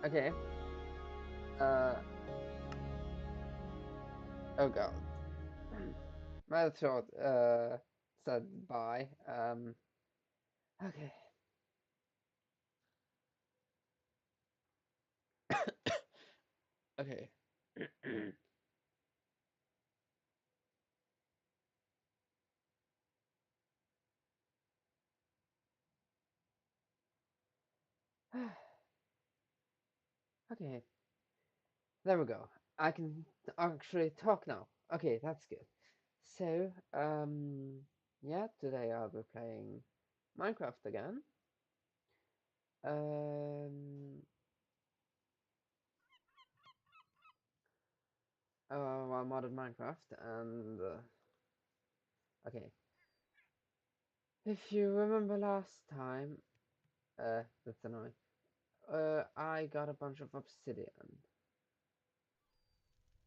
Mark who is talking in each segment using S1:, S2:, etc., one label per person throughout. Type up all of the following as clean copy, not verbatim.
S1: Okay. Uh. Oh god. My throat said bye. Okay. Okay. Okay. There we go. I can actually talk now. Okay, that's good. So, yeah, today I'll be playing Minecraft again. Um, well, modded Minecraft, and okay. If you remember last time, that's annoying. I got a bunch of obsidian.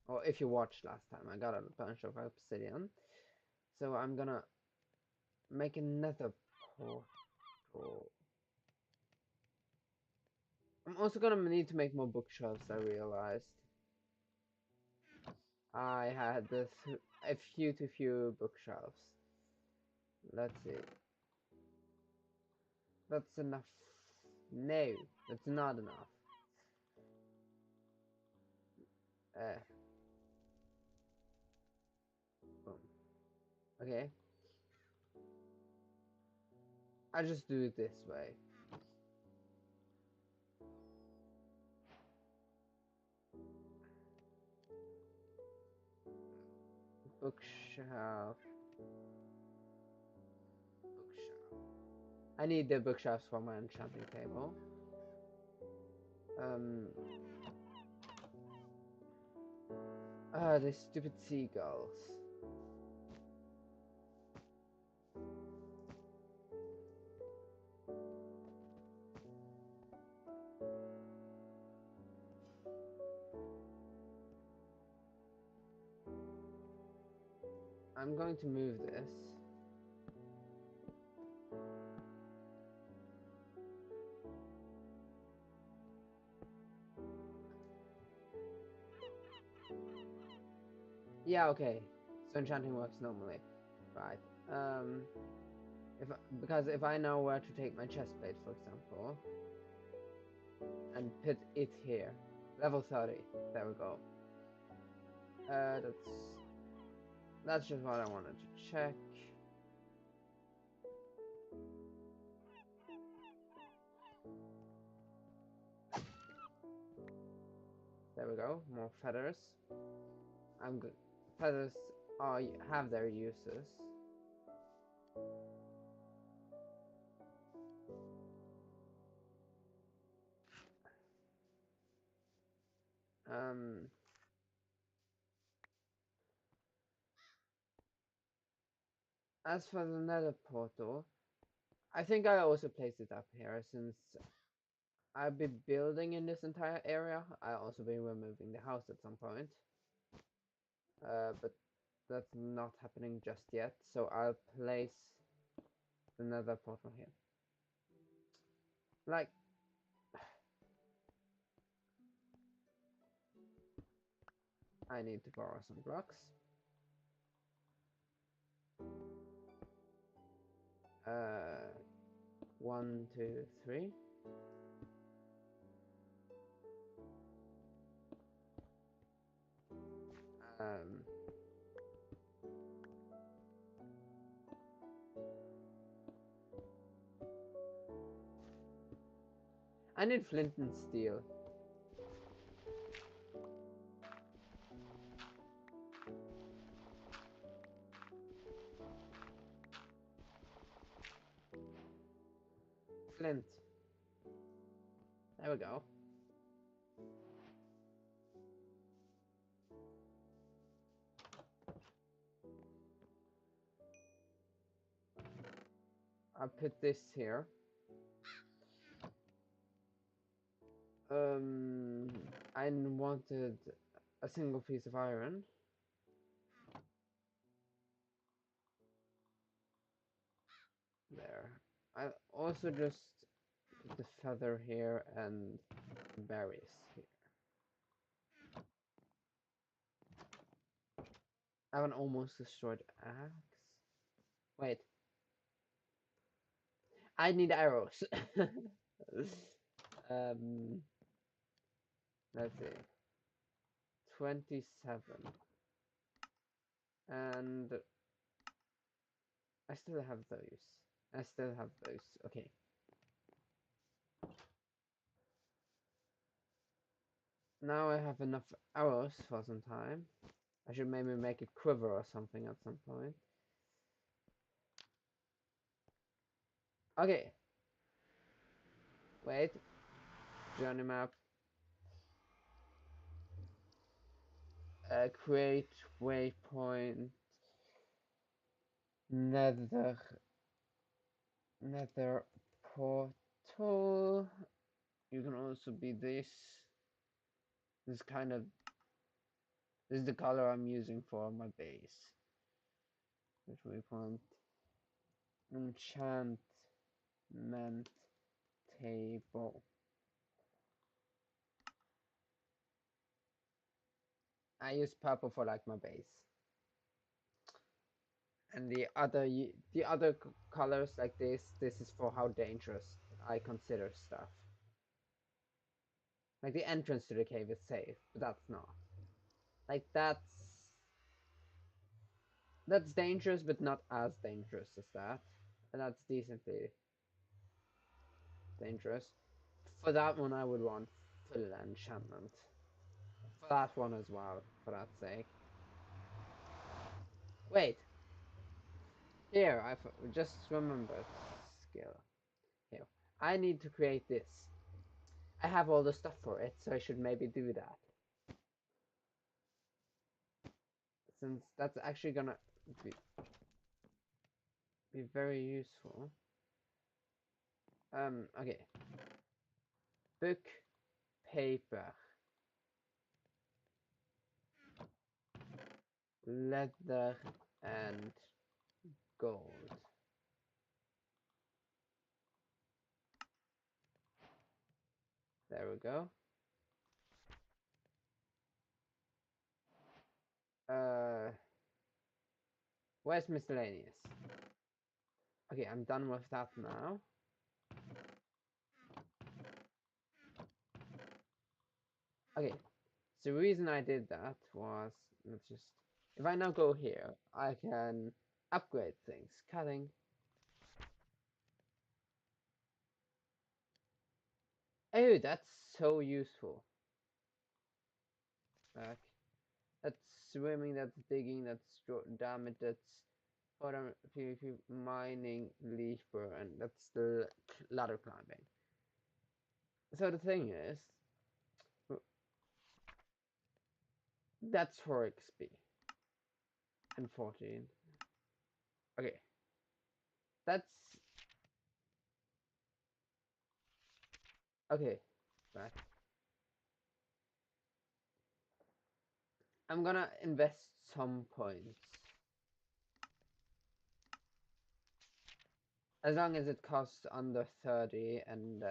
S1: Or if you watched last time, I got a bunch of obsidian. So I'm gonna make a nether portal. I'm also gonna need to make more bookshelves, I realized. I had a few too few bookshelves. Let's see. That's enough. No, that's not enough. Uh, boom. Okay. I just do it this way. Bookshelf. Bookshelf. I need the bookshelves for my enchanting table. Um. The stupid seagulls. I'm going to move this. Yeah, okay. So enchanting works normally. Right. If because if I know where to take my chest plate, for example, and put it here, level 30. There we go. That's just what I wanted to check. There we go. More feathers. I'm good. Feathers are have their uses. Um. As for the Nether portal, I think I also placed it up here since I'll be building in this entire area. I'll also be removing the house at some point. But that's not happening just yet. So I'll place the Nether portal here. Like, I need to borrow some blocks. Uh, 1, 2, 3. Um, I need flint and steel. Flint. There we go. I'll put this here. I wanted a single piece of iron. There. I also just put the feather here and berries here. I have an almost destroyed axe. Wait. I need arrows. um, let's see. 27. And I still have those. I still have those. Okay. Now I have enough arrows for some time. I should maybe make a quiver or something at some point. Okay. Wait. Journey map. Create waypoint. Nether portal. You can also be this. This kind of. This is the color I'm using for my base. Which waypoint? Enchantment table. I use purple for like my base. And the other colors like this is for how dangerous I consider stuff. Like the entrance to the cave is safe, but that's not. Like that's dangerous, but not as dangerous as that. And that's decently dangerous. For that one, I would want full enchantment. For that one as well, for that sake. Wait. Here, I just remembered. Skill. Here. I need to create this. I have all the stuff for it, so I should maybe do that. Since that's actually gonna be very useful. Okay. Book, paper, leather, and gold. There we go. Where's miscellaneous? Okay, I'm done with that now. Okay, so the reason I did that was, let's just, if I now go here, I can upgrade things. Cutting. Oh, that's so useful. Back. That's swimming, that's digging, that's damage, that's PvP mining, leaper, and that's the ladder climbing. So the thing is, that's for XP. And 14. Okay. That's... Okay. Back. I'm gonna invest some points. As long as it costs under 30 and...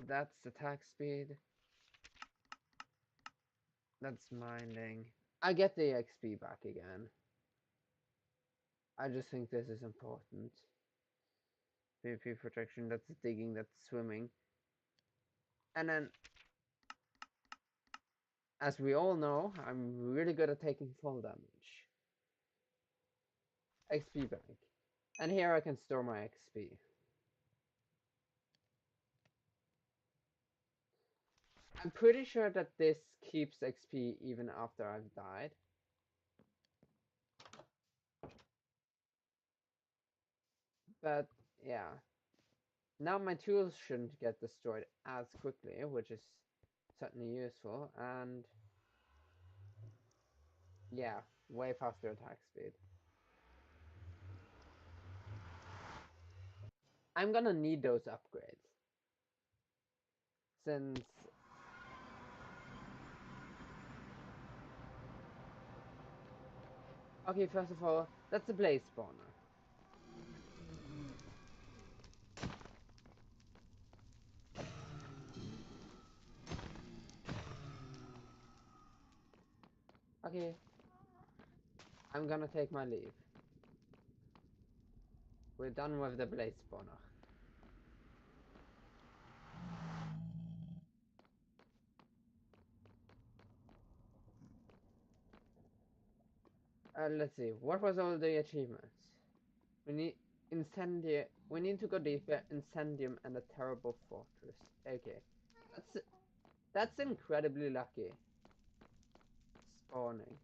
S1: that's attack speed. That's mining. I get the XP back again. I just think this is important. PvP protection, that's digging, that's swimming. And then, as we all know, I'm really good at taking fall damage. XP bank. And here I can store my XP. I'm pretty sure that this keeps XP even after I've died. But, yeah. Now my tools shouldn't get destroyed as quickly, which is certainly useful, and... yeah, way faster attack speed. I'm gonna need those upgrades. Since... okay, first of all, that's a blaze spawner. Okay, I'm gonna take my leave. We're done with the blaze spawner. Let's see. What was all the achievements? We need incendium. We need to go deeper. Incendium and a terrible fortress. Okay, that's that's incredibly lucky. Spawning.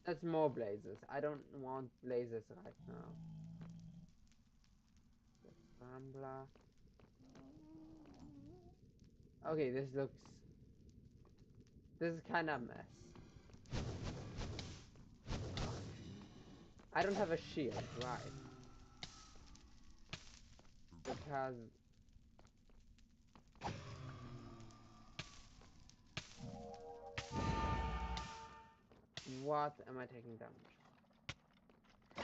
S1: That's more blazes. I don't want blazes right now. Rambler. Okay, this looks. This is kind of a mess. I don't have a shield, right? Because what am I taking damage?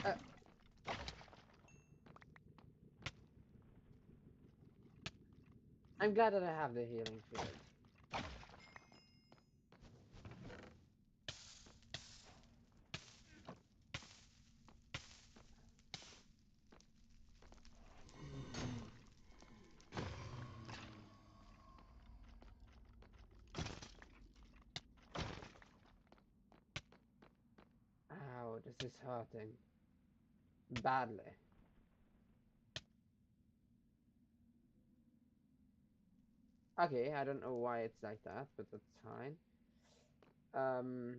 S1: Uh, I'm glad that I have the healing shield. Ow, this is hurting badly. Okay, I don't know why it's like that, but that's fine. Um,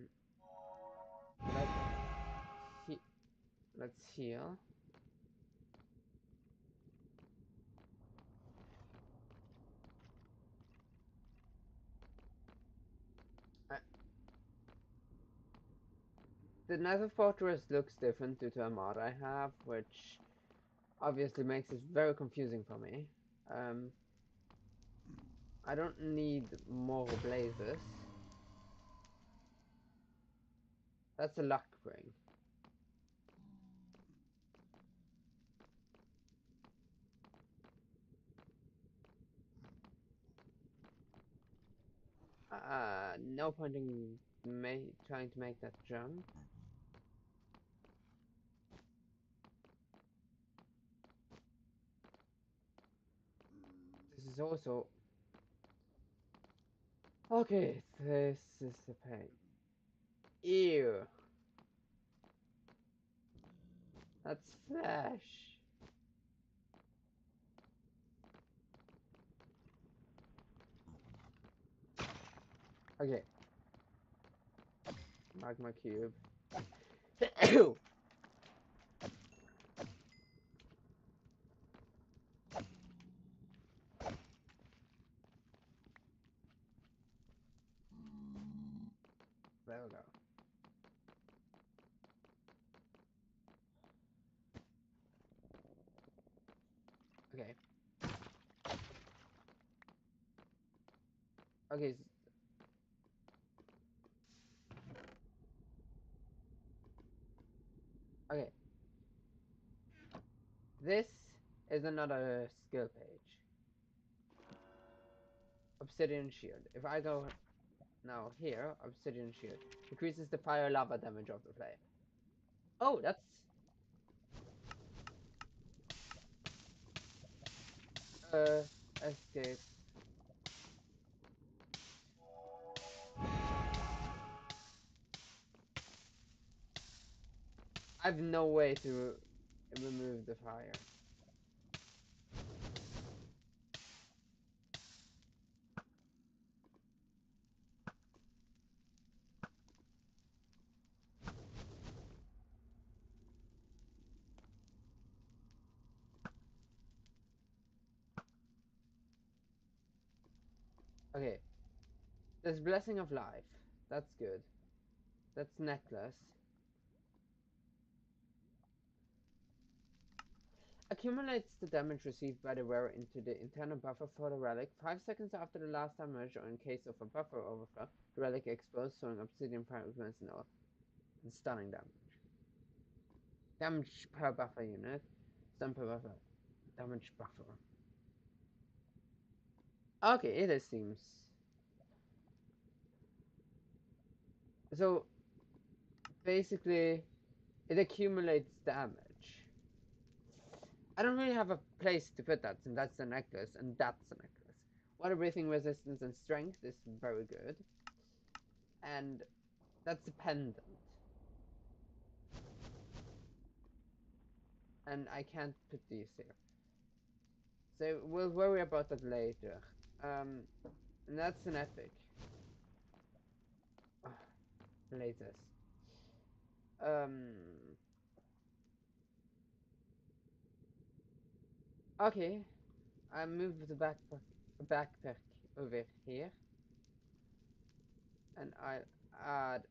S1: let's he let's heal. Uh, the Nether Fortress looks different due to a mod I have, which obviously makes it very confusing for me. Um, I don't need more blazes. That's a luck ring. No point in trying to make that jump. This is also... Okay, this is the pain. Ew. That's flesh. Okay. Magma cube. There we go. Okay. Okay. Okay. This is another skill page. Obsidian shield. If I go now here, obsidian shield increases the fire lava damage of the player. Oh, that's escape. I have no way to remove the fire. Okay, there's blessing of life. That's good. That's necklace. Accumulates the damage received by the wearer into the internal buffer for the relic. 5 seconds after the last damage, or in case of a buffer overflow, the relic explodes, throwing obsidian fragments and stunning damage. Damage per buffer unit. Stun per buffer. Damage buffer. Okay, it seems. So basically it accumulates damage. I don't really have a place to put that, and that's a necklace, and that's a necklace. Water breathing resistance and strength is very good, and that's a pendant. And I can't put these here. So we'll worry about that later. And that's an epic. Oh, latest. Okay. I moved the backpack over here, and I'll add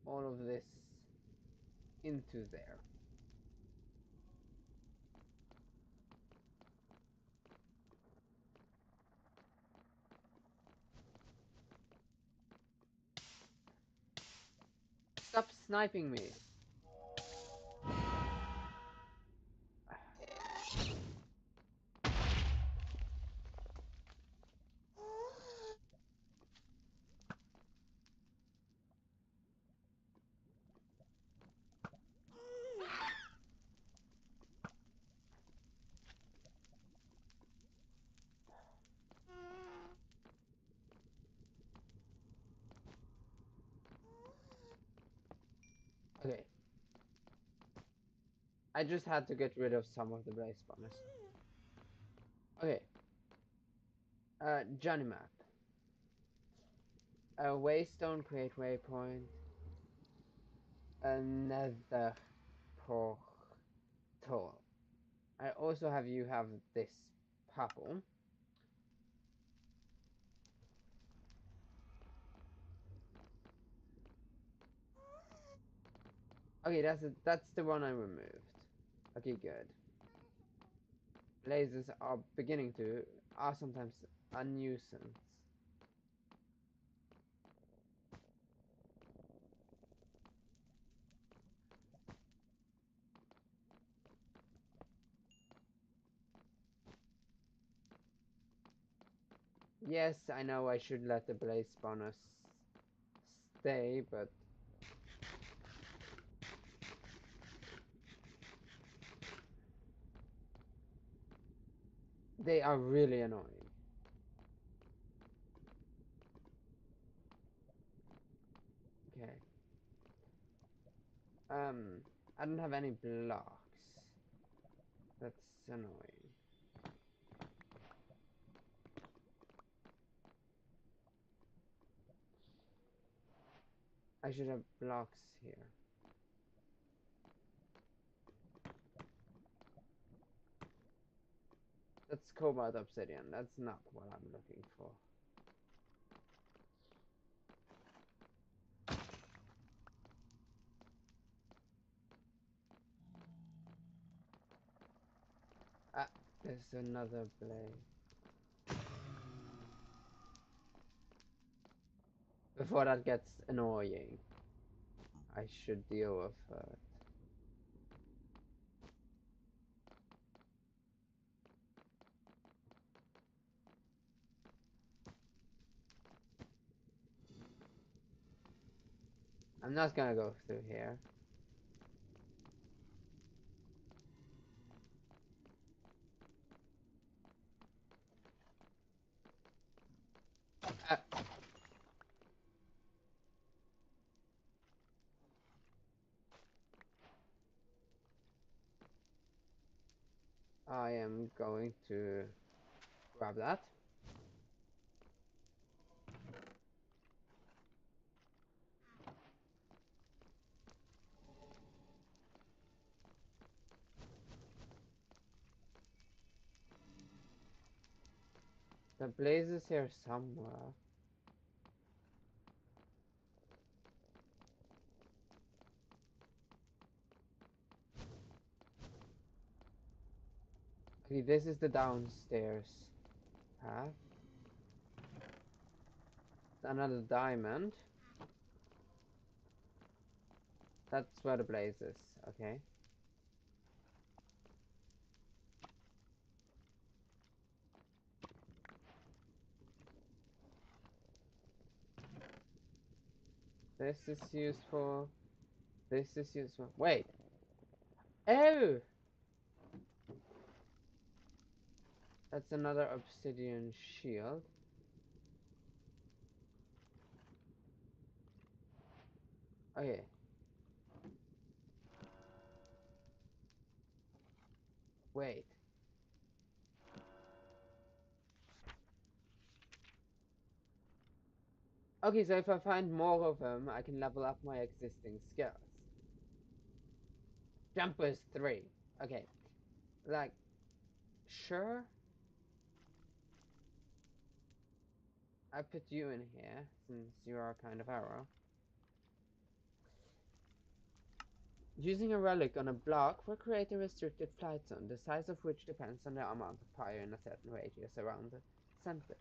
S1: all of this into there. Stop sniping me. Okay. I just had to get rid of some of the blaze spawners. Okay. Johnny map. A waystone create waypoint. A nether portal. I also have you have this purple. Okay, that's the one I removed. Okay, good. Blazes are sometimes a nuisance. Yes, I know I should let the blaze spawners stay, but they are really annoying. Okay. I don't have any blocks. That's annoying. I should have blocks here. That's cobalt obsidian. That's not what I'm looking for. Ah, there's another blaze. Before that gets annoying, I should deal with it. I'm not gonna go through here. Ah, I am going to grab that. The blaze is here somewhere. Okay, this is the downstairs path. Another diamond. That's where the blaze is. Okay. This is useful. This is useful. Wait. Oh! That's another obsidian shield. Okay. Wait. Okay, so if I find more of them, I can level up my existing skills. Jumpers 3. Okay. Like, sure. I put you in here, since you are kind of arrow. Using a relic on a block will create a restricted flight zone, the size of which depends on the amount of fire in a certain radius around the center.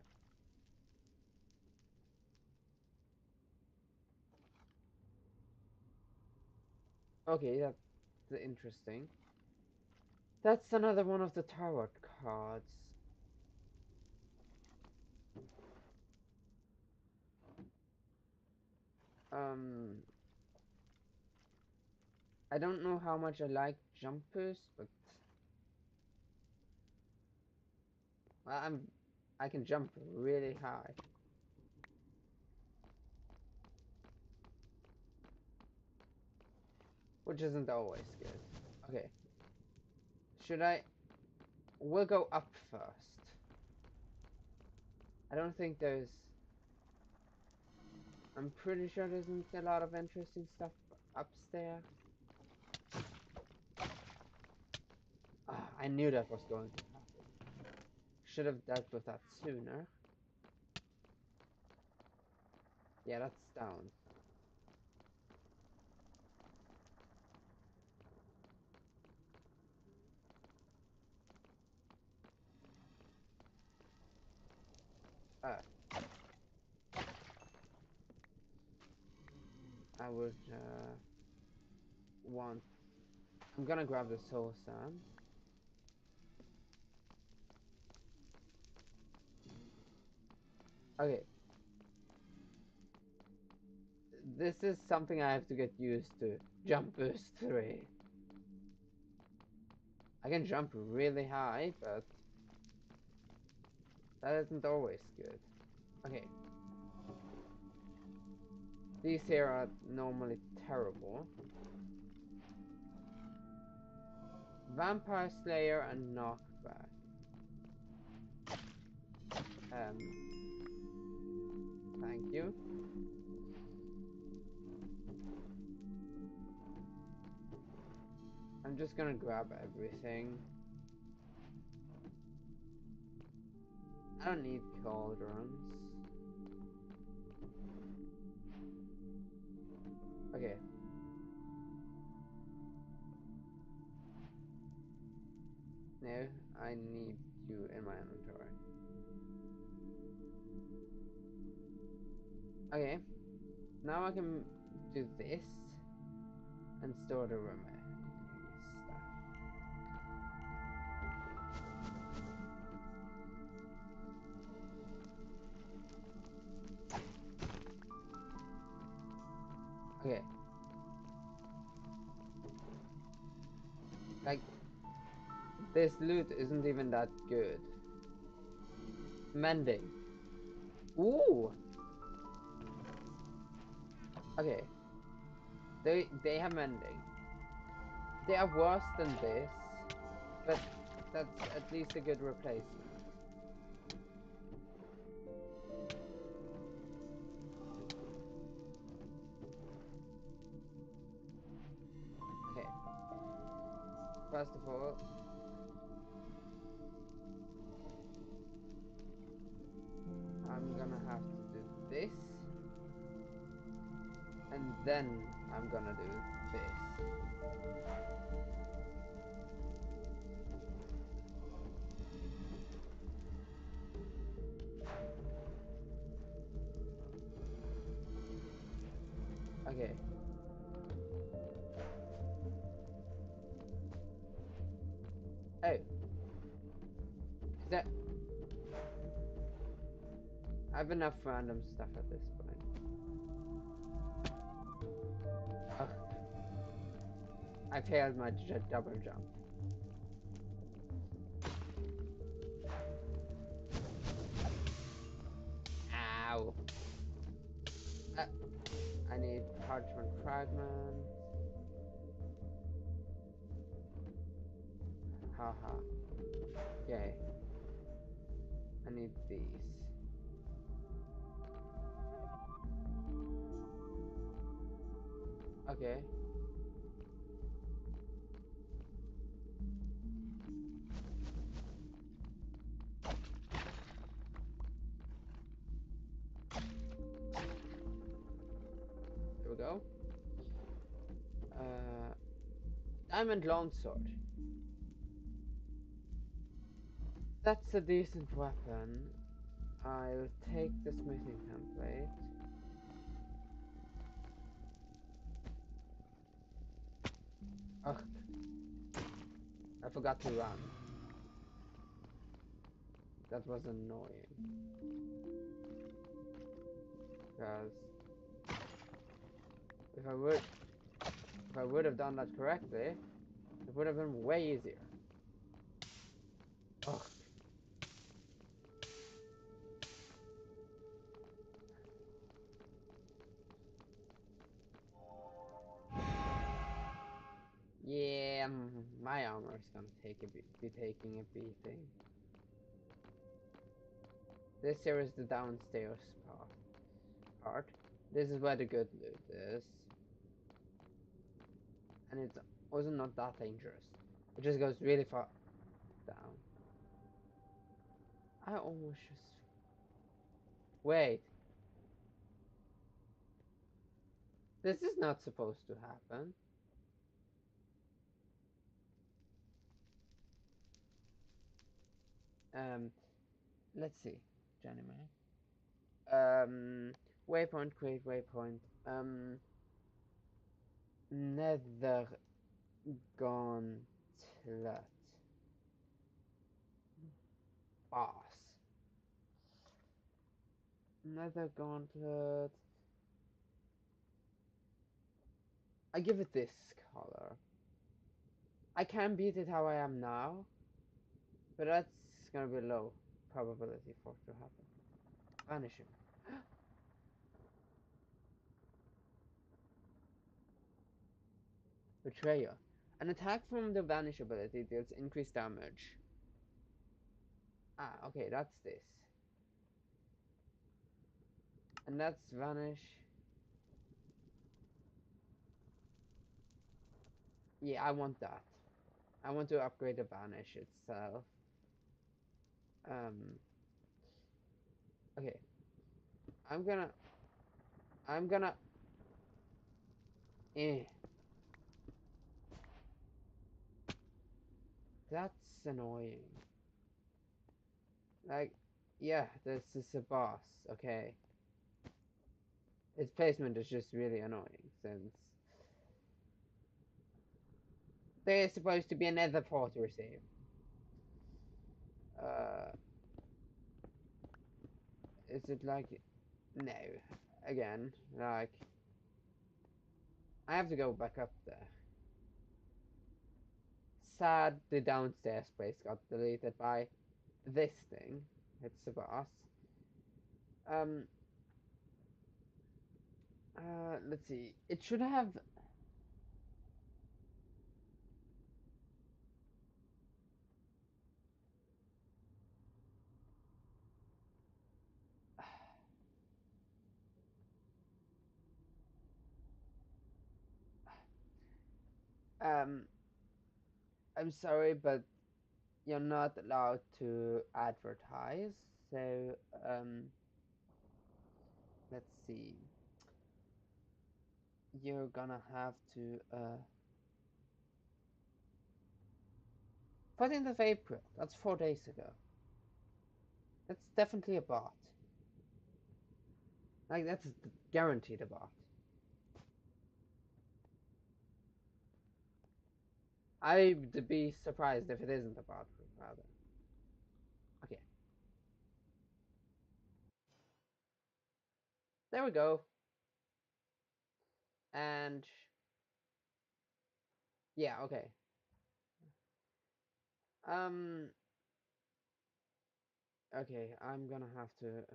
S1: Okay, that's interesting. That's another one of the tarot cards. Um, I don't know how much I like jumpers, but well, I can jump really high, which isn't always good. Okay, should I? We'll go up first. I don't think there's. I'm pretty sure there isn't a lot of interesting stuff upstairs. Ah, I knew that was going to happen. Should have dealt with that sooner. Yeah, that's down. Uh, I would want. I'm gonna grab the soul sand. Okay. This is something I have to get used to. Jump boost 3. I can jump really high, but that isn't always good. Okay. These here are normally terrible. Vampire Slayer and Knockback. Thank you. I'm just gonna grab everything. I don't need cauldrons. Okay. Now I need you in my inventory. Okay. Now I can do this and store the remaining stuff. Okay. Like, this loot isn't even that good. Mending. Ooh! Okay. They have mending. They are worse than this, but that's at least a good replacement. Okay. First of all, I'm gonna have to do this. And then I'm gonna do this. Okay. Oh. Is that... I have enough random stuff at this point. Ugh. I failed my double jump. Ow. Uh, I need parchment fragments. Haha. Okay. I need these. Okay. Here we go. Diamond longsword. That's a decent weapon. I'll take the smithing template. Ugh, I forgot to run. That was annoying. Because if I would have done that correctly, it would have been way easier. Ugh. Yeah, my armor is gonna be taking a beating. This here is the downstairs part. This is where the good loot is. And it's also not that dangerous. It just goes really far down. I almost just... Wait. This is not supposed to happen. Um, let's see. Janime. Waypoint, create waypoint. Nether gauntlet. Boss. Nether gauntlet. I give it this color. I can beat it how I am now, but that's gonna be low probability for it to happen. Vanishing. Betrayal. An attack from the vanish ability deals increased damage. Ah, okay, that's this. And that's vanish. Yeah, I want that. I want to upgrade the vanish itself. Um, okay. I'm gonna, eh. That's annoying. Like, yeah, this is a boss, okay. Its placement is just really annoying, since there's supposed to be another port to receive. Uh, is it like, no. Again, like, I have to go back up there. Sad the downstairs place got deleted by this thing. It's a boss. Um, let's see. It should have... Um, I'm sorry, but you're not allowed to advertise. So, let's see. You're gonna have to, 14th of April. That's 4 days ago. That's definitely a bot. Like, that's guaranteed a bot. I'd be surprised if it isn't a bot, rather. Okay. There we go. And Yeah, okay. Um, okay, I'm gonna have to,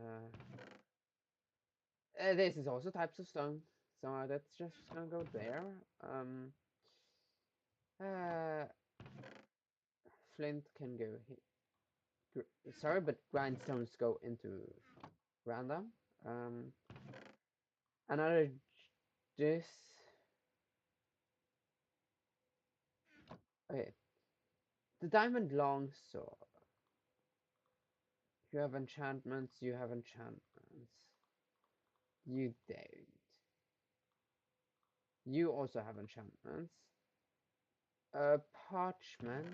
S1: this is also types of stone, so that's just gonna go there. Uh, flint can go here. Sorry, but grindstones go into random. Um, another this. Okay, the diamond longsword. You have enchantments. You have enchantments. You don't. You also have enchantments. Parchment.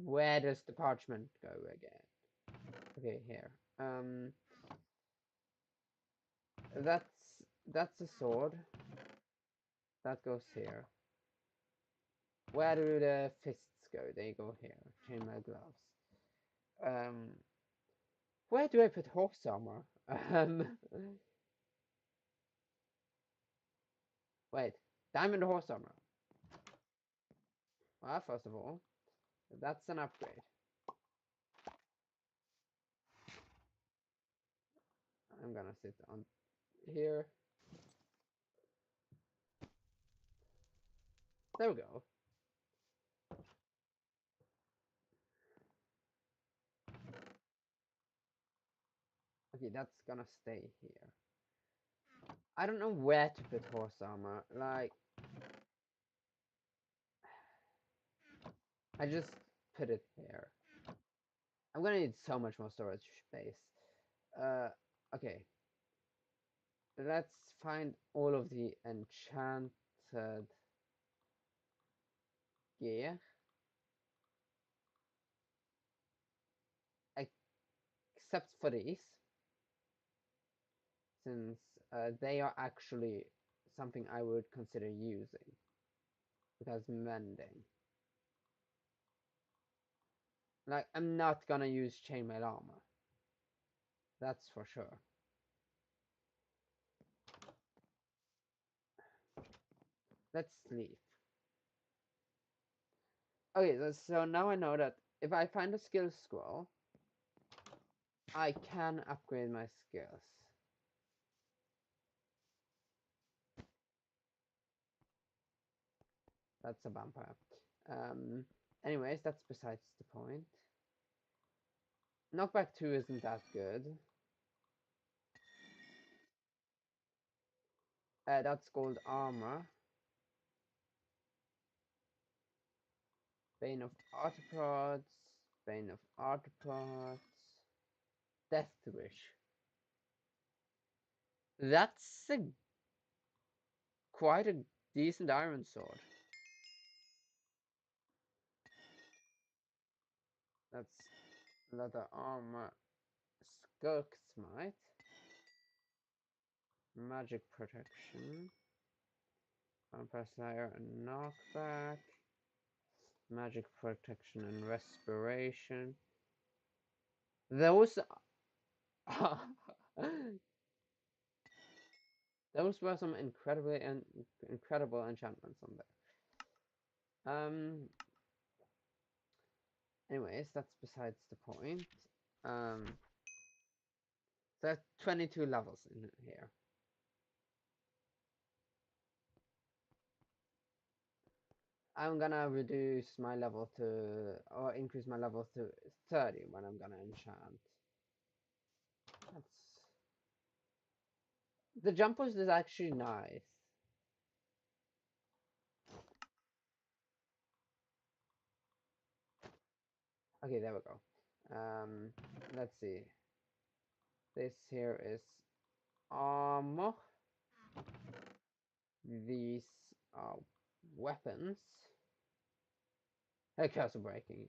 S1: Where does the parchment go again? Okay, here. That's a sword. That goes here. Where do the fists go? They go here. Chainmail gloves. Um, where do I put horse armor? Wait, diamond horse armor. Well, first of all, that's an upgrade. I'm gonna sit on here. There we go. Okay, that's gonna stay here. I don't know where to put horse armor. Like, I just put it here. I'm gonna need so much more storage space. Uh, okay. Let's find all of the enchanted gear. Except for these. Since they are actually something I would consider using. Because mending. Like, I'm not gonna use chainmail armor. That's for sure. Let's sleep. Okay, so now I know that if I find a skill scroll, I can upgrade my skills. That's a vampire. Anyways, that's besides the point. Knockback 2 isn't that good. That's gold armor. Bane of Arthropods. Bane of Arthropods. Death Wish. That's quite a decent iron sword. That's leather armor. Skulk Smite. Magic protection. Vampire Slayer and knockback. Magic protection and respiration. Those those were some incredible enchantments on there. Anyways, that's besides the point. So there's 22 levels in here. I'm gonna reduce my level to, or increase my level to 30 when I'm gonna enchant. That's the jump boost is actually nice. Okay, there we go. Let's see. This here is armor. These are weapons. Castle breaking.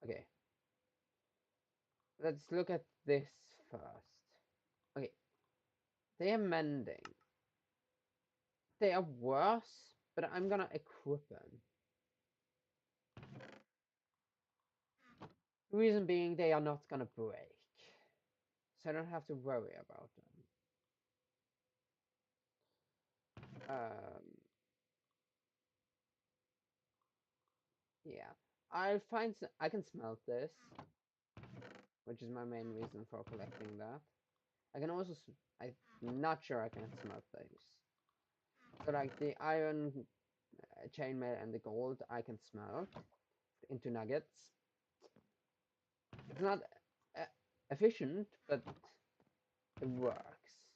S1: Okay. Let's look at this first. Okay. They are mending. They are worse, but I'm gonna equip them. Reason being, they are not gonna break. So I don't have to worry about them. Yeah, I can smelt this, which is my main reason for collecting that. I can also I'm not sure I can smelt those. So like the iron chainmail and the gold I can smelt into nuggets. It's not efficient, but it works.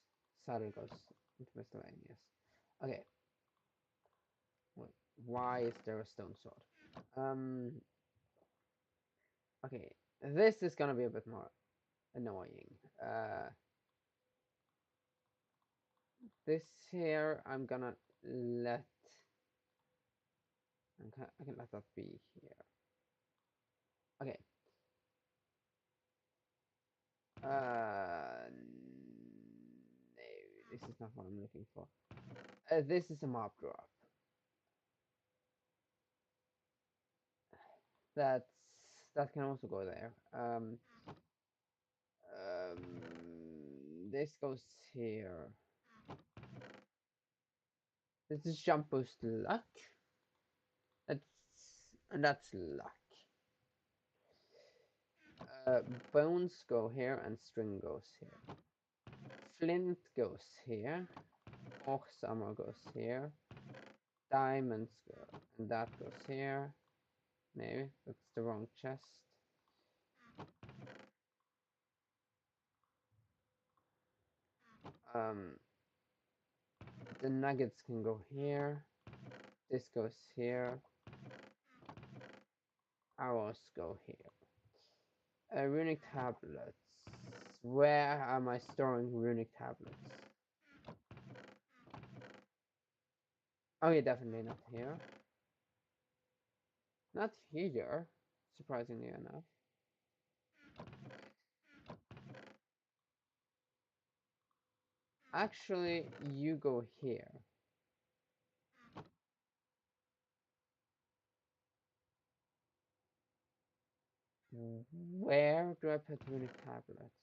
S1: Saddle goes into miscellaneous. Okay. Wait, why is there a stone sword? Okay, this is gonna be a bit more annoying. This here, I'm gonna let. I can let that be here. Okay. No, this is not what I'm looking for. This is a mob drop. That can also go there. This goes here. This is jump boost luck. That's luck. Bones go here and string goes here. Flint goes here. Horse armor goes here. Diamonds go, and that goes here. No, that's the wrong chest. The nuggets can go here. This goes here. Arrows go here. Runic tablets. Where am I storing runic tablets? Okay, definitely not here. Not here, surprisingly enough. Actually, you go here. Where do I put runic tablets?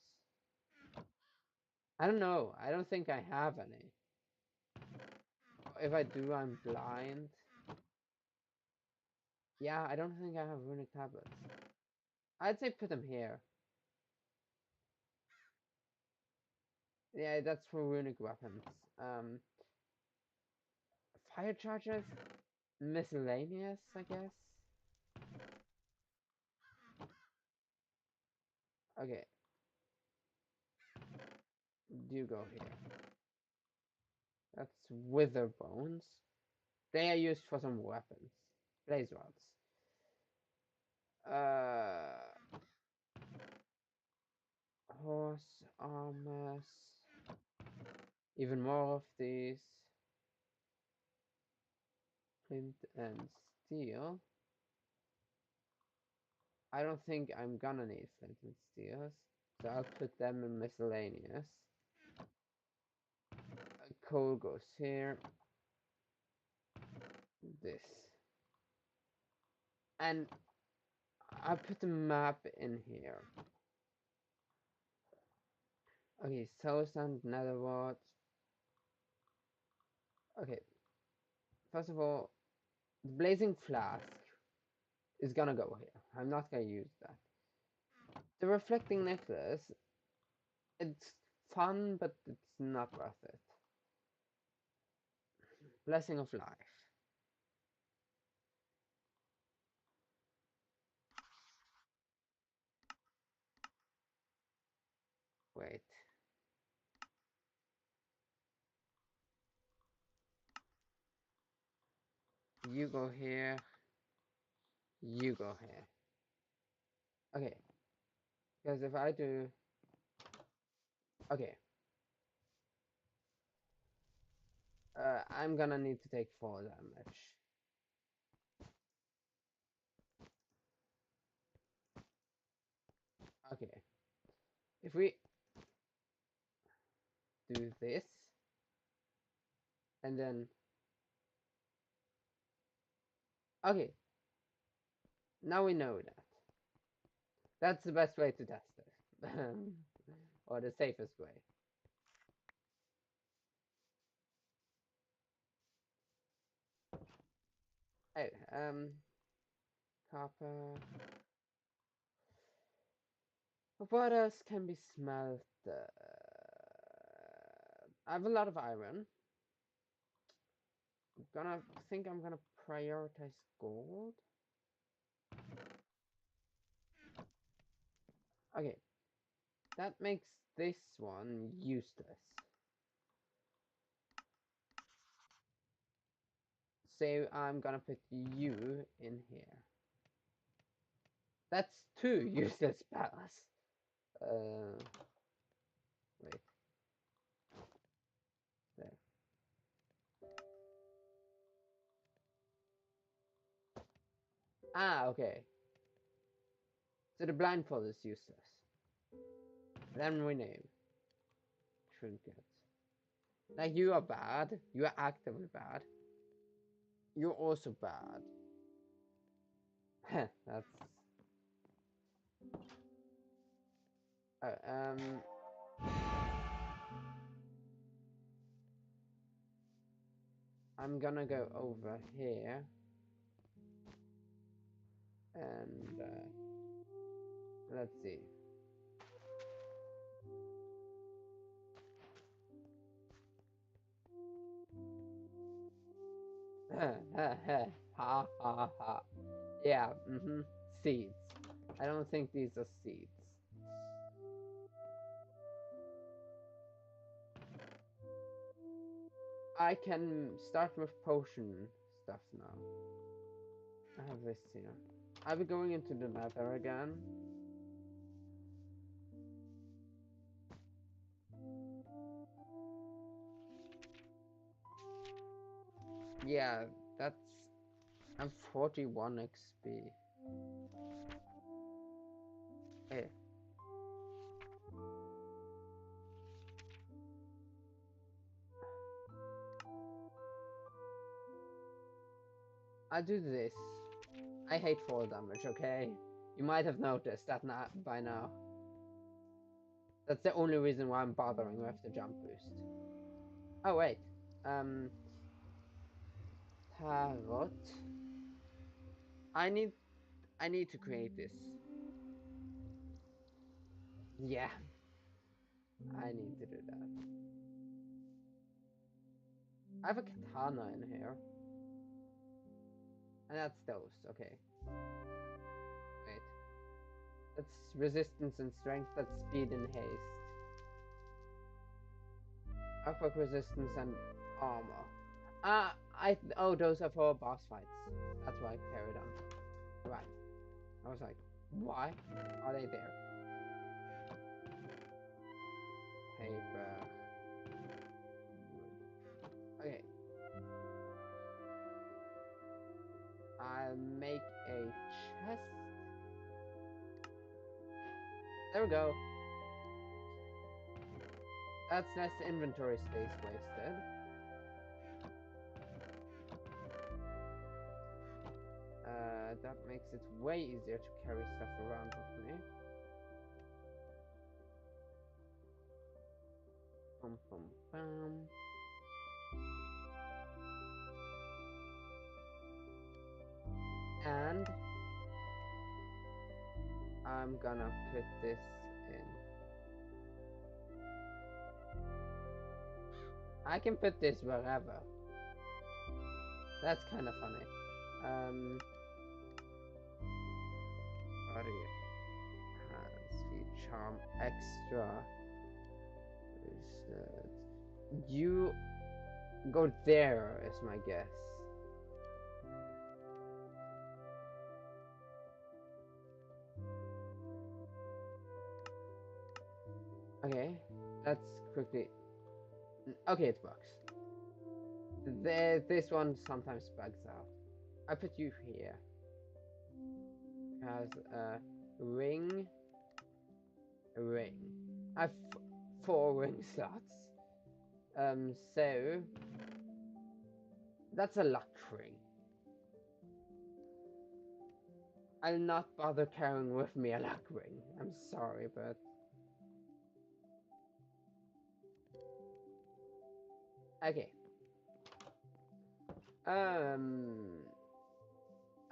S1: I don't know. I don't think I have any. If I do, I'm blind. Yeah, I don't think I have runic tablets. I'd say put them here. Yeah, that's for runic weapons. Fire charges? Miscellaneous, I guess? Okay. You go here. That's wither bones. They are used for some weapons. Blaze rods. Horse armors. Even more of these. Flint and steel. I don't think I'm gonna need flint and steels, so I'll put them in miscellaneous. Coal goes here. This. And I put the map in here. Okay, soul sand, nether wart. Okay, first of all, the blazing flask is gonna go here. I'm not gonna use that. The reflecting necklace, it's fun, but it's not worth it. Blessing of life. Wait. You go here. You go here. Okay. Because if I do... Okay. I'm gonna need to take 4 damage. Okay. If we do this, and then... Okay. Now we know that. That's the best way to test it. Or the safest way. Oh, copper. What else can be smelted? I have a lot of iron. I'm gonna prioritize gold. Okay, that makes this one useless. So I'm gonna put you in here. That's two useless palace. Wait. There. Ah, okay. So the blindfold is useless. Then rename. Trinkets. Like, you are bad. You are actively bad. You're also bad. That's... Oh, I'm gonna go over here. And, let's see. Ha ha ha. Yeah, seeds. I don't think these are seeds. I can start with potion stuff now. I have this here. I'll be going into the Nether again. Yeah, that's... I'm 41 XP. Hey. I'll do this. I hate fall damage, okay? You might have noticed that by now. That's the only reason why I'm bothering with the jump boost. Oh wait. Um Tarot. I need to create this. Yeah. I need to do that. I have a katana in here. And that's those, okay. Wait. That's resistance and strength, that's speed and haste. Earthquake resistance and armor. Oh, those are for boss fights. That's why I carried on. Right. I was like, why are they there? Paper. Okay. I'll make a chest. There we go. That's less inventory space wasted. That makes it way easier to carry stuff around with me. Bum, bum, bum. And I'm gonna put this in. I can put this wherever. That's kind of funny. Body, hands, feet, charm, extra. You go there is my guess. Okay, let's quickly... Okay, it works. This one sometimes bugs out. I put you here. Has a ring. A ring. I have 4 ring slots. So that's a luck ring. I'll not bother carrying with me a luck ring. I'm sorry, but... Okay.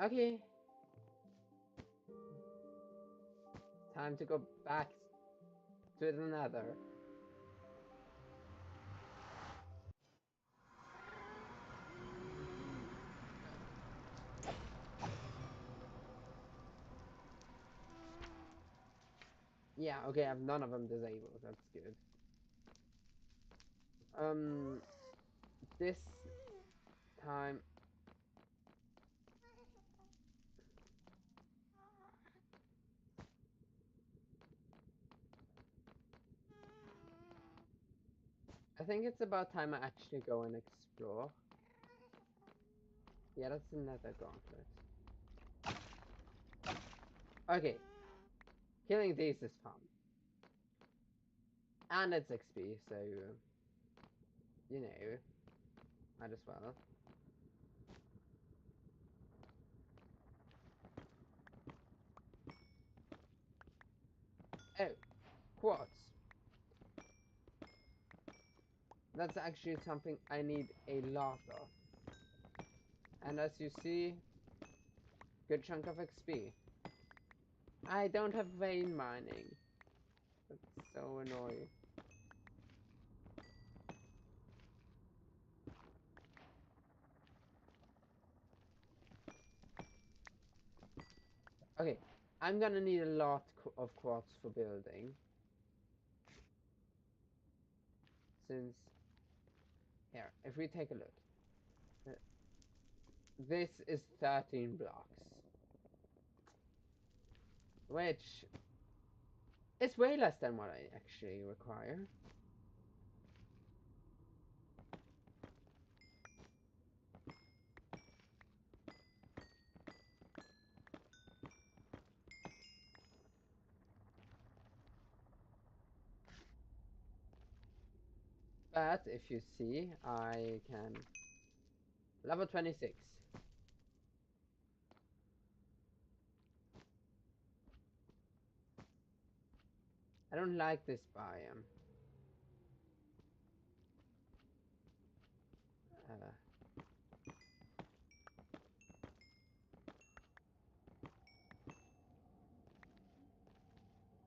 S1: Okay, time to go back to the Nether. Yeah, okay, I've none of them disabled. That's good. Um, this time, I think it's about time I actually go and explore. Yeah, that's another gauntlet. Okay, killing these is fun. And it's XP, so, you know, might as well. Oh, quartz. That's actually something I need a lot of. And as you see, good chunk of XP. I don't have vein mining. That's so annoying. Okay, I'm gonna need a lot of quartz for building. Since, here, if we take a look. This is 13 blocks. Which is way less than what I actually require. But if you see, I can level 26. I don't like this biome. Uh,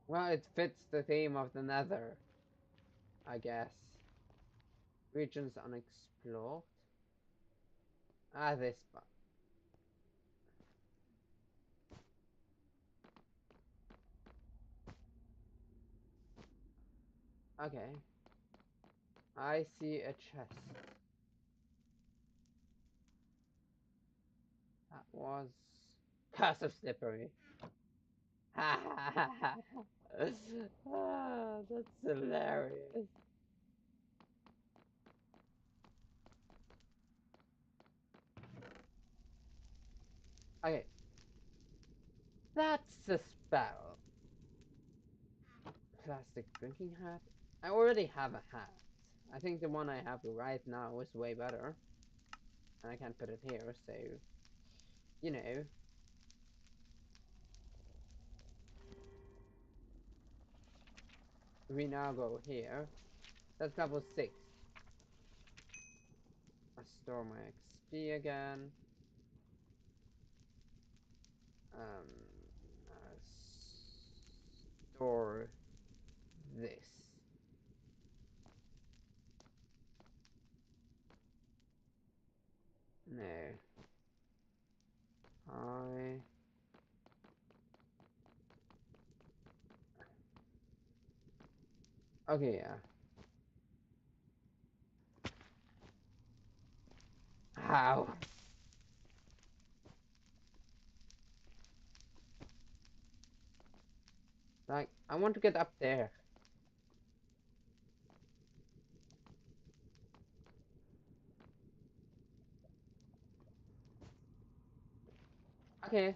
S1: well, it fits the theme of the Nether, I guess. Regions unexplored. Ah, this one. Okay. I see a chest. That was Curse of Slippery. Ha ha ha ha. Ah, that's hilarious. Okay. That's a spell. Plastic drinking hat. I already have a hat. I think the one I have right now is way better. And I can't put it here, so, you know. We now go here. That's level 6. I store my XP again. I store this. No. I... Okay, yeah. How? Like, I want to get up there. Okay.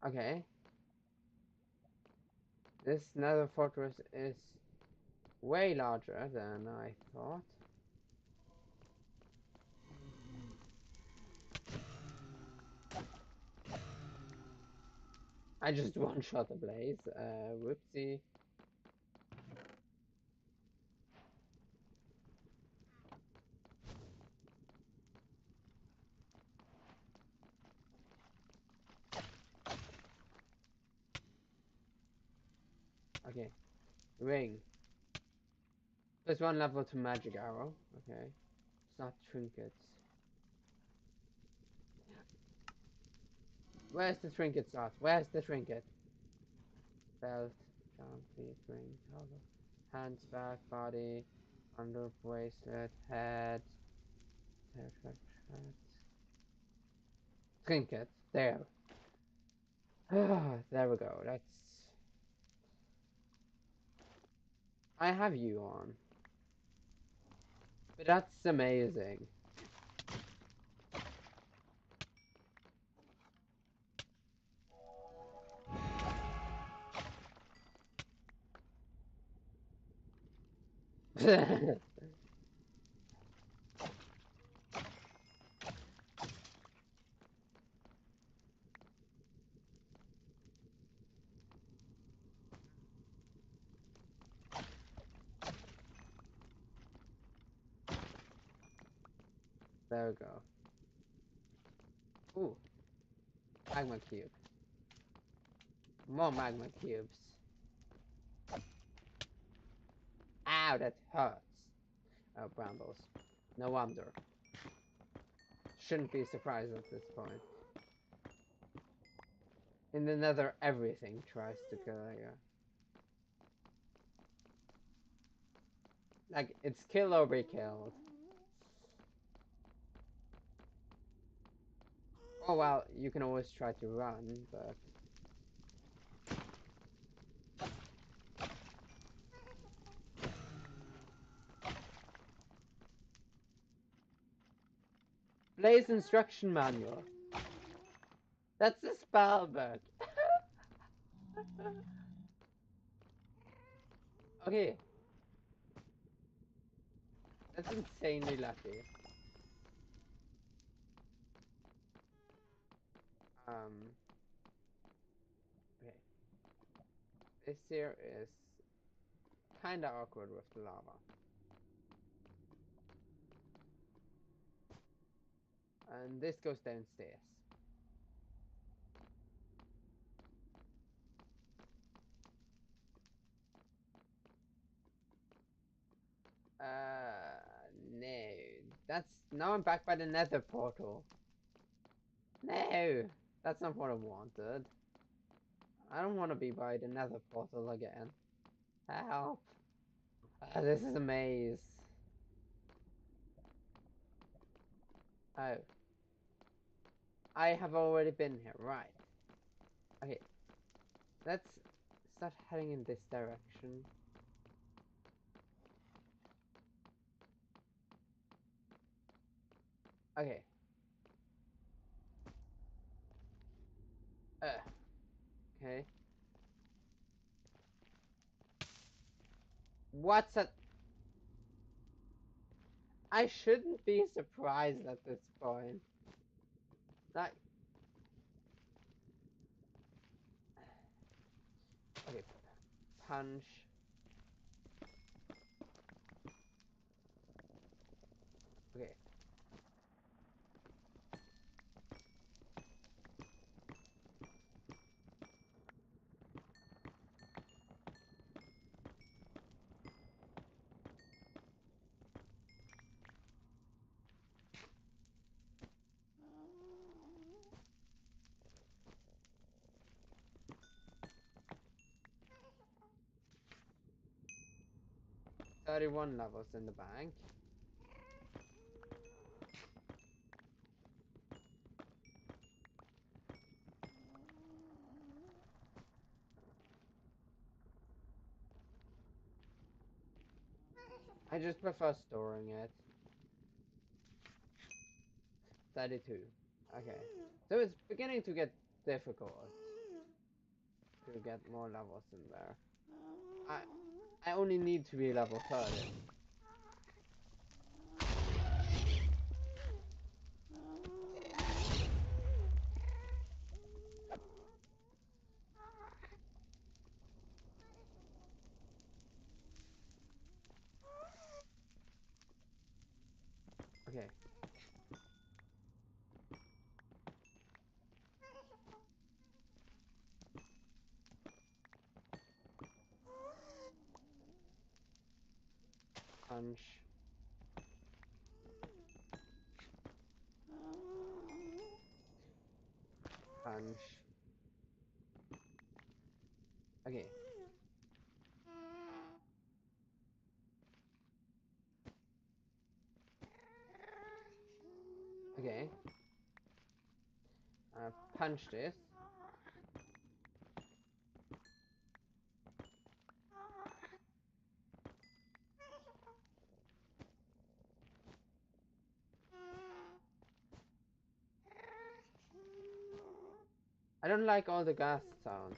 S1: Okay. This nether fortress is way larger than I thought. I just one-shot the blaze. Whoopsie. Okay. Ring. Plus 1 level to magic arrow. Okay. It's not trinkets. Where's the trinket slot? Where's the trinket? Belt, charm, feet, ring, toggle. Hands, back, body, under bracelet, head, trinket. There. There we go. That's. I have you on. But that's amazing. There we go. Ooh, magma cube. More magma cubes. Ow, that hurts. Oh, brambles. No wonder. Shouldn't be surprised at this point. In the Nether, everything tries to kill you. Like, it's kill or be killed. Oh well, you can always try to run, but... Blaze instruction manual. That's the spell book. Okay. That's insanely lucky. Okay. This here is kinda awkward with the lava. And this goes downstairs. No. That's... Now I'm back by the Nether portal. No! That's not what I wanted. I don't want to be by the Nether portal again. Help! This is a maze. Oh. I have already been here, right. Okay. Let's start heading in this direction. Okay. Okay. What's that? I shouldn't be surprised at this point. Like... Okay. Punch. Okay. 31 levels in the bank. I just prefer storing it. 32. Okay. So it's beginning to get difficult to get more levels in there. I only need to be level 30. punch. Punch. Okay. Okay. Punch this. I don't like all the gas sounds.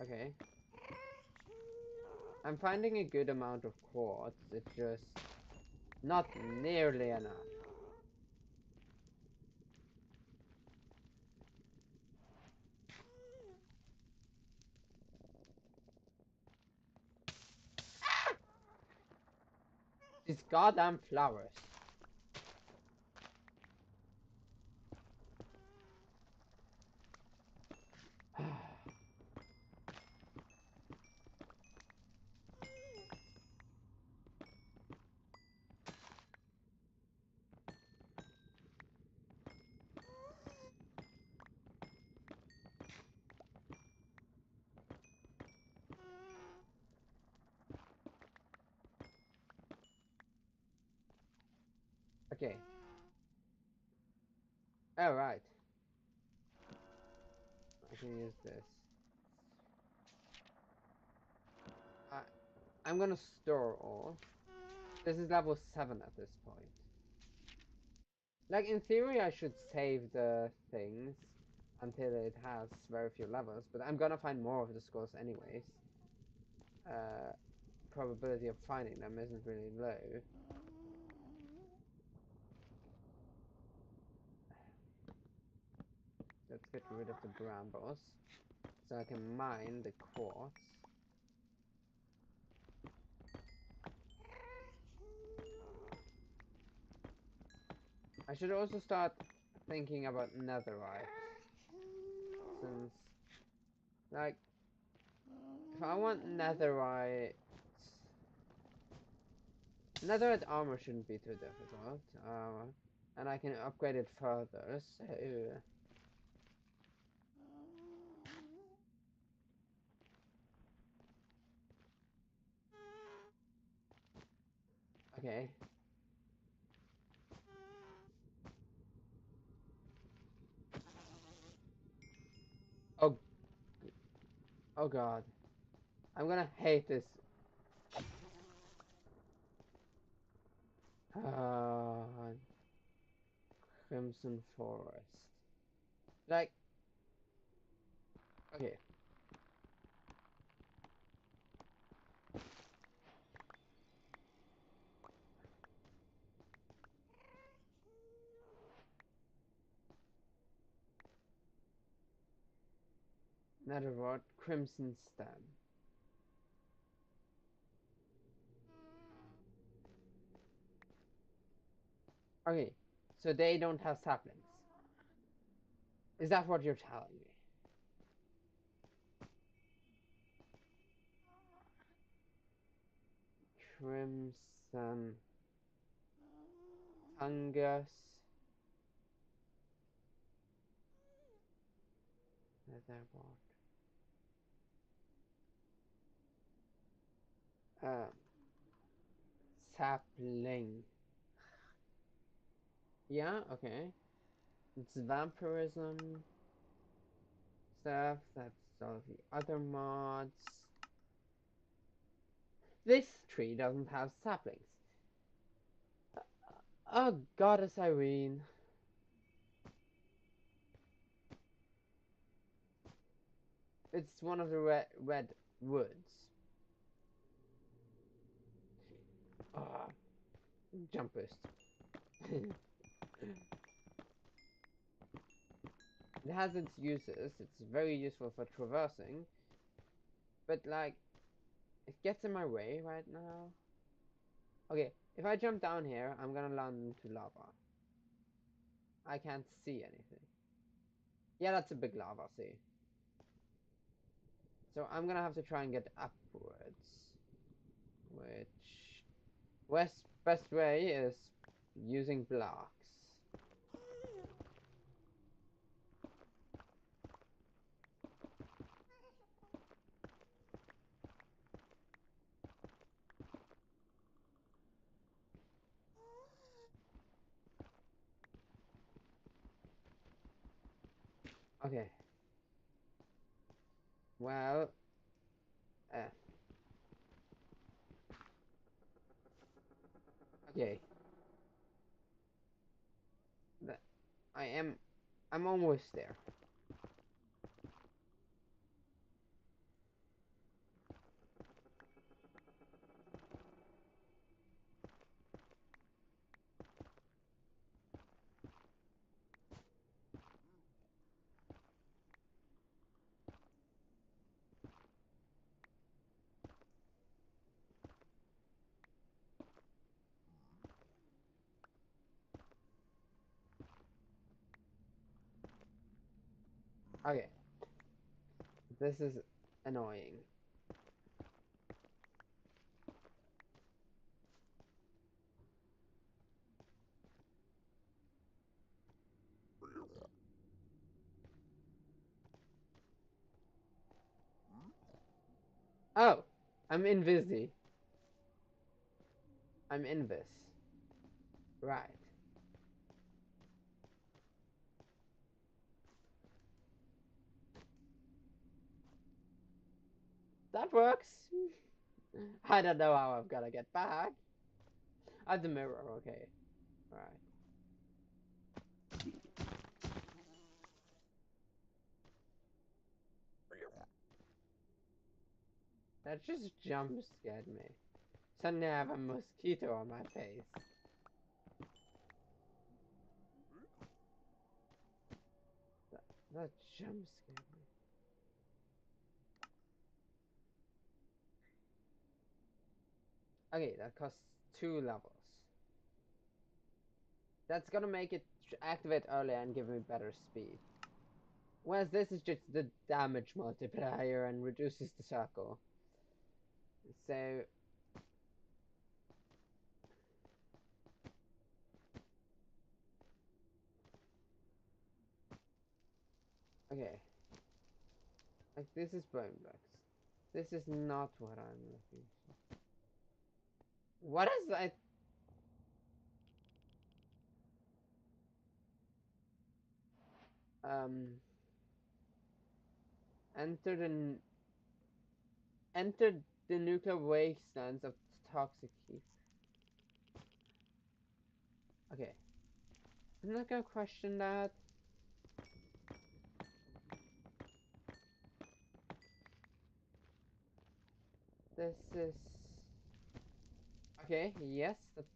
S1: Okay. I'm finding a good amount of quartz. It's just not nearly enough. These goddamn flowers. Okay. Alright. I can use this. I'm gonna store all. This is level 7 at this point. Like, in theory, I should save the things until it has very few levels, but I'm gonna find more of the skulls anyways. Probability of finding them isn't really low. Let's get rid of the brambles, so I can mine the quartz. I should also start thinking about netherite, since, like, if I want netherite armor shouldn't be too difficult, and I can upgrade it further, so... Okay. Oh, oh god. I'm gonna hate this. Crimson Forest. Like, okay. Nether word, Crimson Stem. Okay, so they don't have saplings. Is that what you're telling me? Crimson fungus. Nether word. Um, sapling. Yeah, okay. It's vampirism stuff. That's all the other mods. This tree doesn't have saplings. Oh, Goddess Irene. It's one of the red woods. Ah, jump boost. It has its uses. It's very useful for traversing, but like, it gets in my way right now. Okay, if I jump down here, I'm gonna land into lava. I can't see anything. Yeah, that's a big lava sea. So I'm gonna have to try and get upwards. Which best way is using blocks. Okay. Well, uh, okay. That I'm almost there. Okay. This is annoying. Oh, I'm invisy. I'm invis. Right. That works. I don't know how I'm gonna get back. At the mirror, okay. Right. That just jump scared me. Suddenly I have a mosquito on my face. That, that jump scared me. Okay, that costs 2 levels. That's gonna make it activate earlier and give me better speed. Whereas this is just the damage multiplier and reduces the circle. So, okay. Like, this is bone blocks. This is not what I'm looking for. What is that? Um, enter the enter the nuclear wastelands of toxic heat. Okay, I'm not gonna question that. This is okay. Yes, that's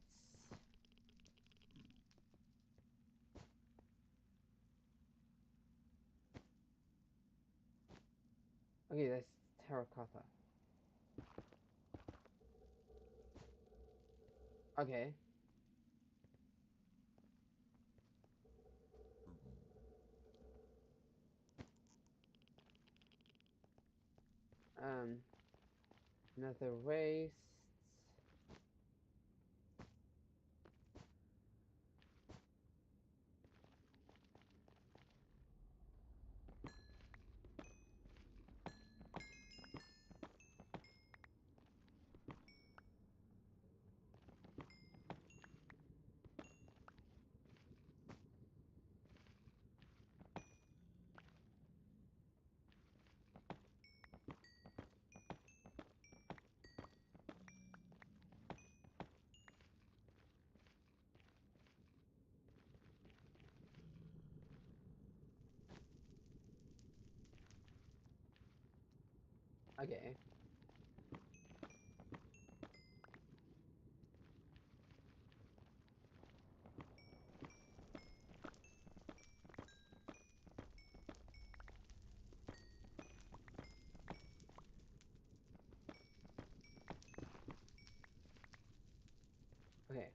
S1: okay. That's terracotta. Okay. Um, nether wastes. Okay. Okay.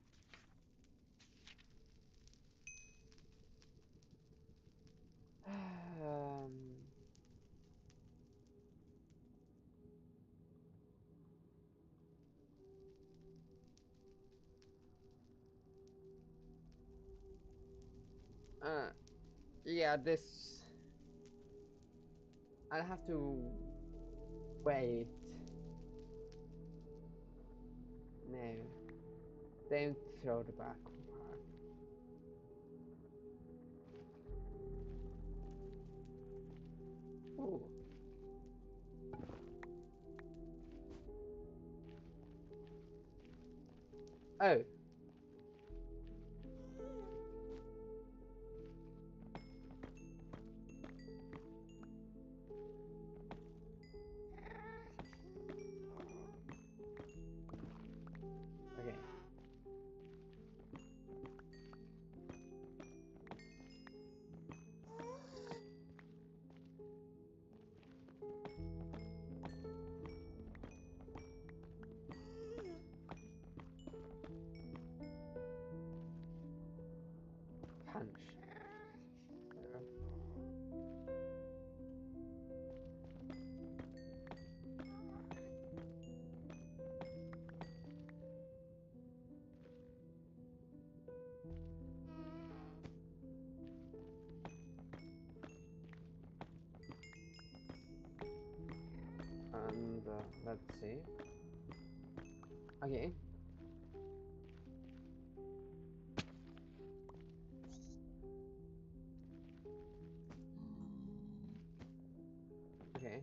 S1: Yeah, this... I'll have to wait. No, don't throw the back part. Ooh. Oh. Okay. Punch. And let's see. Okay. Okay.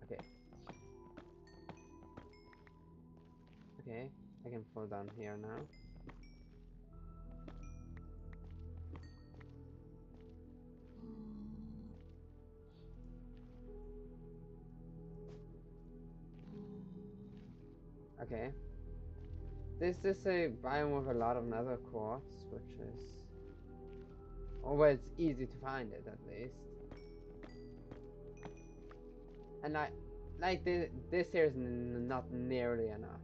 S1: Okay. Okay. I can fall down here now. Okay. This is a biome with a lot of nether quartz, which is... Or well, it's easy to find it, at least. And like this here is not nearly enough.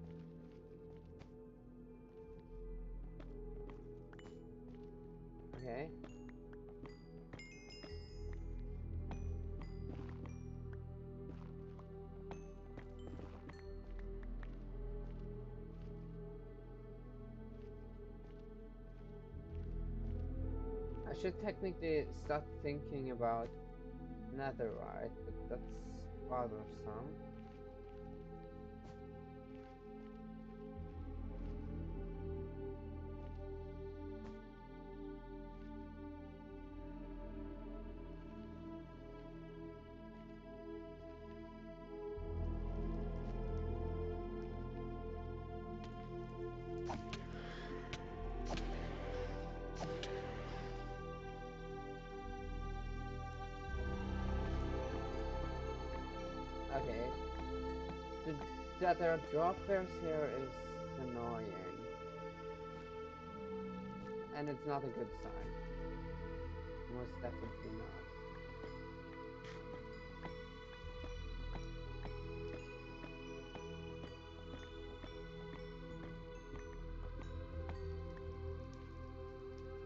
S1: Okay. I should technically start thinking about netherite, but that's bothersome. Okay. That there are drop bears here is annoying. And it's not a good sign. Most definitely not.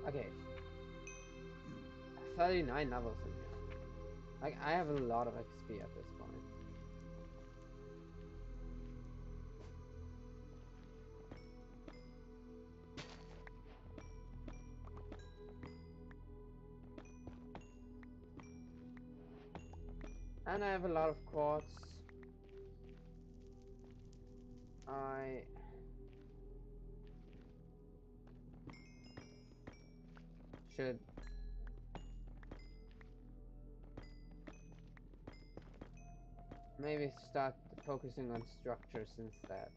S1: Okay. 39 levels in here. Like, I have a lot of XP at this point. And I have a lot of quartz. I should maybe start focusing on structures instead.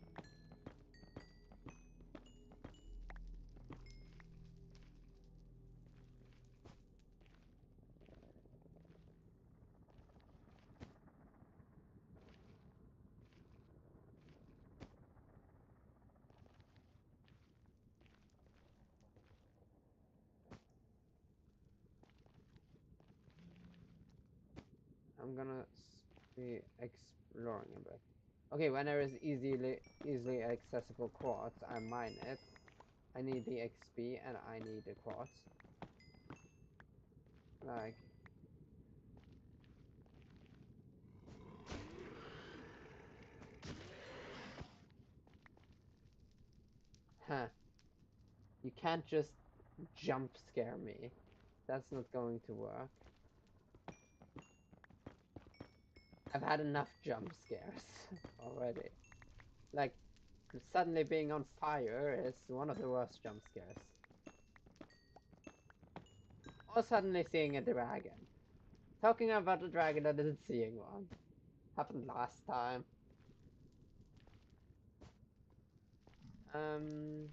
S1: I'm gonna be exploring a bit. Okay, when there is easily accessible quartz, I mine it. I need the XP and I need the quartz. Like, huh. You can't just jump scare me. That's not going to work. I've had enough jump scares already. Like, suddenly being on fire is one of the worst jump scares. Or suddenly seeing a dragon. Talking about a dragon and then seeing one. Happened last time. Um...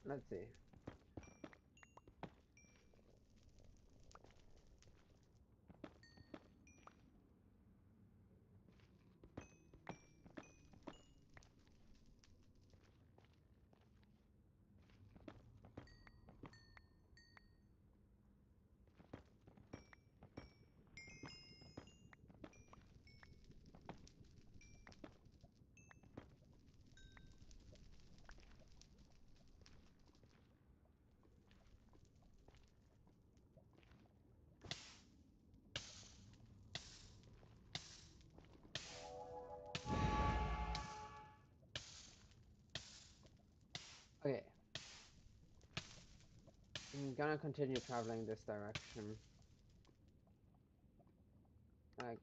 S1: Let's see. Okay. I'm gonna continue traveling this direction. Like,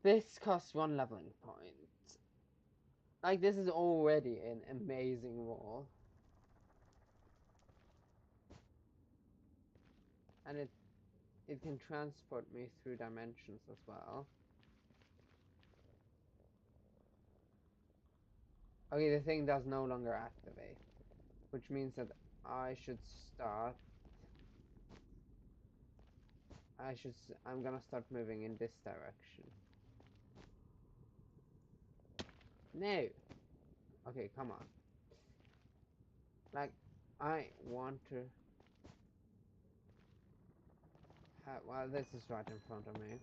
S1: this costs 1 leveling point. Like, this is already an amazing wall. And it can transport me through dimensions as well. Okay, the thing does no longer activate, which means that I should start. I'm gonna start moving in this direction. No! Okay, come on. Like, I want to have. Well, this is right in front of me.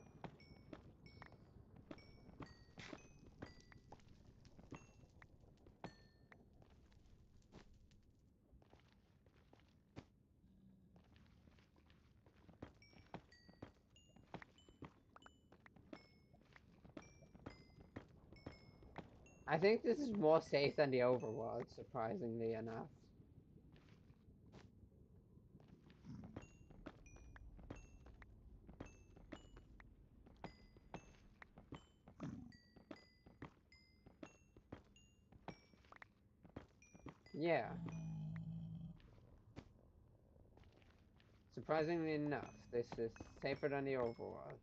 S1: I think this is more safe than the overworld, surprisingly enough. Yeah. Surprisingly enough, this is safer than the overworld.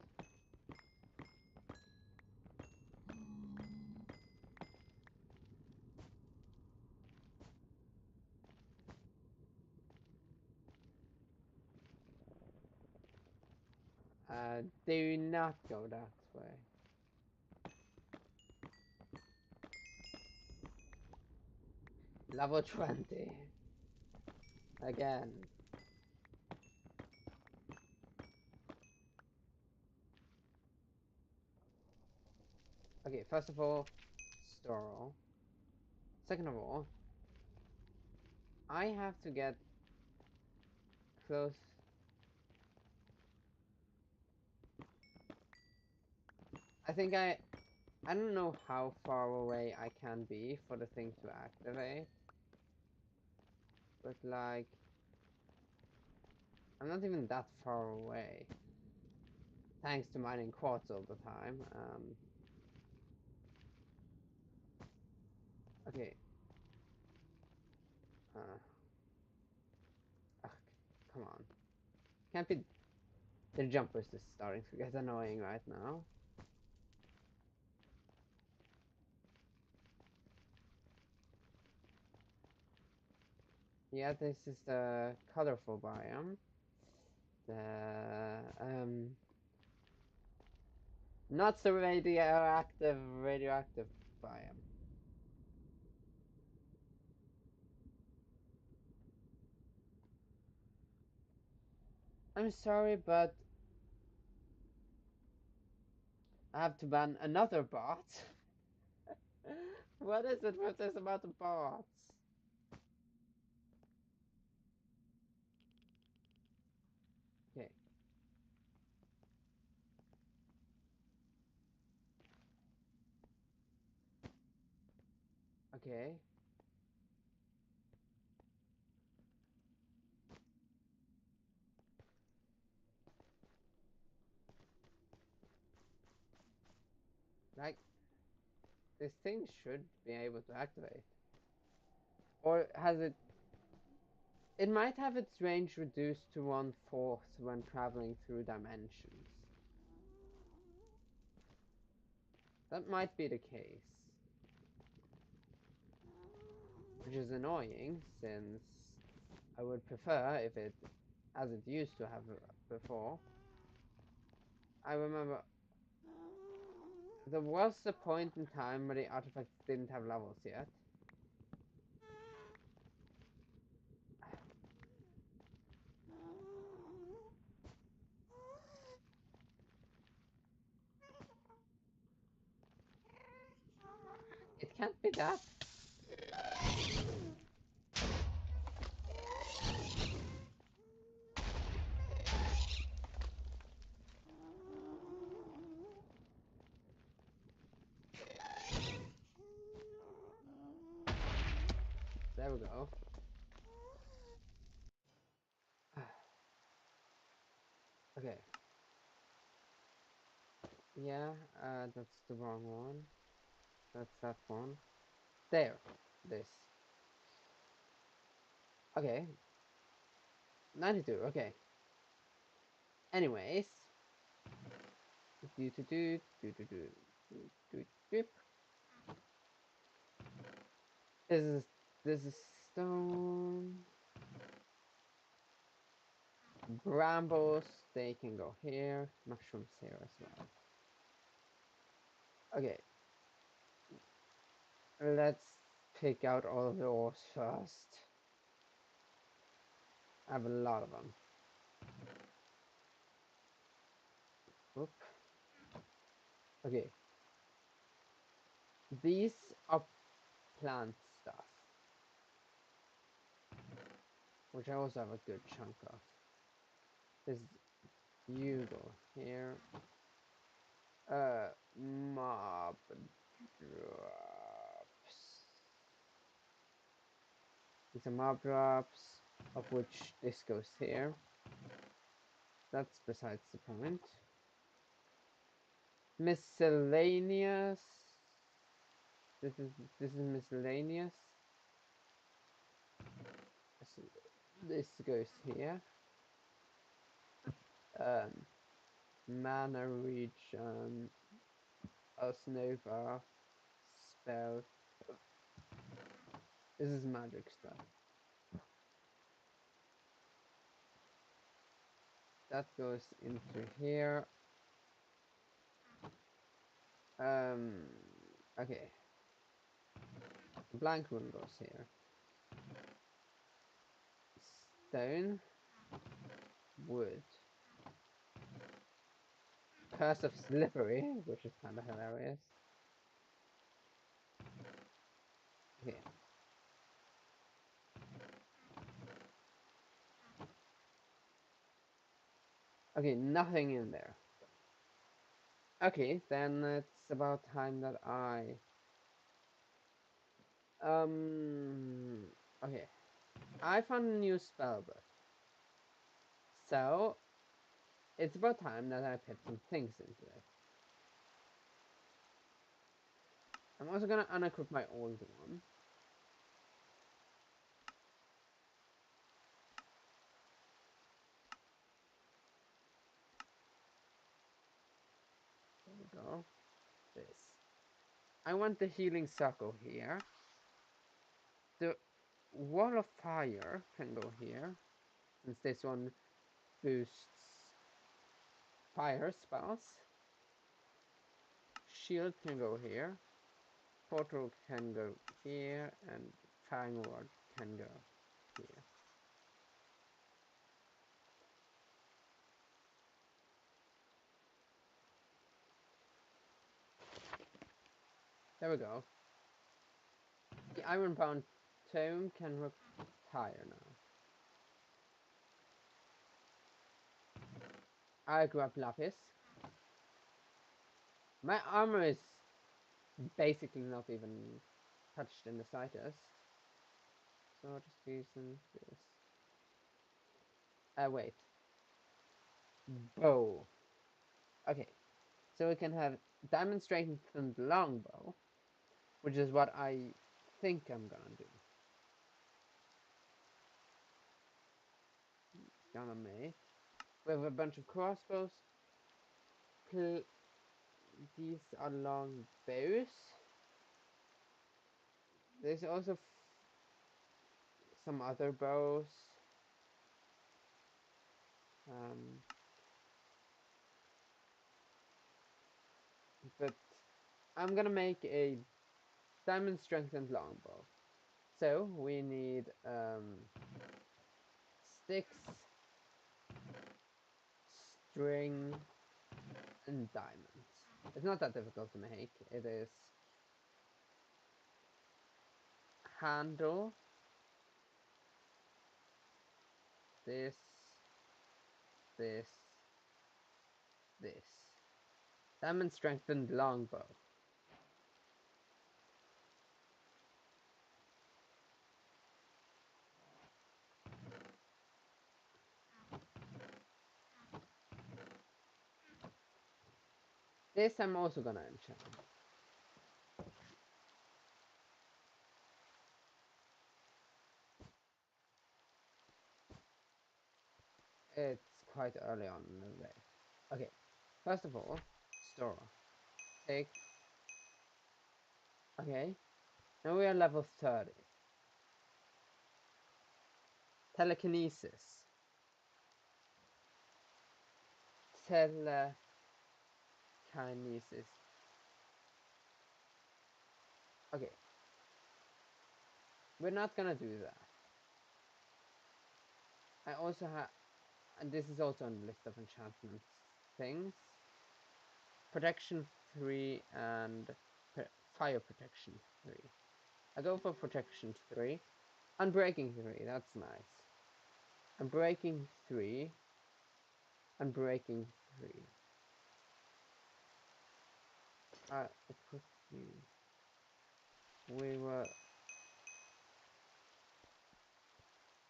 S1: Do not go that way. Level 20. Again. Okay, first of all, Storl. Second of all, I have to get close. I think I don't know how far away I can be for the thing to activate. But like, I'm not even that far away. Thanks to mining quartz all the time. Okay. Ugh, come on. Can't be. The jump boost is starting to get annoying right now. Yeah, this is the colorful biome. The not so radioactive biome. I'm sorry, but I have to ban another bot. What is it with this about the bots? Okay. Okay. Like, this thing should be able to activate. Or has it... It might have its range reduced to 1/4 when traveling through dimensions. That might be the case. Which is annoying, since I would prefer if it, as it used to have before. I remember there was a point in time where the artifacts didn't have levels yet. It can't be that. There we go. Okay. Yeah, that's the wrong one. That's that one. There. This. Okay. 92, okay. Anyways. Do do do do do do do do do. This is stone. Brambles, they can go here. Mushrooms here as well. Okay. Let's pick out all of the ores first. I have a lot of them. Oop. Okay. These are plant stuff, which I also have a good chunk of. This you go here. Mob drops. These are mob drops, of which this goes here. That's besides the point. Miscellaneous. This is miscellaneous. This goes here. Mana region, Osnova, spell. This is magic stuff. That goes into here. Okay. Blank room goes here. Stone, wood. Curse of Slippery, which is kind of hilarious. Okay. Okay, nothing in there. Okay, then it's about time that I... Okay. I found a new spell book. So, it's about time that I put some things into it. I'm also gonna unequip my old one. There we go. This. I want the healing circle here. The wall of fire can go here, since this one boosts fire spells. Shield can go here. Portal can go here, and Fang Ward can go here. There we go. The ironbound tome can retire now. I grab lapis. My armor is basically not even touched in the slightest. So I'll just using this. Wait. Bow. Okay. So we can have diamond strengthened longbow, which is what I think I'm gonna do. Gonna make. We have a bunch of crossbows. These are long bows. There's also some other bows. But I'm gonna make a diamond strengthened longbow. So we need sticks, string, and diamonds. It's not that difficult to make. It is handle, this, this, this. Diamond strengthened longbow. This I'm also gonna enchant. It's quite early on in the day. Okay, first of all, store. Take. Okay, now we are level 30. Telekinesis. Telekinesis. Okay. We're not gonna do that. I also have, and this is also on the list of enchantment things. Protection 3 and fire protection 3. I go for protection 3. Unbreaking 3, that's nice. Unbreaking 3. Unbreaking 3. Quickly.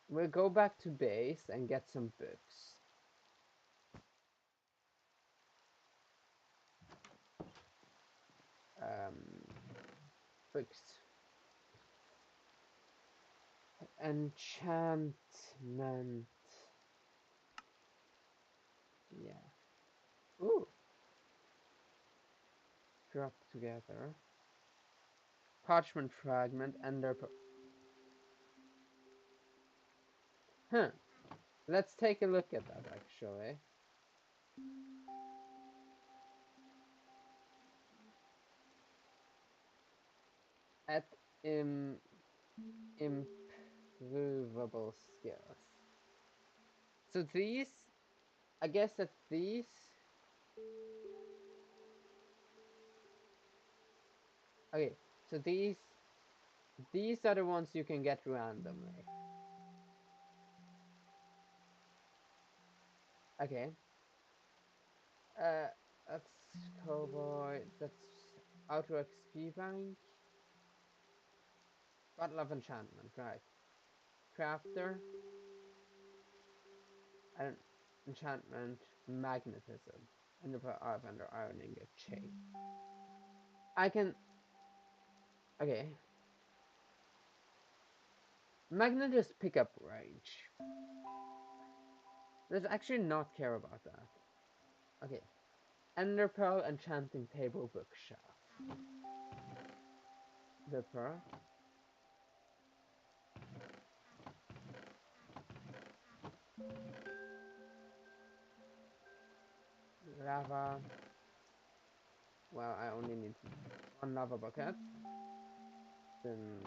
S1: We'll go back to base and get some books. Books. Enchantment. Yeah. Ooh. Drop together. Parchment fragment, ender. Huh. Let's take a look at that actually. At improvable skills. So these, I guess that these. Okay, so these are the ones you can get randomly. Okay. That's Cowboy. That's Outer XP Bank. Battle of Enchantment, right. Crafter. And Enchantment Magnetism. Under Iron Ingot Chain. I can. Okay. Magnetus pickup range. Let's actually not care about that. Okay. Ender Pearl Enchanting Table Bookshelf. The pearl. Lava. Well, I only need one lava bucket. Then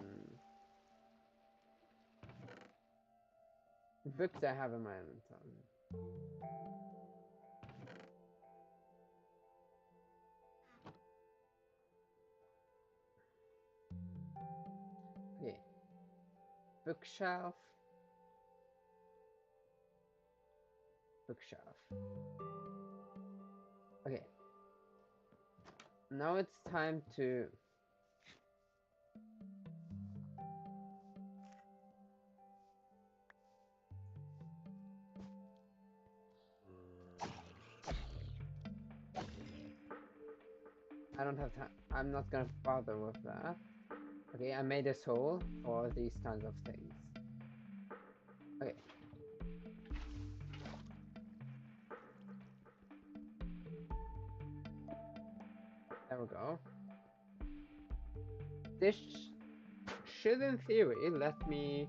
S1: books I have in my inventory. bookshelf. Bookshelf. Okay. Now it's time to I don't have time. I'm not gonna bother with that. Okay, I made this hole for these kinds of things. Okay. There we go. This should, in theory, let me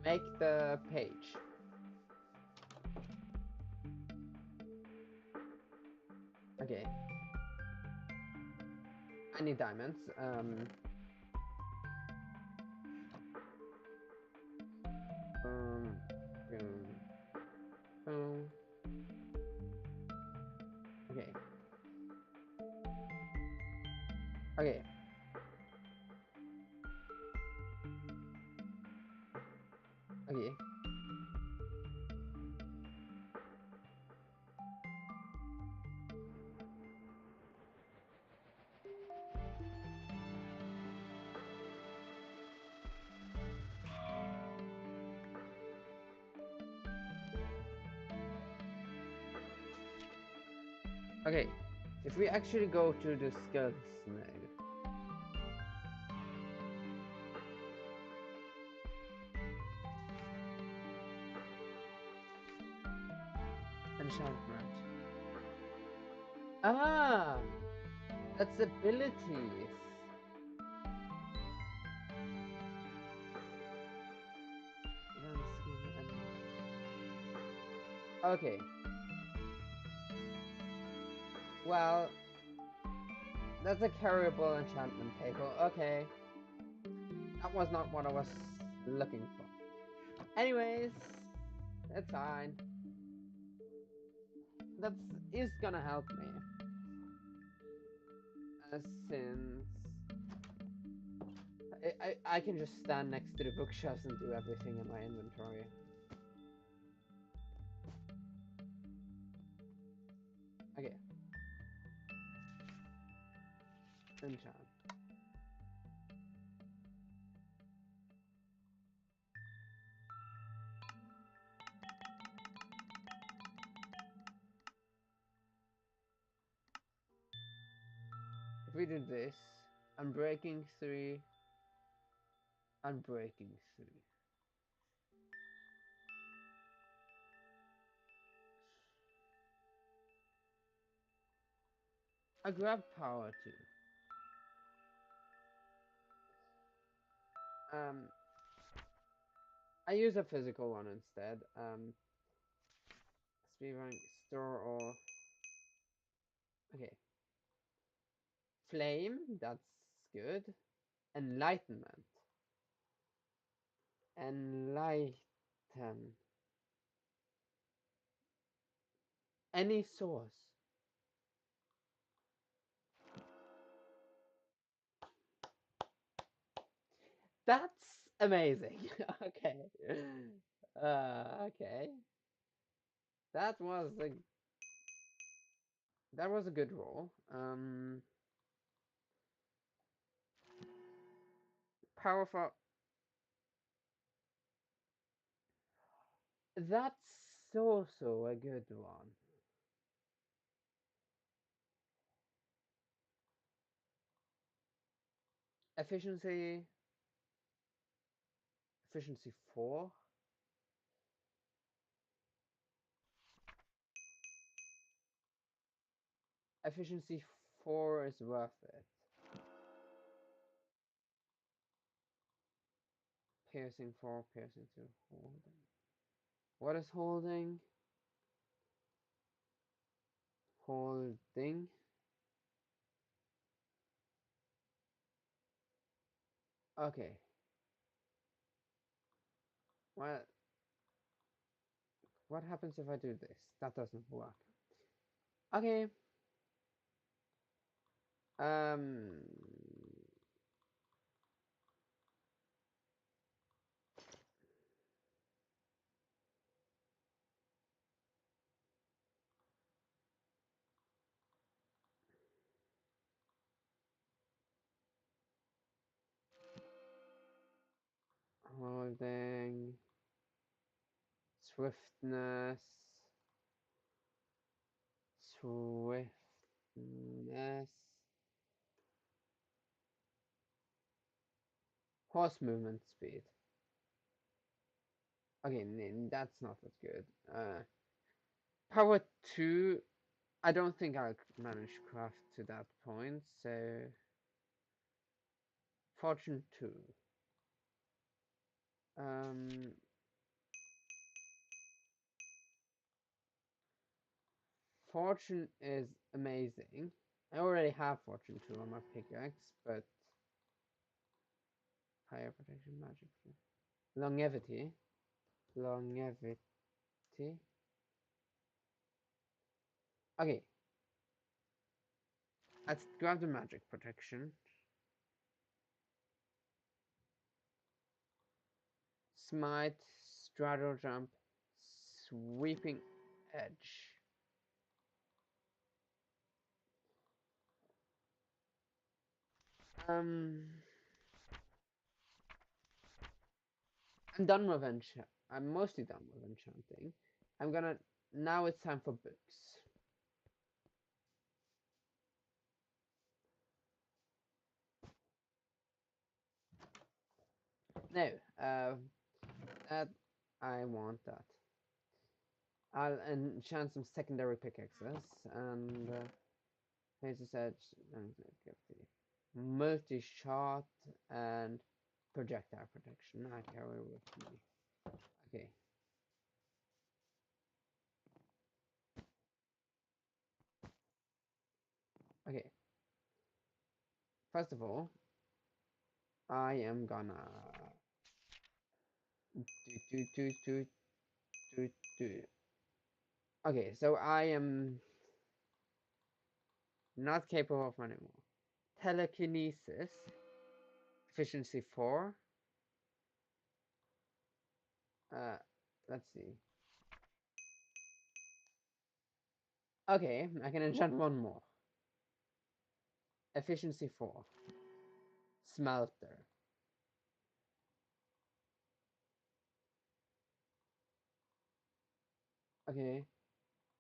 S1: make the page. Okay. I need diamonds. Boom, boom. Okay. Okay. Okay. Okay. If we actually go to the skills menu. Enchantment. Ah! That's abilities. Okay. Well, that's a carryable enchantment table. Okay. That was not what I was looking for. Anyways, it's fine. That is gonna help me. Since I can just stand next to the bookshelves and do everything in my inventory. Okay. Enchant. If we do this, unbreaking 3, unbreaking 3. I grab power 2. I use a physical one instead. Speed rank, store or okay. Flame, that's good. Enlightenment. Enlighten. Any source. That's amazing. Okay. Okay. That was a good roll. Powerful. That's also a good one. Efficiency. Efficiency 4. Efficiency 4 is worth it. Piercing 4, piercing 2, holding. What is holding? Holding. Okay. What happens if I do this? That doesn't work. Okay. Um holding, swiftness, horse movement speed. Okay, that's not as good. Power 2, I don't think I'll manage craft to that point, so Fortune 2. Fortune is amazing. I already have Fortune 2 on my pickaxe, but higher protection magic. Longevity. Longevity. Okay. Let's grab the magic protection. Smite, straddle jump, sweeping edge. I'm done with enchant. I'm mostly done with enchanting. Now it's time for books. No, that I want that. I'll enchant some secondary pickaxes and Faces Edge and multi-shot and projectile protection. I carry with me. Okay. Okay. First of all, I am gonna do. Okay, so I am not capable of anymore. Telekinesis, efficiency 4. Let's see. Okay, I can enchant one more. Efficiency 4. Smelter. Okay.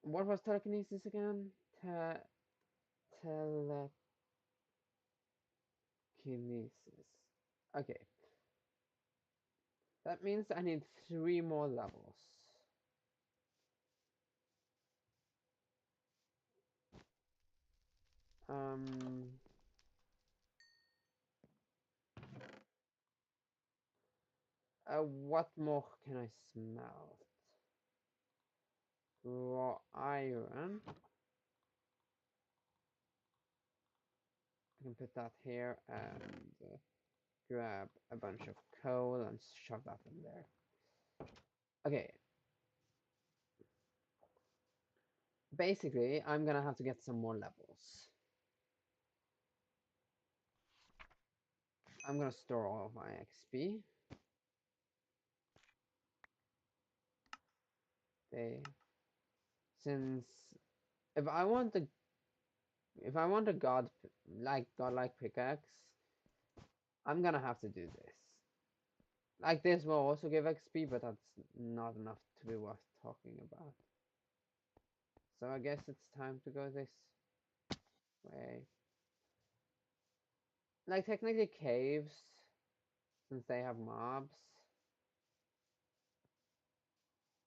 S1: What was telekinesis again? Telekinesis. Okay. That means I need 3 more levels. What more can I smelt? Raw iron. I can put that here and grab a bunch of coal and shove that in there. Okay. Basically, I'm gonna have to get some more levels. I'm gonna store all of my XP. Since if I want a godlike pickaxe, I'm gonna have to do this. Like this will also give XP, but that's not enough to be worth talking about. So I guess it's time to go this way. Like technically caves, since they have mobs.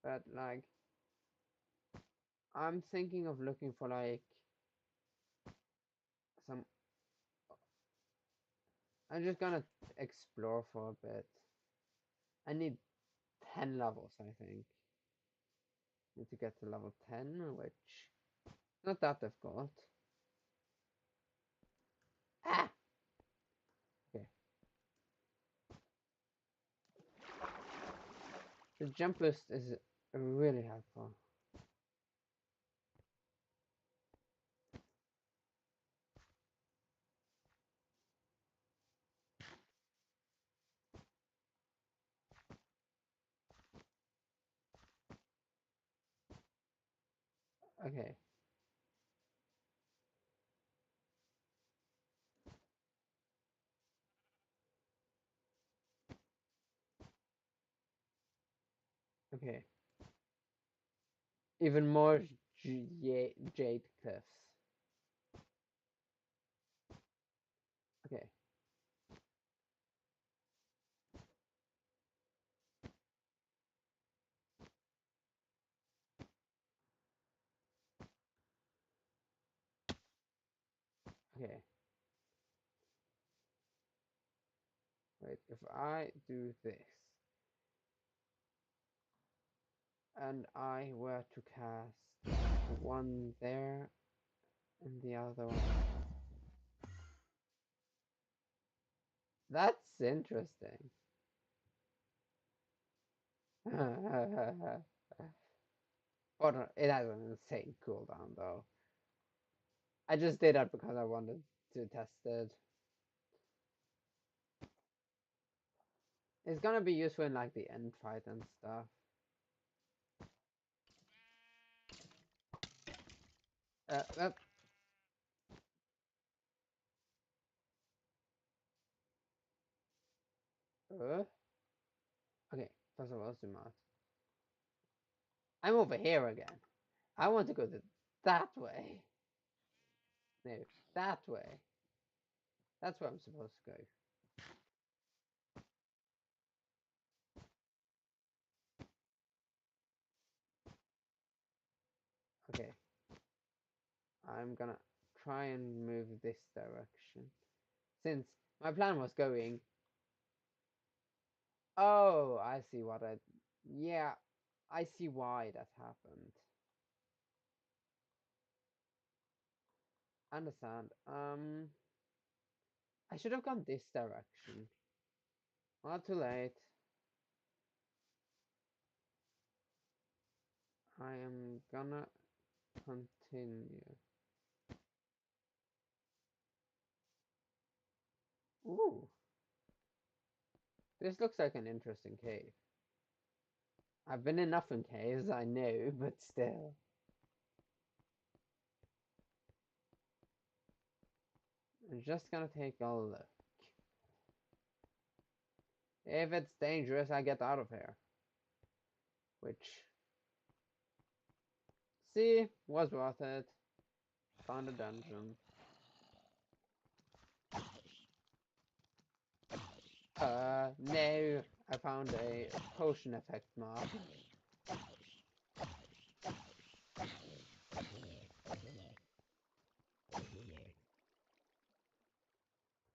S1: But like I'm thinking of looking for like some I'm just gonna explore for a bit. I need 10 levels, I think. Need to get to level 10, which not that difficult. Ah! Okay. The jump boost is really helpful. Okay. Okay. Even more jade cliffs. Okay. Okay. Wait, if I do this and I were to cast one there and the other one. That's interesting. But it has an insane cooldown though. I just did that because I wanted to test it. It's gonna be useful in like the end fight and stuff. Uh, uh, uh. Okay, first of all, zoom out. I'm over here again. I want to go that way. No, that way. That's where I'm supposed to go. Okay. I'm gonna try and move this direction. Since my plan was going... Oh, I see what I... Yeah, I see why that happened. I understand. I should have gone this direction. Not too late. I am gonna continue. Ooh, this looks like an interesting cave. I've been enough in caves, I know, but still. I'm just gonna take a look. If it's dangerous, I get out of here. Which, see, was worth it. Found a dungeon. No, I found a potion effect mob.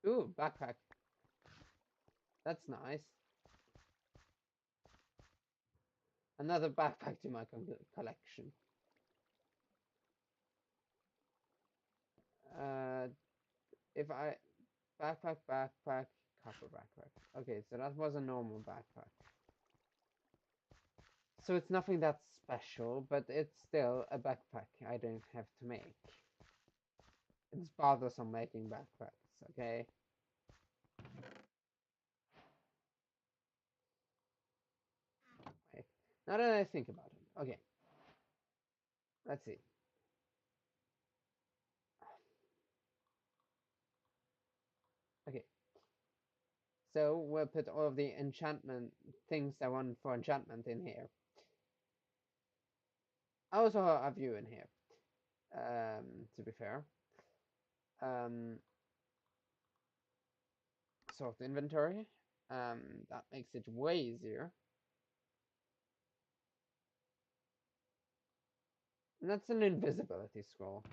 S1: Ooh, backpack. That's nice. Another backpack to my collection. Uh, if I backpack, copper backpack. Okay, so that was a normal backpack. So it's nothing that special, but it's still a backpack I don't have to make. It's bothersome making backpacks, okay? Wait. Now that I think about it, okay. Let's see. Okay. So we'll put all of the enchantment things I want for enchantment in here. I also have you in here. To be fair. Um, sort inventory. That makes it way easier. And that's an invisibility scroll.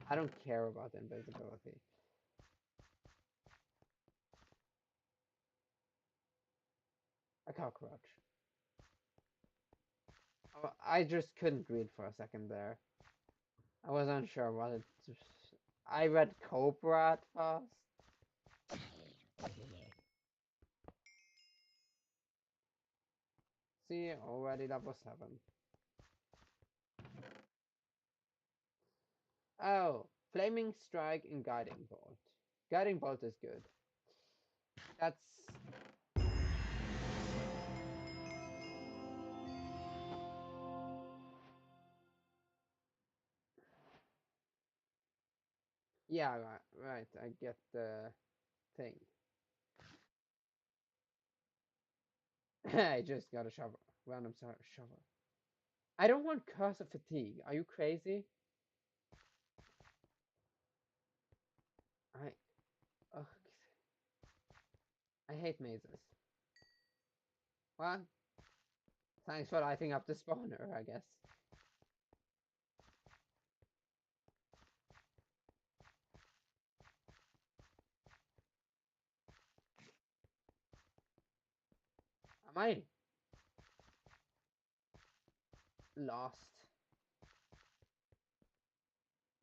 S1: I don't care about invisibility. A cockroach. Oh, I just couldn't read for a second there. I was unsure what it... I read cobra at first. See, already level 7. Oh, flaming strike and guiding bolt. Guiding bolt is good. That's... Yeah, right, I get the thing. I just got a shovel. Random shovel. I don't want curse of fatigue. Are you crazy? I. Ugh. I hate mazes. Well, thanks for lighting up the spawner, I guess. Am I lost?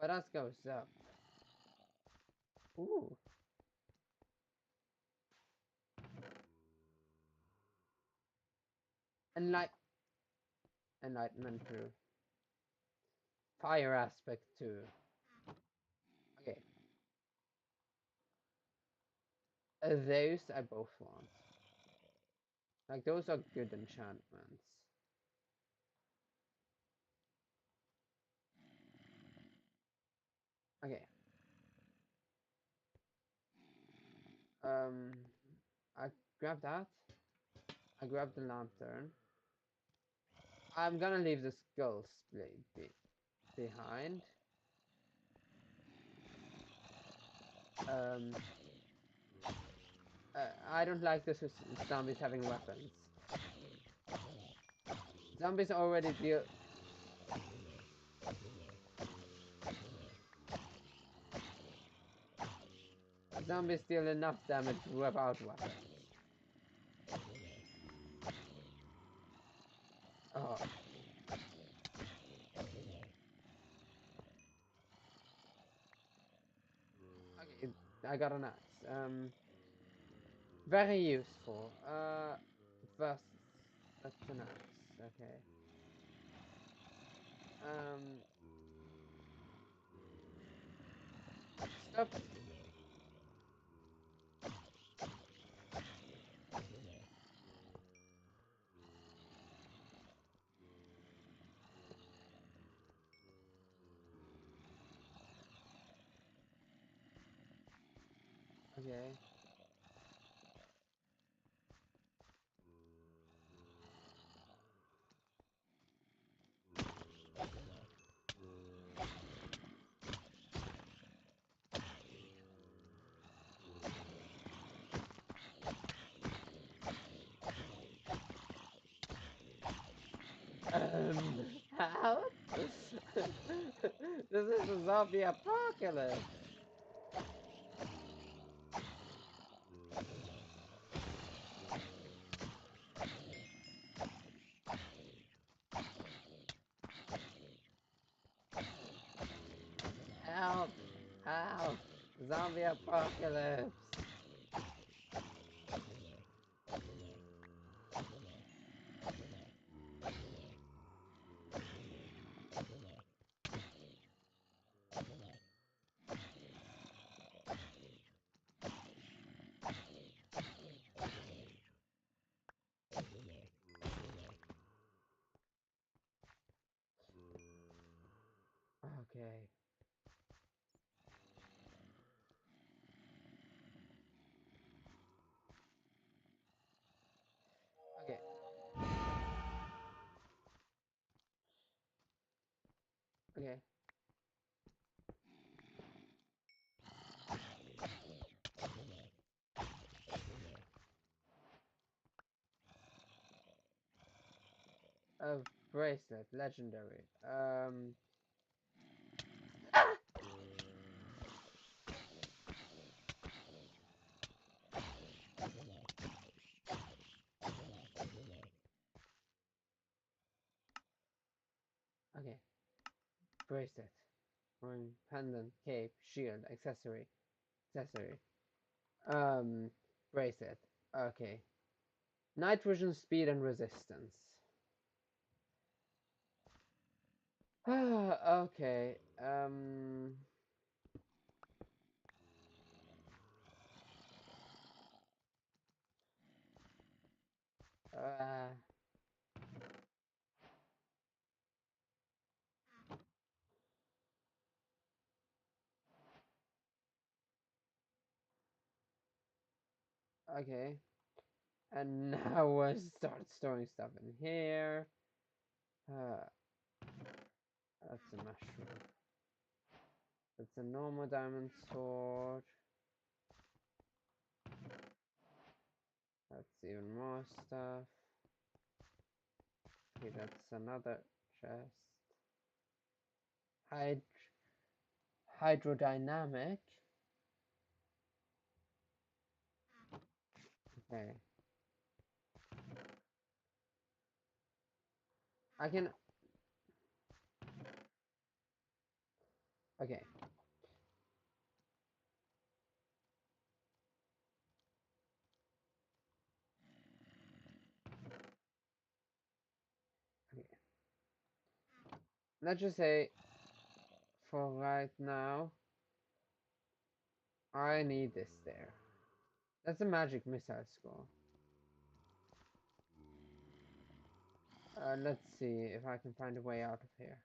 S1: But that goes up. Ooh. Enlight Enlightenment too. Fire aspect too. Okay. Those I both want. Like, those are good enchantments. Okay. Um, I grab that. I grab the lantern. I'm gonna leave the skull blade behind. Um, I don't like the zombies having weapons. Zombies already deal. Zombies deal enough damage without weapons. Oh. Okay, I got an axe. Very useful. First, that's an axe. Okay. Um, stop. Okay. How? This is a zombie apocalypse. Help! Help! Zombie apocalypse. Okay. Okay. Okay. A bracelet, legendary. Ah! Okay. Bracelet. Ring, pendant, cape, shield, accessory. Um, bracelet. Okay. Night vision, speed, and resistance. Okay. Uh, okay. And now we'll start storing stuff in here. That's a mushroom. That's a normal diamond sword. That's even more stuff. Okay, that's another chest. Hydrodynamic. Okay. I can. Okay. Okay. Let's just say, for right now, I need this there. That's a magic missile score. Let's see if I can find a way out of here.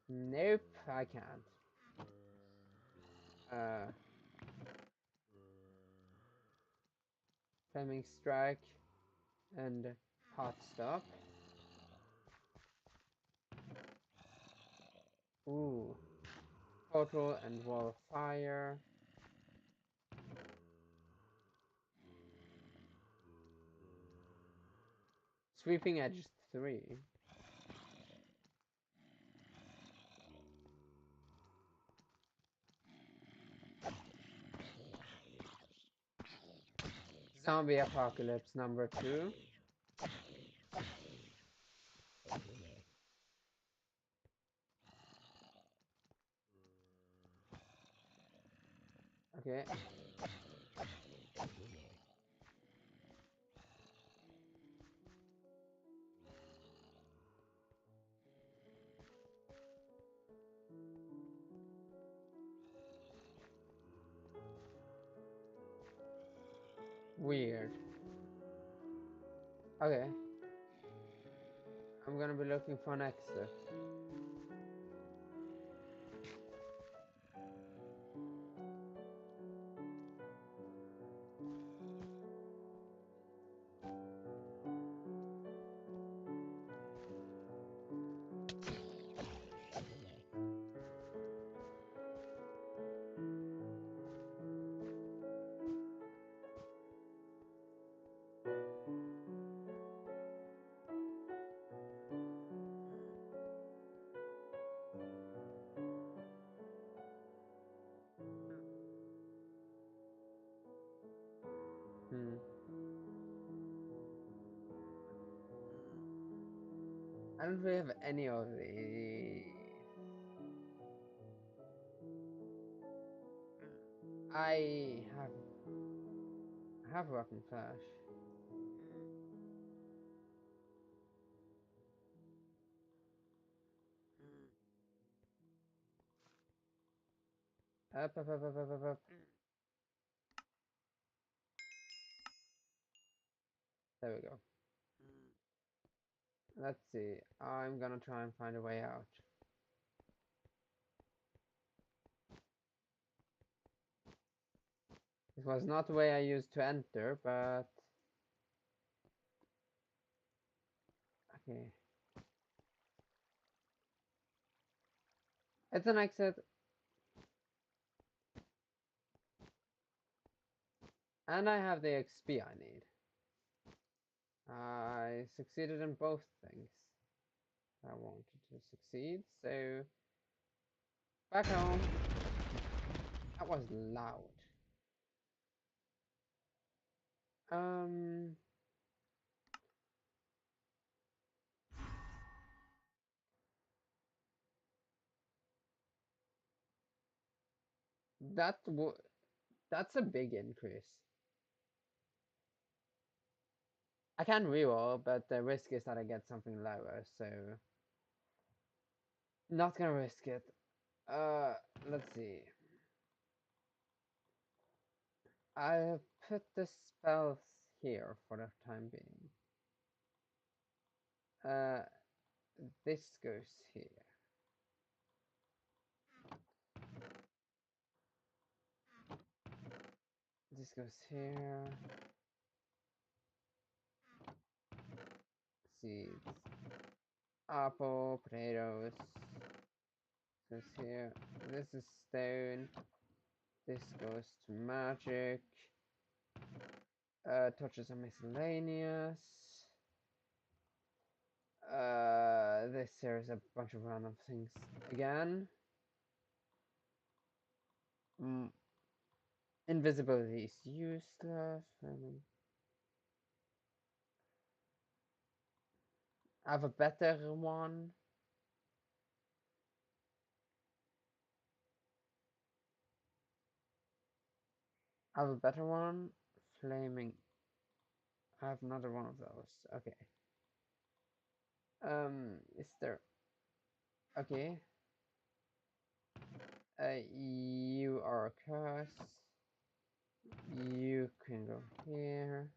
S1: Nope, I can't. Flaming strike and hot stop. Ooh, portal and wall of fire. Sweeping edge 3. Zombie apocalypse number 2. Okay. Weird. Okay. I'm gonna be looking for an exit. Hmm. I don't really have any of the. I have rotten flash. Up. There we go. Let's see. I'm gonna try and find a way out. It was not the way I used to enter, but okay. It's an exit. And I have the XP I need. I succeeded in both things I wanted to succeed, so back home. That was loud. Um, that that's a big increase. I can reroll, but the risk is that I get something lower, so not gonna risk it. Let's see. I have put the spells here for the time being. This goes here. This goes here. Seeds. Apple, potatoes. Goes here. This is stone. This goes to magic. Touches are miscellaneous. This here is a bunch of random things again. Invisibility is useless. I have a better one. I have a better one. Flaming. I have another one of those. Okay. Is there? Okay. You are a curse. You can go here.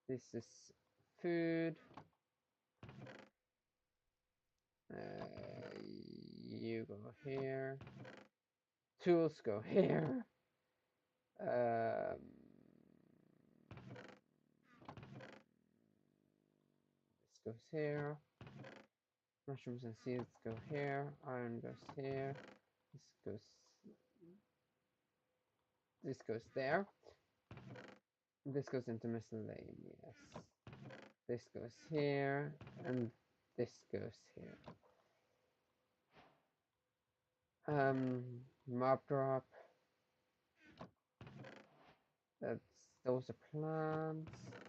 S1: This is food. You go here. Tools go here. This goes here. Mushrooms and seeds go here. Iron goes here. This goes there. This goes into miscellaneous. This goes here, and this goes here. Mob drop. Those are plants. That's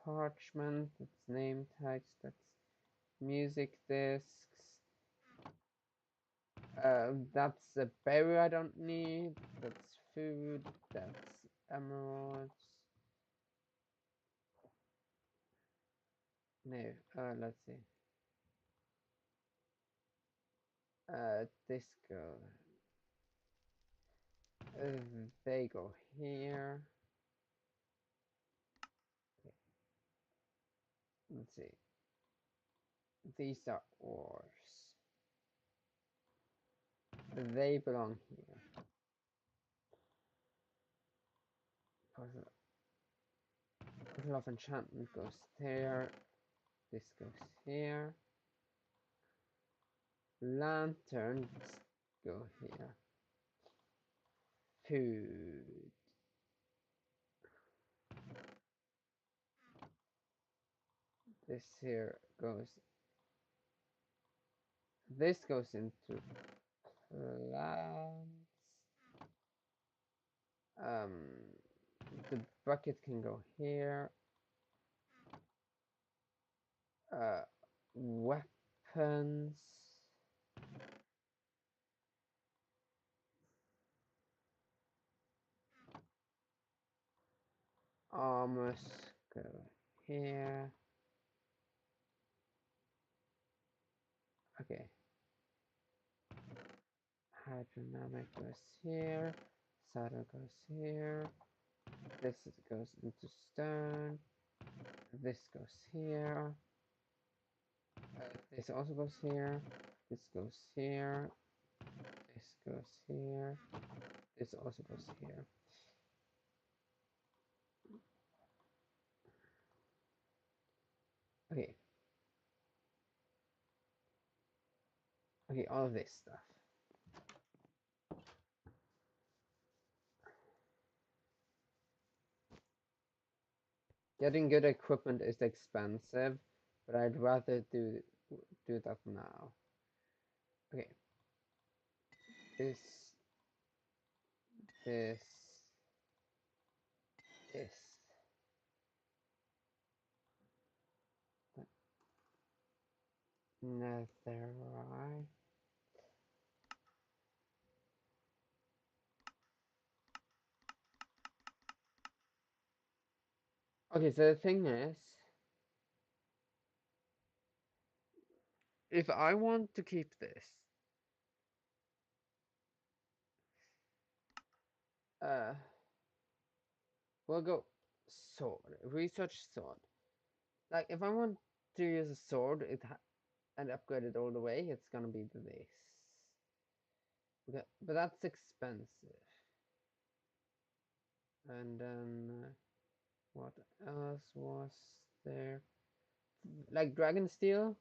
S1: parchment. That's name tags. That's music discs. That's a berry I don't need. That's food. That's emeralds. No. Let's see. This go. They go here. Okay. Let's see. These are ores. They belong here. Puzzle of enchantment goes there. This goes here. Lanterns go here. Food. This here goes. This goes into plants. The bucket can go here. Weapons. Armors go here. Okay. Hydrodynamic goes here. Saddle goes here. This goes into stone. This goes here. This also goes here. This goes here. This goes here. This also goes here. Okay. Okay, all of this stuff. Getting good equipment is expensive, but I'd rather do that now. Okay. This. This. Netherite. Okay, so the thing is, if I want to keep this, we'll go sword, research sword. Like, if I want to use a sword and upgrade it all the way, it's gonna be this. Okay, but that's expensive. And then what else was there? Like Dragon Steel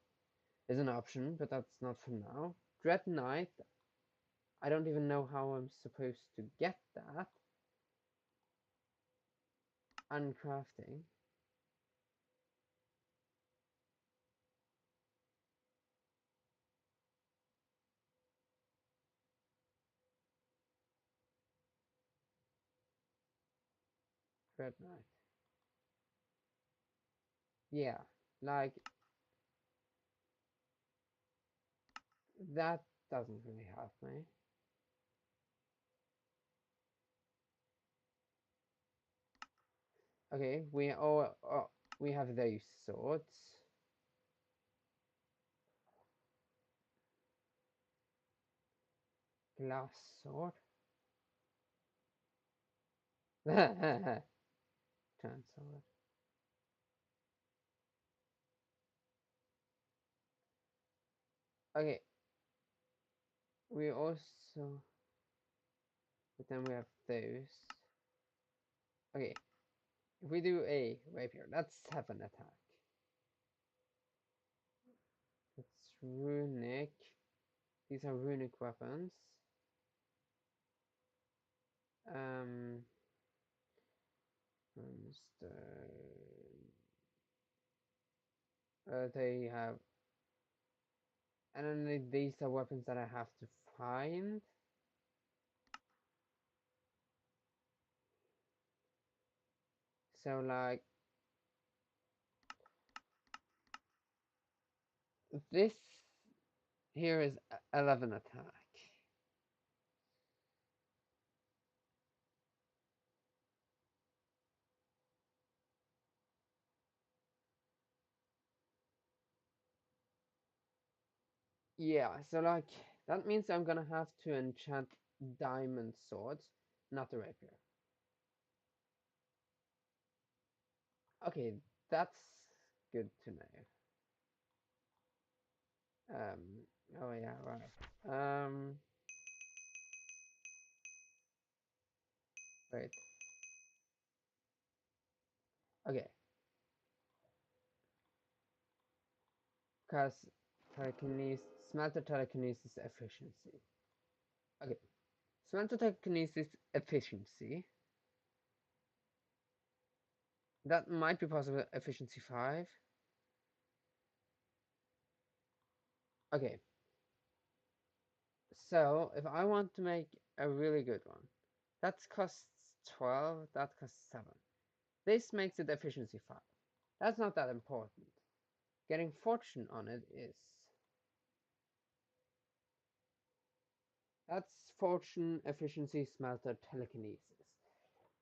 S1: is an option, but that's not for now. Dread Knight, I don't even know how I'm supposed to get that. Uncrafting. Dread Knight. Yeah, like that doesn't really help me. Okay, we have those swords. Glass sword. Trans sword. Okay, we also, but then we have those. Okay, if we do a rapier, that's 7 attack. It's runic. These are runic weapons. Um, they have, and then these are weapons that I have to find. So like this here is 11 attack. Yeah, so like that means I'm gonna have to enchant diamond swords, not the rapier. Okay, that's good to know. Oh yeah, right. Wait. Okay, because telekinesis, smelter telekinesis efficiency. Okay, smelter telekinesis efficiency. That might be possible. Efficiency 5. Okay, so if I want to make a really good one, that costs 12. That costs 7. This makes it efficiency 5. That's not that important. Getting fortune on it is. That's fortune, efficiency, smelter, telekinesis.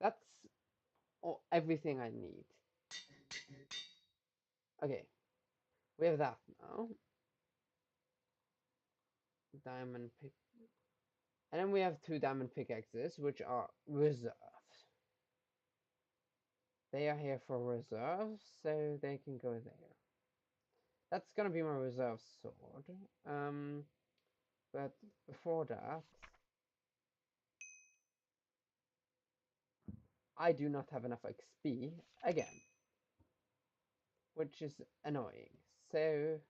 S1: That's everything I need. Okay, we have that now. Diamond pick. And then we have 2 diamond pickaxes, which are reserves. They are here for reserves, so they can go there. That's gonna be my reserve sword. But before that, I do not have enough XP again, which is annoying. So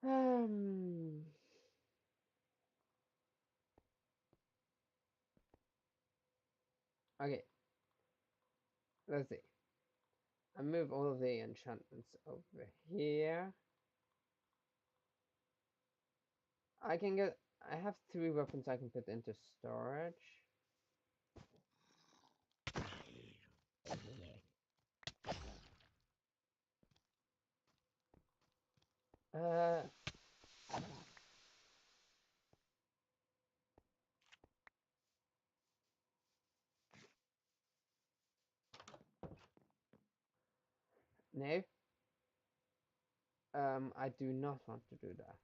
S1: um okay, let's see. I move all of the enchantments over here. I can get I have 3 weapons I can put into storage. Uh no. I do not want to do that.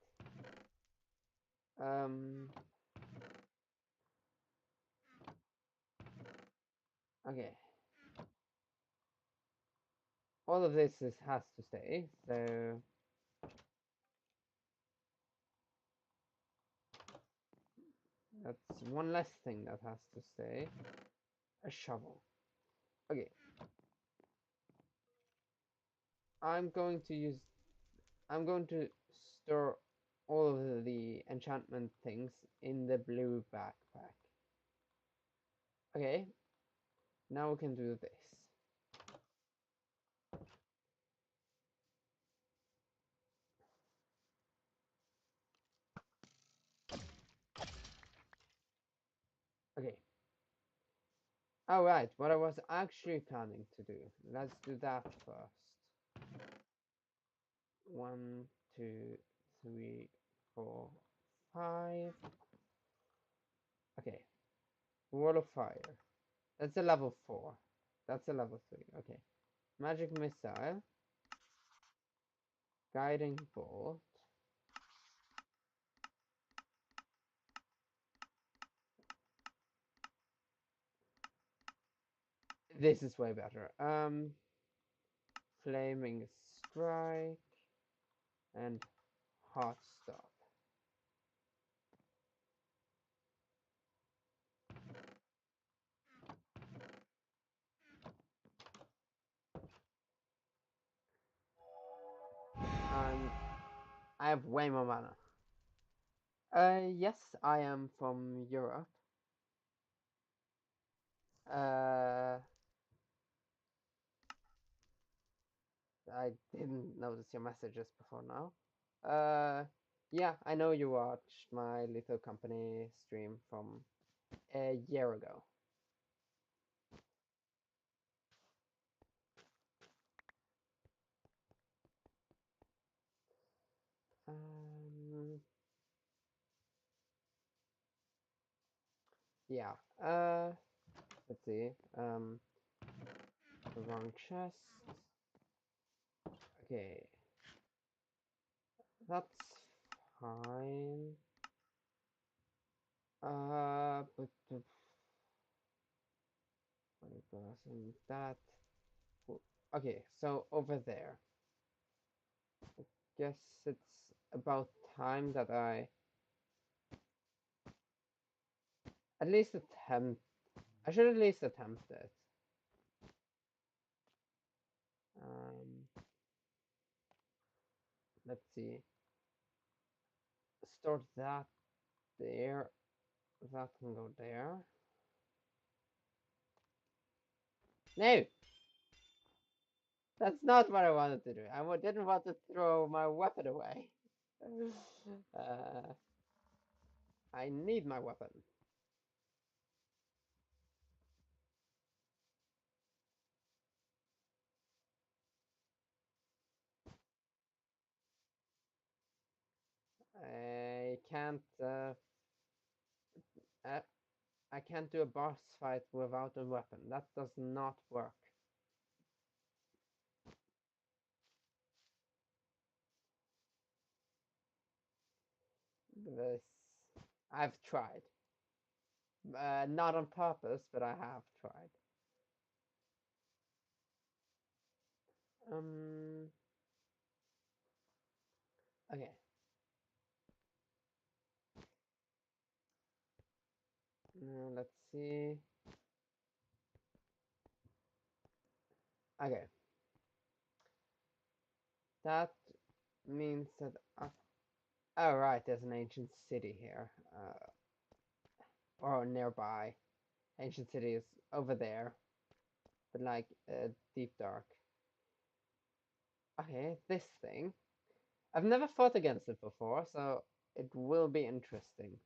S1: Okay. all of this has to stay, so that's one less thing that has to stay. A shovel. Okay. I'm going to use I'm going to store all of the enchantment things in the blue backpack. Okay, now we can do this. Okay. Alright, what I was actually planning to do. Let's do that first. 1, 2, 3, 4, 5. Okay. Wall of Fire. That's a level 4. That's a level 3. Okay. Magic Missile. Guiding Bolt. This is way better. Flaming Strike. And Hot Stop. Um, I have way more mana. Yes, I am from Europe. Uh, I didn't notice your messages before now. Yeah, I know you watched my little company stream from a year ago. Um, yeah. Let's see. The wrong chest. Okay, that's fine. But that. Okay, so over there. Guess it's about time that I at least attempt. I should at least attempt it. Let's see. Start that there. That can go there. No! That's not what I wanted to do. Didn't want to throw my weapon away. uh, I need my weapon. I can't. Uh, I can't do a boss fight without a weapon. That does not work. This. I've tried. Not on purpose, but I have tried. Um. Okay. Let's see. Okay. That means that. Oh, right, there's an ancient city here. Or nearby. Ancient city is over there. But like, deep dark. Okay, this thing. I've never fought against it before, so it will be interesting.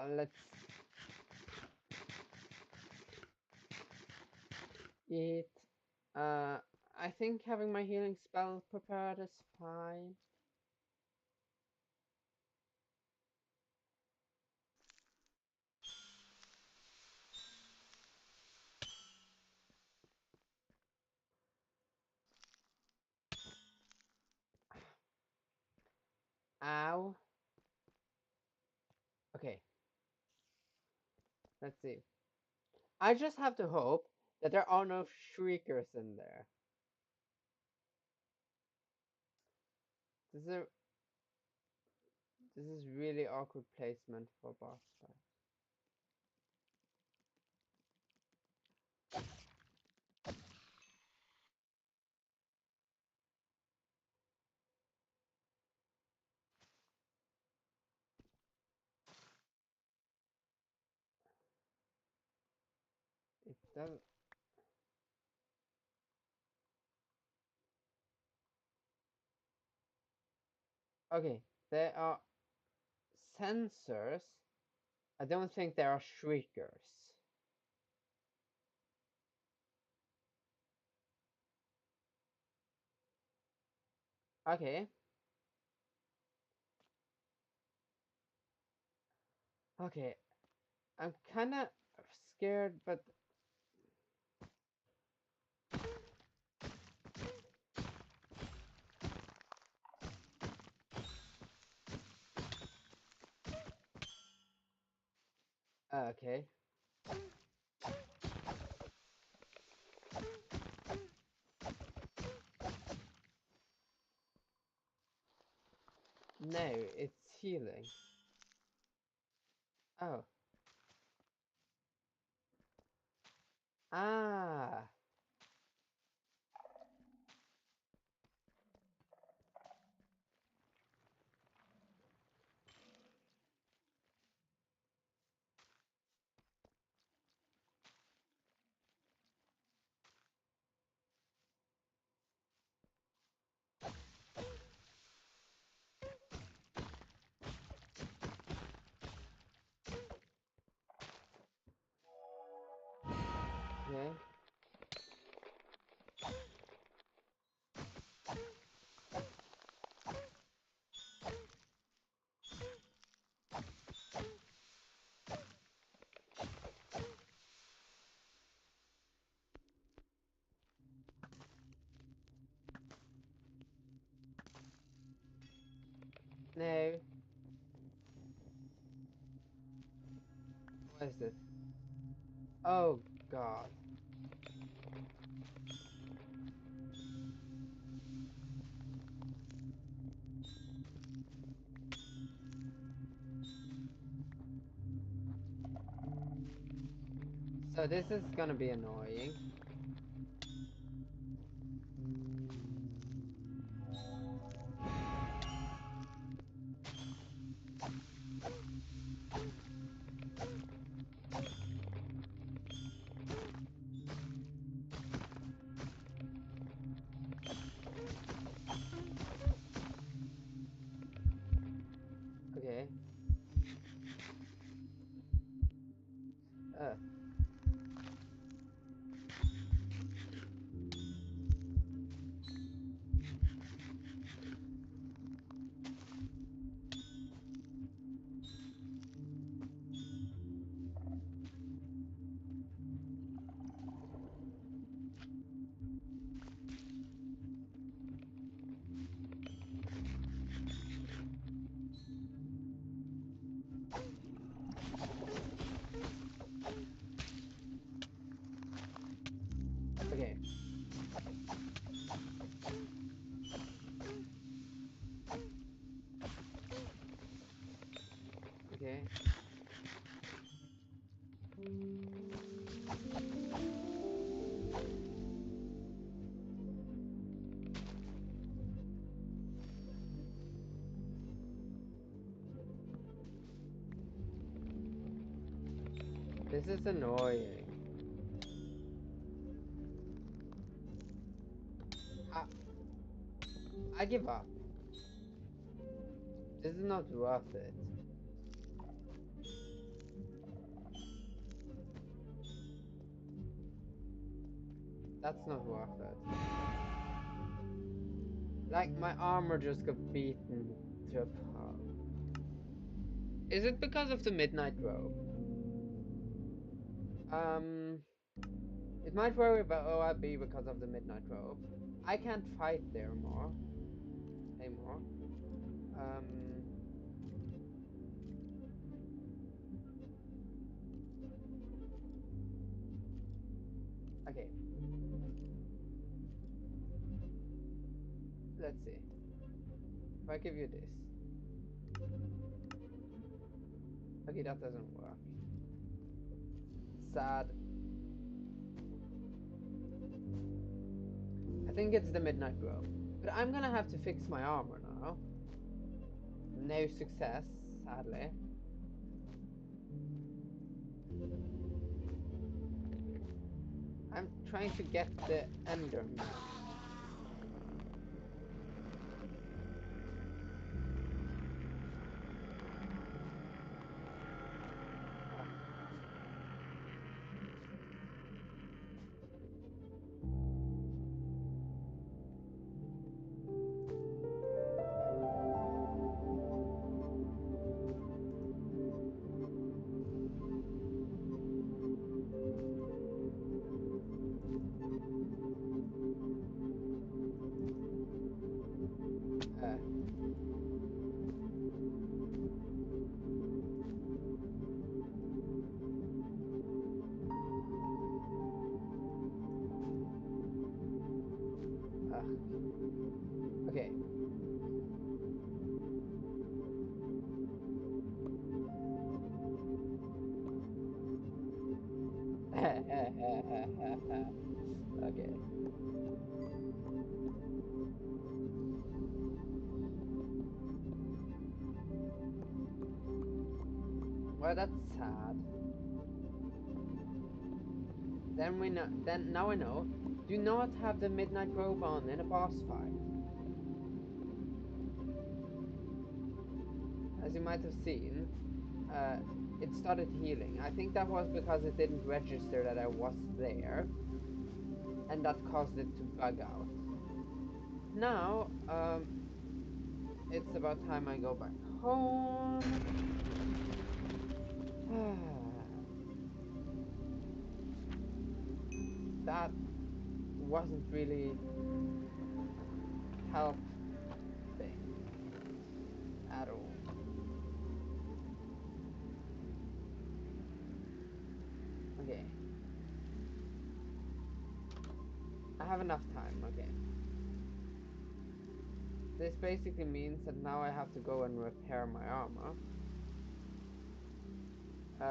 S1: Let's eat. I think having my healing spell prepared is fine. Ow. Okay. Let's see. I just have to hope that there are no shriekers in there. This is a, this is really awkward placement for boss fight. It does. Okay, there are sensors. I don't think there are shriekers. Okay. Okay. I'm kinda scared, but okay. No, it's healing. Oh. Ah. Okay. No. What is this? Oh god. So this is gonna be annoying. Okay. Uh. Okay. Okay. This is annoying. I, I give up. This is not worth it. That's not worth it. Like, my armor just got beaten to a pulp. Is it because of the midnight robe? It might worry about OIB because of the midnight robe. I can't fight there more anymore. Um, Okay. Let's see. If I give you this. Okay, that doesn't work. Sad. I think it's the Midnight Grove. But I'm gonna have to fix my armor now. No success, sadly. I'm trying to get the Enderman. Uh, okay. Okay. Well, that's sad. Then we know. Then now I know. Do not have the Midnight Grove on in a boss fight. As you might have seen, uh, it started healing. I think that was because it didn't register that I was there, and that caused it to bug out. Now, it's about time I go back home. That wasn't really helping at all. Okay. I have enough time, okay. This basically means that now I have to go and repair my armor. Uh,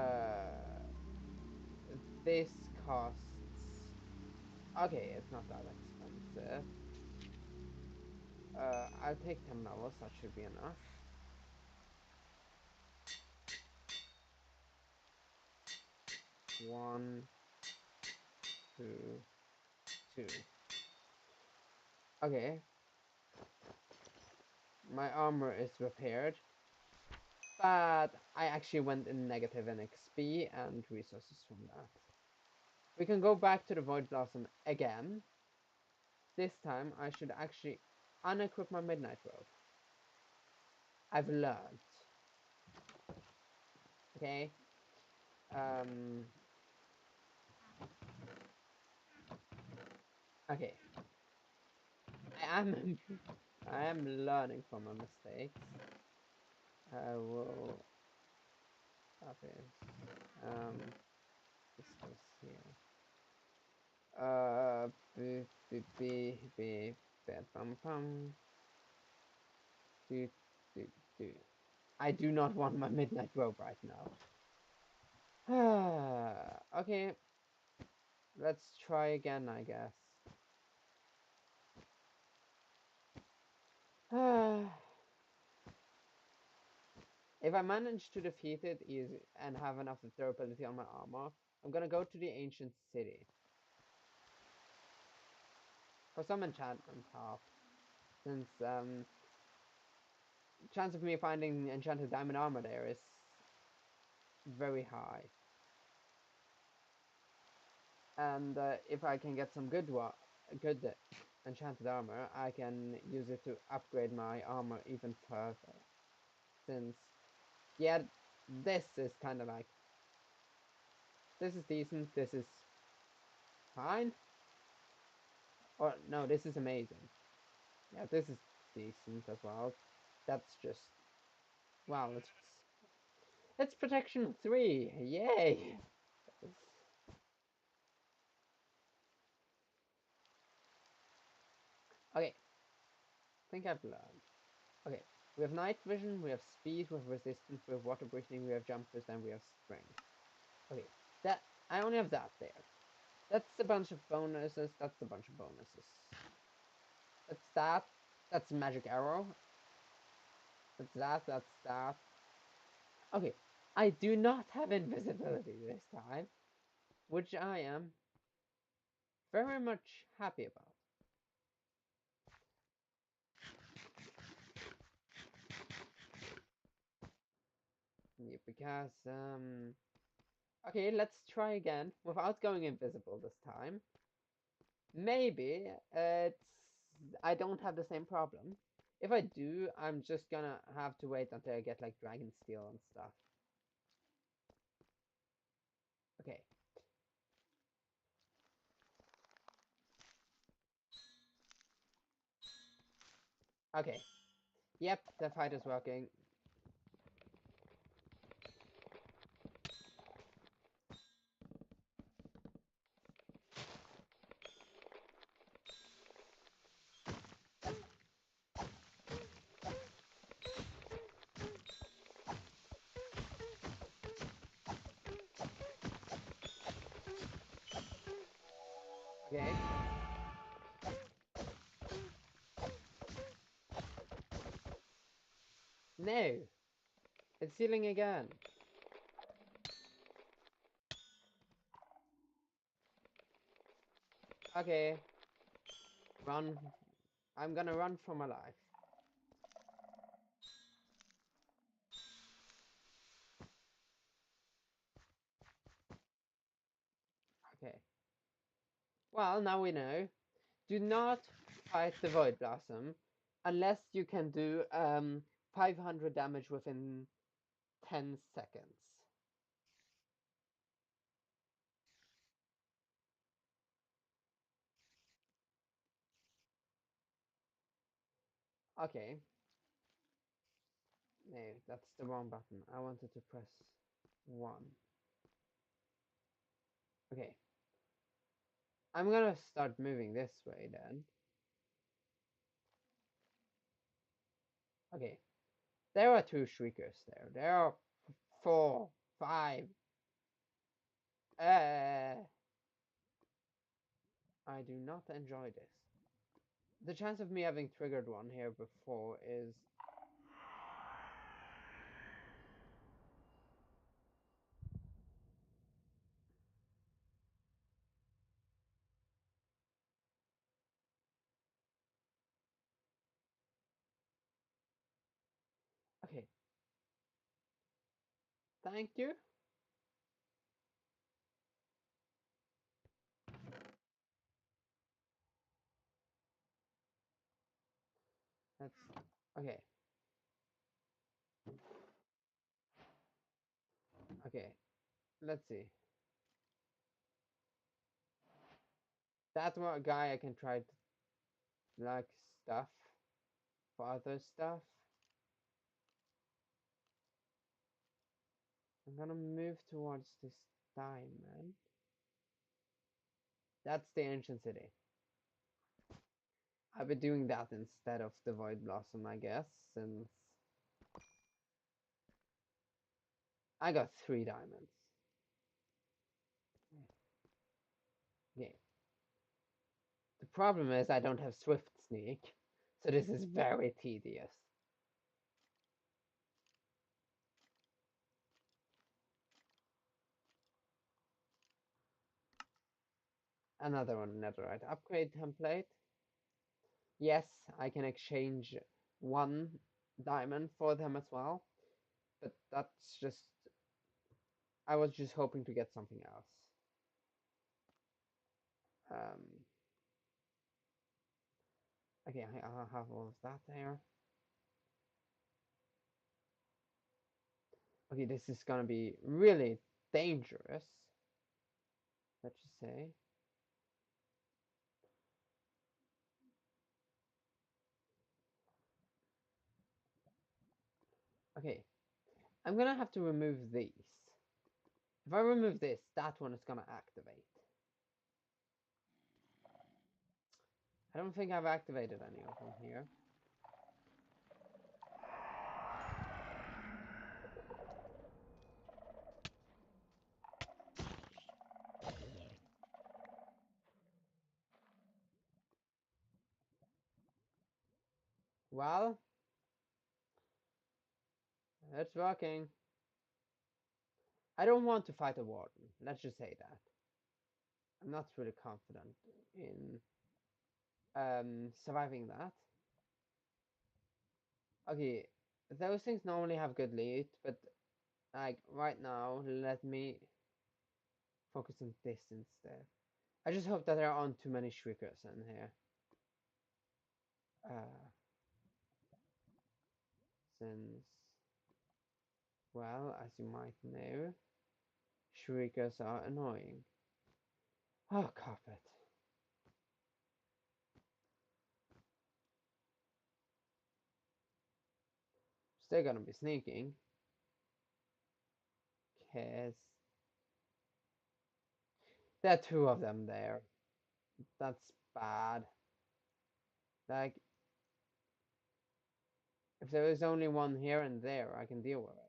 S1: this costs... Okay, it's not that expensive. I'll take 10 levels, that should be enough. One, two, two. Okay. My armor is repaired. But I actually went in negative in XP and resources from that. We can go back to the Void Blossom again. This time I should actually unequip my Midnight Robe. I've learned. Okay. Okay. I am I am learning from my mistakes. I will copy. Um this goes here. Beep, beep, beep, beep, beep, bum, bum. Do, do, do. I do not want my Midnight Robe right now. Okay, let's try again, I guess. If I manage to defeat it easy and have enough durability on my armor, I'm gonna go to the ancient city for some enchantment top. Since chance of me finding enchanted diamond armor there is very high. And if I can get some good enchanted armor, I can use it to upgrade my armor even further. Since, yeah, this is kind of like, this is decent, this is fine. Or, no, this is amazing. Yeah, this is decent as well. That's just, wow, it's protection 3, yay! Okay, think I've learned. Okay, we have night vision, we have speed, we have resistance, we have water breathing, we have jump boost, and we have strength. Okay, that I only have that there. That's a bunch of bonuses. That's a bunch of bonuses. That's that. That's magic arrow. That's that. That's that. Okay, I do not have invisibility this time, which I am very much happy about. Yeah, because okay, let's try again without going invisible this time. Maybe it's I don't have the same problem. If I do, I'm just gonna have to wait until I get like dragon steel and stuff. Okay. Okay. Yep, the fight is working. Okay. No, it's healing again. Okay, run. I'm gonna run for my life. Okay. Well, now we know. Do not fight the Void Blossom unless you can do 500 damage within 10 seconds. Okay. No, that's the wrong button. I wanted to press 1. Okay. I'm gonna start moving this way then. Okay. There are 2 Shriekers there. There are 4, 5. I do not enjoy this. The chance of me having triggered one here before is... Okay. Thank you. That's... Okay. Okay. Let's see. That one guy I can try to, like, stuff for other stuff. I'm gonna move towards this diamond. That's the ancient city. I'll be doing that instead of the Void Blossom, I guess, since I got 3 diamonds. Okay. The problem is I don't have Swift Sneak, so this is very tedious. Another one, netherite upgrade template. Yes, I can exchange 1 diamond for them as well, but that's just... I was just hoping to get something else. Okay, I'll have all of that there. Okay, this is gonna be really dangerous, let's just say. Okay, I'm gonna have to remove these. If I remove this, that one is gonna activate. I don't think I've activated any of them here. Well, it's working. I don't want to fight a warden. Let's just say that. I'm not really confident in surviving that. Okay, those things normally have good loot, but like right now, let me focus on this instead. I just hope that there aren't too many shriekers in here. Since, well, as you might know, shriekers are annoying. Oh, carpet. Still gonna be sneaking. Cause there are two of them there. That's bad. Like, if there is only one here and there, I can deal with it.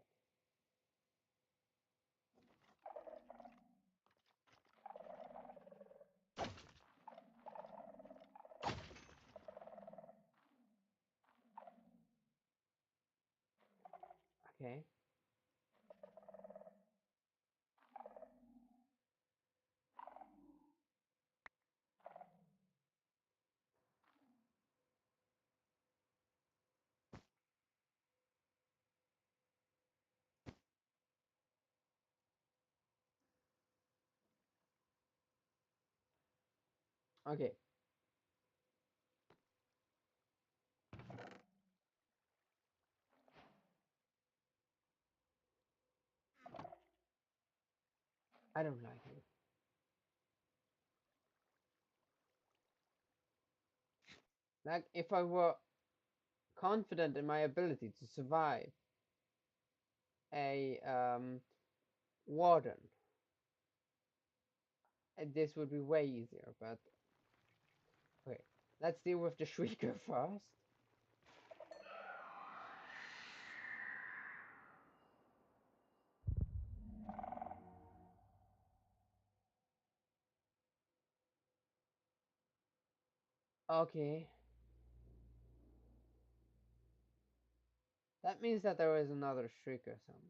S1: Okay. Okay. I don't like it. Like, if I were confident in my ability to survive a warden, this would be way easier, but okay. Let's deal with the Shrieker first. Okay. That means that there is another Shrieker somewhere.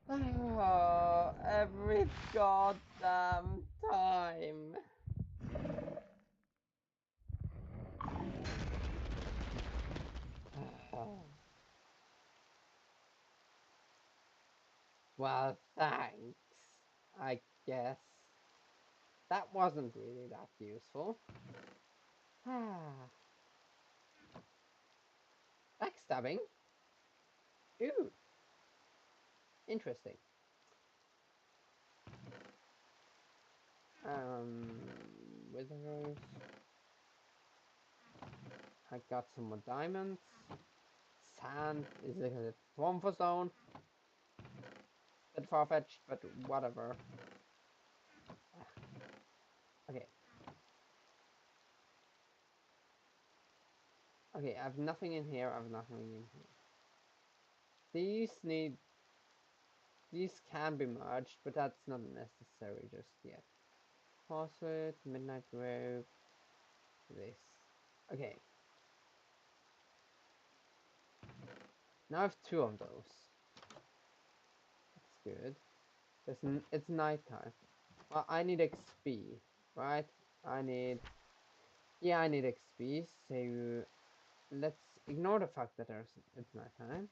S1: Oh, every goddamn time. Well, thanks, I guess. That wasn't really that useful. Backstabbing? Ooh, interesting. Withers. I got some more diamonds. Sand is a one for stone. Bit far-fetched, but whatever. Okay. Okay, I have nothing in here, I have nothing in here. These need... These can be merged, but that's not necessary just yet. Faucet, Midnight Rope, this. Okay. Now I have two of those. That's good. It's nighttime. Well, I need XP, right? I need, yeah, I need XP. So let's ignore the fact that it's nighttime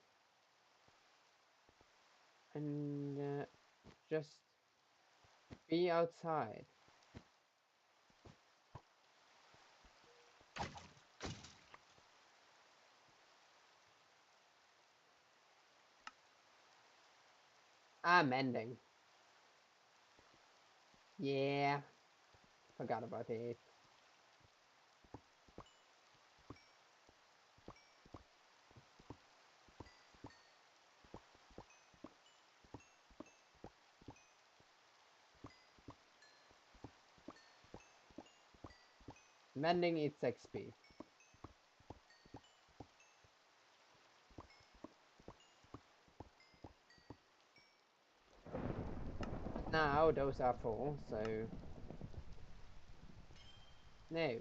S1: and just be outside. I'm ending. Yeah, forgot about it. Mending its XP. Now those are full, so no,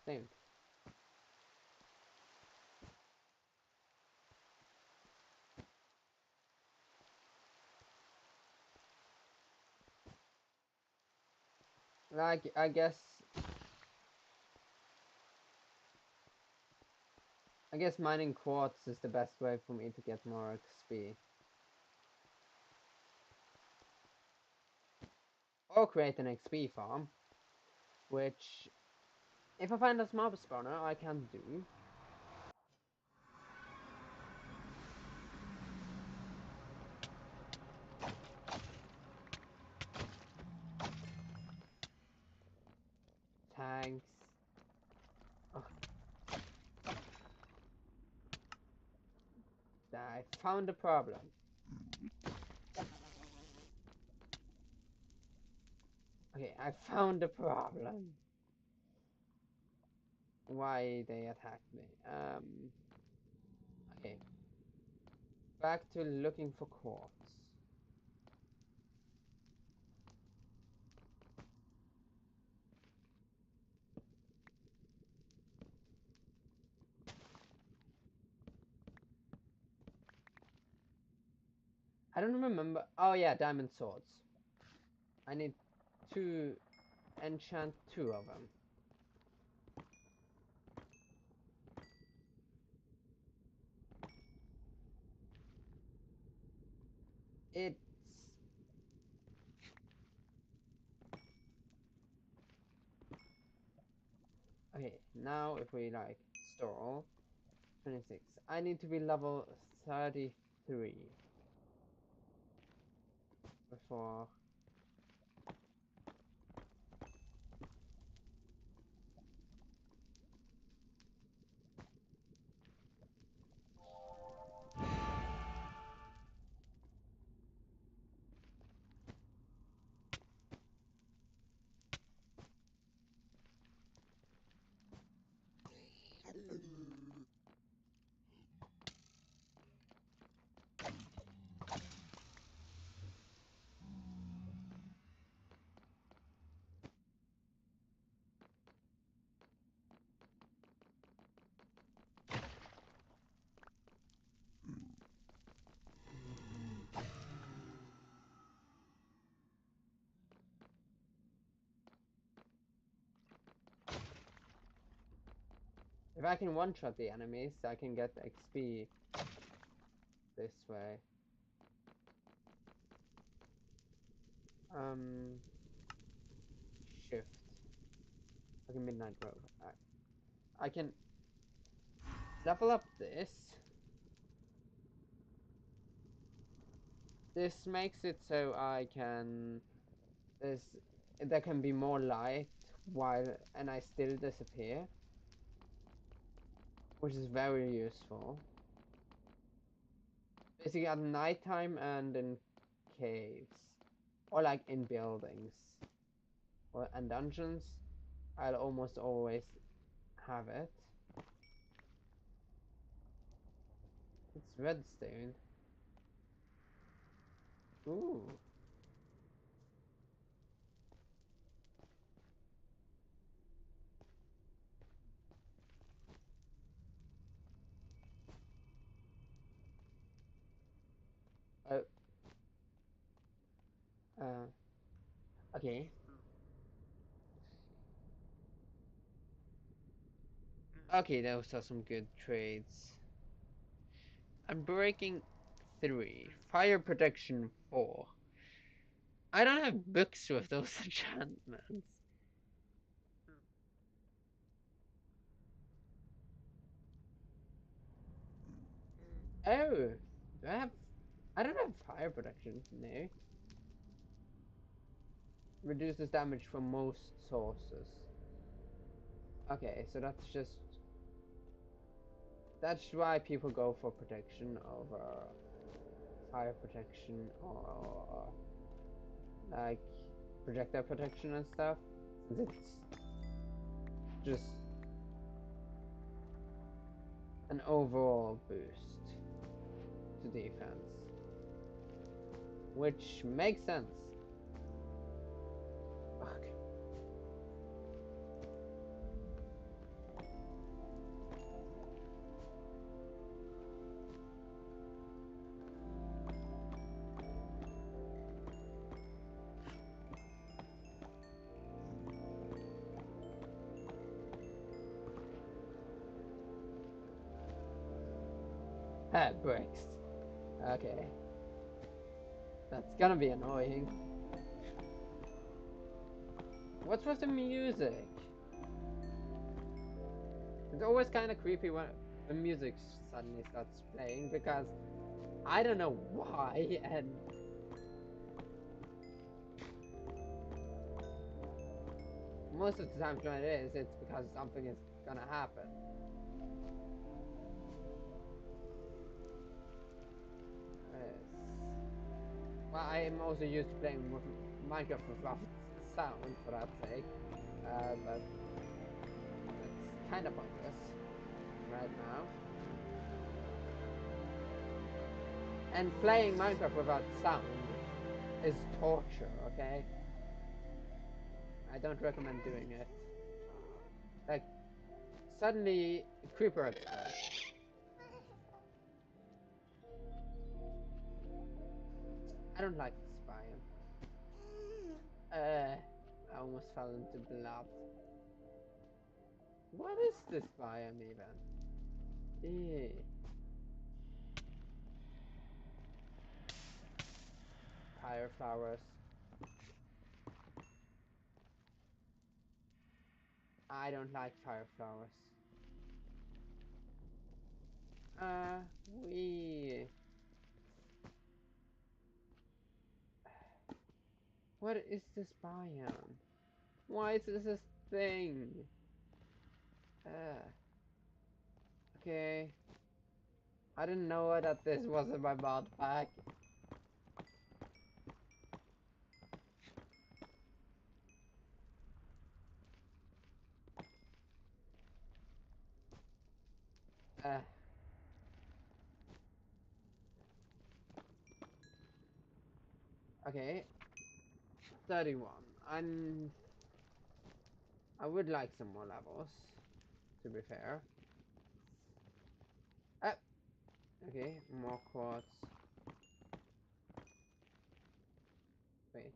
S1: don't. Like I guess mining quartz is the best way for me to get more XP. Or create an XP farm, which if I find a mob spawner I can do. Thanks. Oh, I found a problem. Okay, I found a problem. Why they attacked me. Okay. Back to looking for quartz. I don't remember. Oh yeah, diamond swords. I need to enchant 2 of them. It's okay. Now if we like store 26, I need to be level 33 before. If I can one-shot the enemies, I can get XP this way. Um, shift. Okay, Midnight Road. I can level up this. This makes it so I can there's there can be more light while and I still disappear, which is very useful. Basically at nighttime and in caves, or like in buildings, or and dungeons, I'll almost always have it. It's redstone. Ooh. Oh, Okay. Okay, those are some good trades. Unbreaking 3. Fire protection 4. I don't have books with those enchantments. Oh, do I have... I don't have fire protection, no. Reduces damage from most sources. Okay, so that's just... That's why people go for protection over fire protection or like projectile protection and stuff. Since it's just an overall boost to defense. Which makes sense. Okay. That breaks. Okay. That's gonna be annoying. What's with the music? It's always kind of creepy when the music suddenly starts playing because I don't know why, and most of the times when it is, it's because something is gonna happen. Yes. Well, I am also used to playing with Minecraft without sound, for that sake, but it's kind of pointless right now. And playing Minecraft without sound is torture, okay? I don't recommend doing it. Like, suddenly, creeper explodes. I don't like this biome. I almost fell into blood. What is this biome even? Ew. Fire flowers. I don't like fire flowers. We. What is this biome? Why is this a thing? Okay. I didn't know that this was in my mod pack. Uh, okay. 31. I would like some more levels, to be fair. Ah, okay, more quartz. Wait.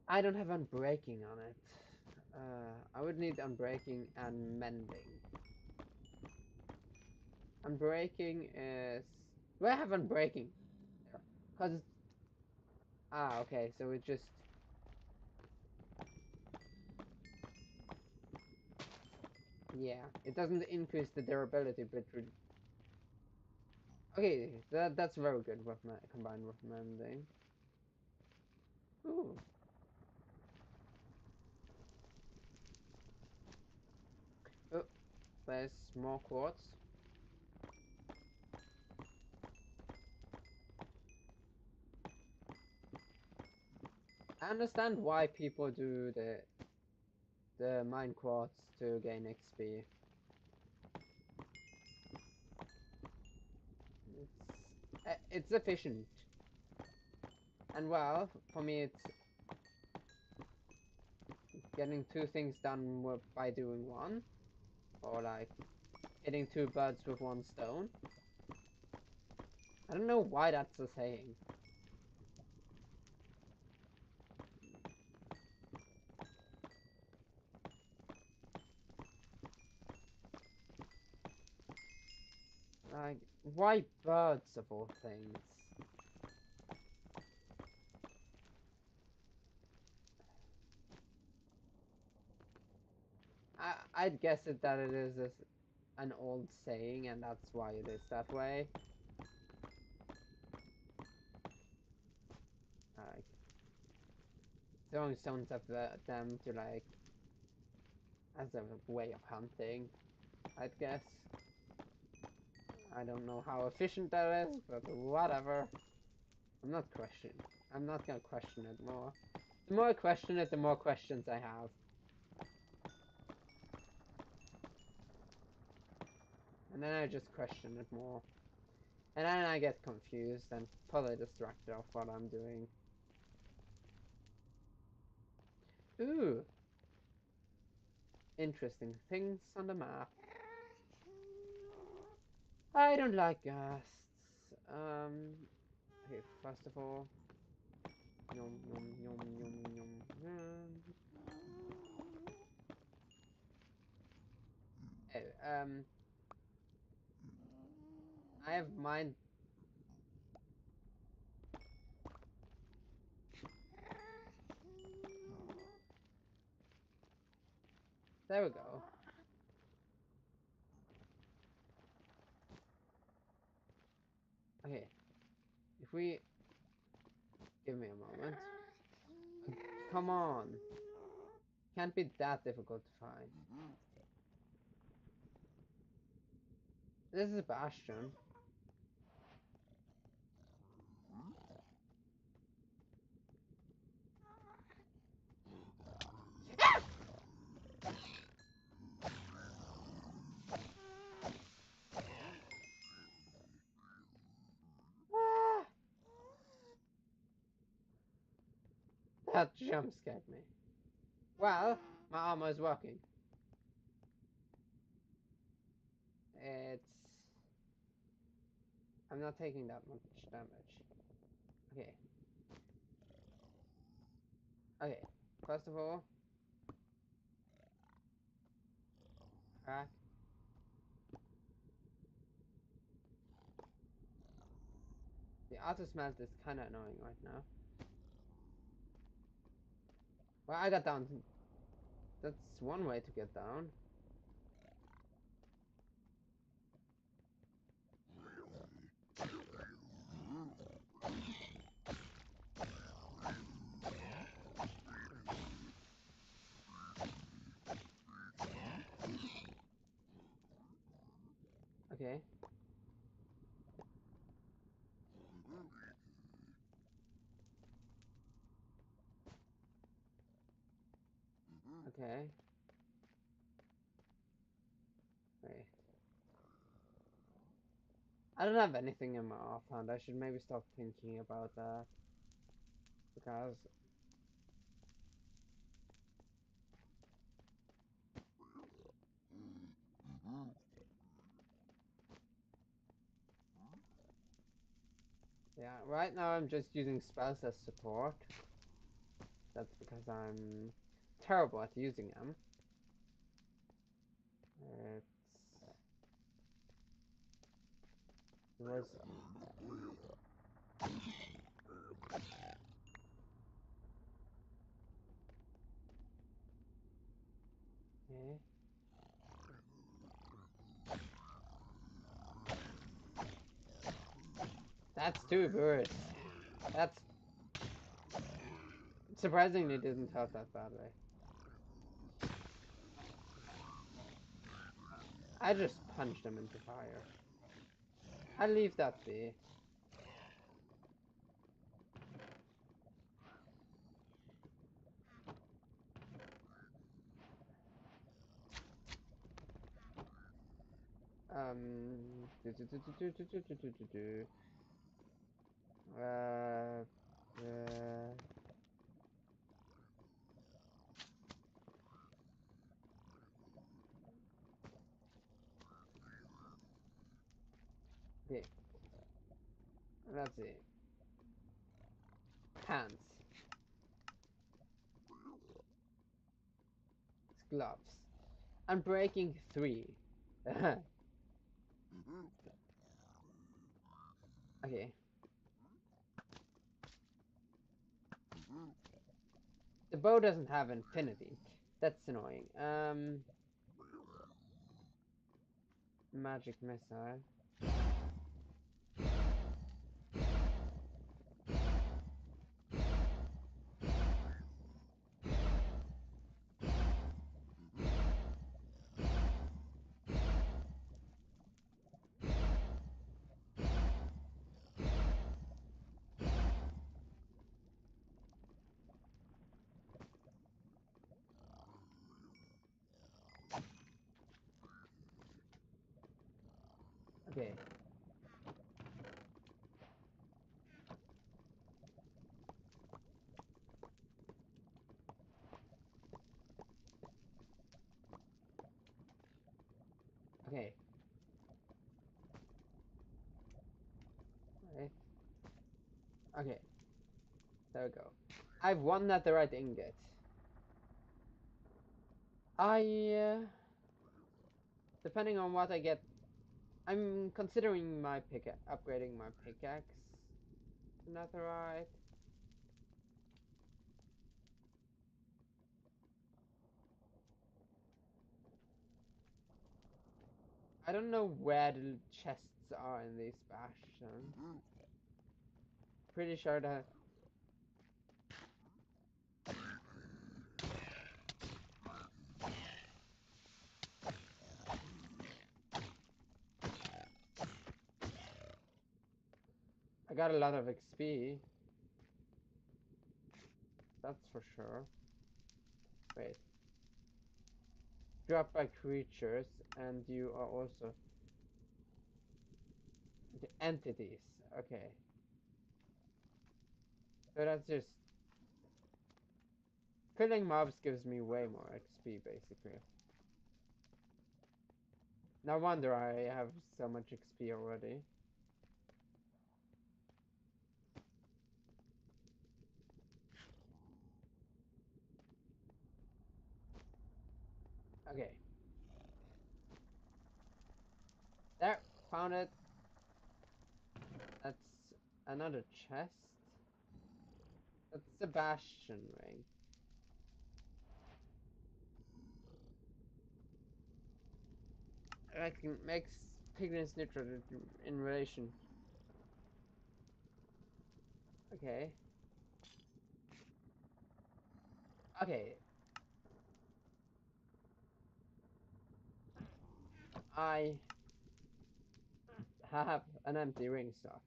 S1: I don't have unbreaking on it. I would need unbreaking and mending. Unbreaking is... Do I have unbreaking? Because... Ah, okay, so it just... Yeah, it doesn't increase the durability, but... Okay, that's very good with combined with mending. Ooh. Oh, there's more quartz. I understand why people do the mine quartz to gain XP. It's efficient. And well, for me it's getting two things done by doing one. Or like hitting two birds with one stone. I don't know why that's a saying. Why birds of all things? I'd guess that it is an old saying, and that's why it is that way. Like throwing stones at them to like as a way of hunting, I'd guess. I don't know how efficient that is, but whatever. I'm not questioning. I'm not gonna question it more. The more I question it, the more questions I have. And then I just question it more. And then I get confused and totally distracted of what I'm doing. Ooh! Interesting things on the map. I don't like ghasts. Okay, first of all. Yum, yum, yum, yum, yum, yum. Hey, I have mine. There we go. Okay, if we give me a moment. Come on, can't be that difficult to find. This is Bastion. Ah, that jump scared me. Well, my armor is working. It's. I'm not taking that much damage. Okay. Okay. First of all, crack. The auto smelt is kind of annoying right now. Well, I got down. That's one way to get down. Okay. Okay. Wait. I don't have anything in my offhand. I should maybe stop thinking about that. Because. Yeah, right now I'm just using spells as support. That's because I'm terrible at using them. It's. It was. Okay. That's two birds. That's surprisingly didn't hurt that badly. I just punched them into fire. I'll leave that be. Do, do, do, do, do, do, do, do, do, do. Uh, uh, okay, let's see. Hands, gloves. I'm breaking 3. Okay. The bow doesn't have infinity. That's annoying. Magic missile. Okay. Okay. Right. Okay. There we go. I've won at the right ingot. Depending on what I get, I'm considering my upgrading my pickaxe. Netherite. I don't know where the chests are in these bastions. Pretty sure that. I got a lot of XP. That's for sure. Wait. Dropped by creatures, and you are also the entities. Okay. So that's just killing mobs gives me way more XP basically. No wonder I have so much XP already. Okay. There, found it. That's another chest. That's Sebastian ring. Like makes piglins neutral in relation. Okay. Okay. I have an empty ring slot.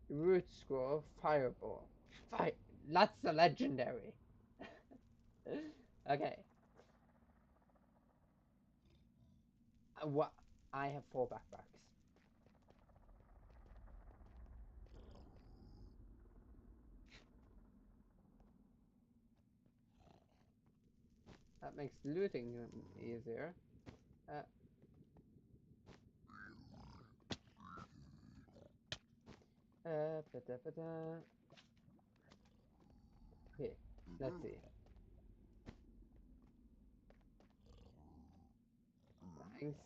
S1: Root scroll, fireball. Fire. That's a legendary. Okay. What? I have 4 backpacks. That makes looting easier. Uh, ba-da, ba-da. Okay, let's see. Thanks.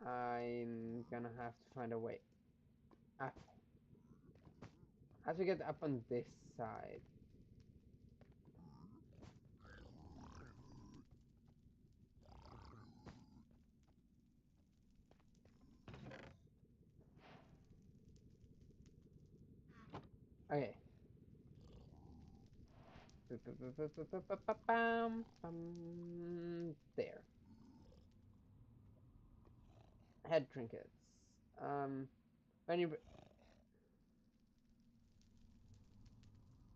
S1: I'm gonna have to find a way up. I have to get up on this side. Okay. There. Head trinkets. When you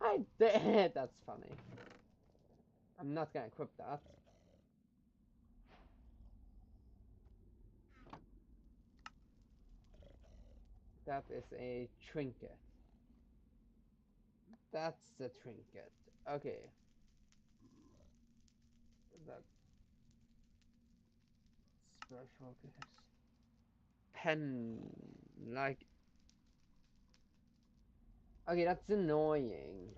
S1: I did. That's funny. I'm not gonna equip that. That is a trinket. That's a trinket. Okay. That special case. Pen like okay, that's annoying.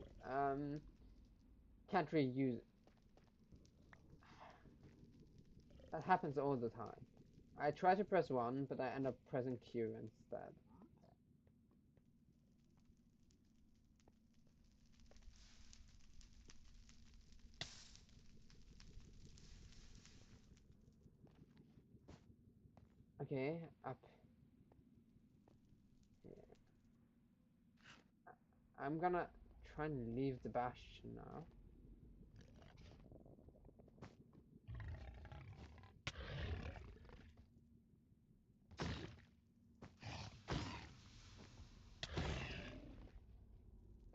S1: Can't really use it. That happens all the time. I try to press 1, but I end up pressing Q instead. Okay, up here. I'm gonna try and leave the bastion now.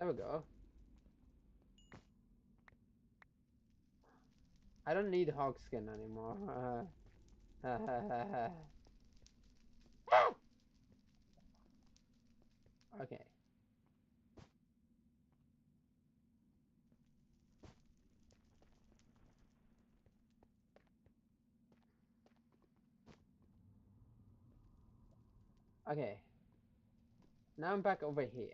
S1: There we go. I don't need hog skin anymore. Okay. Okay. Now I'm back over here.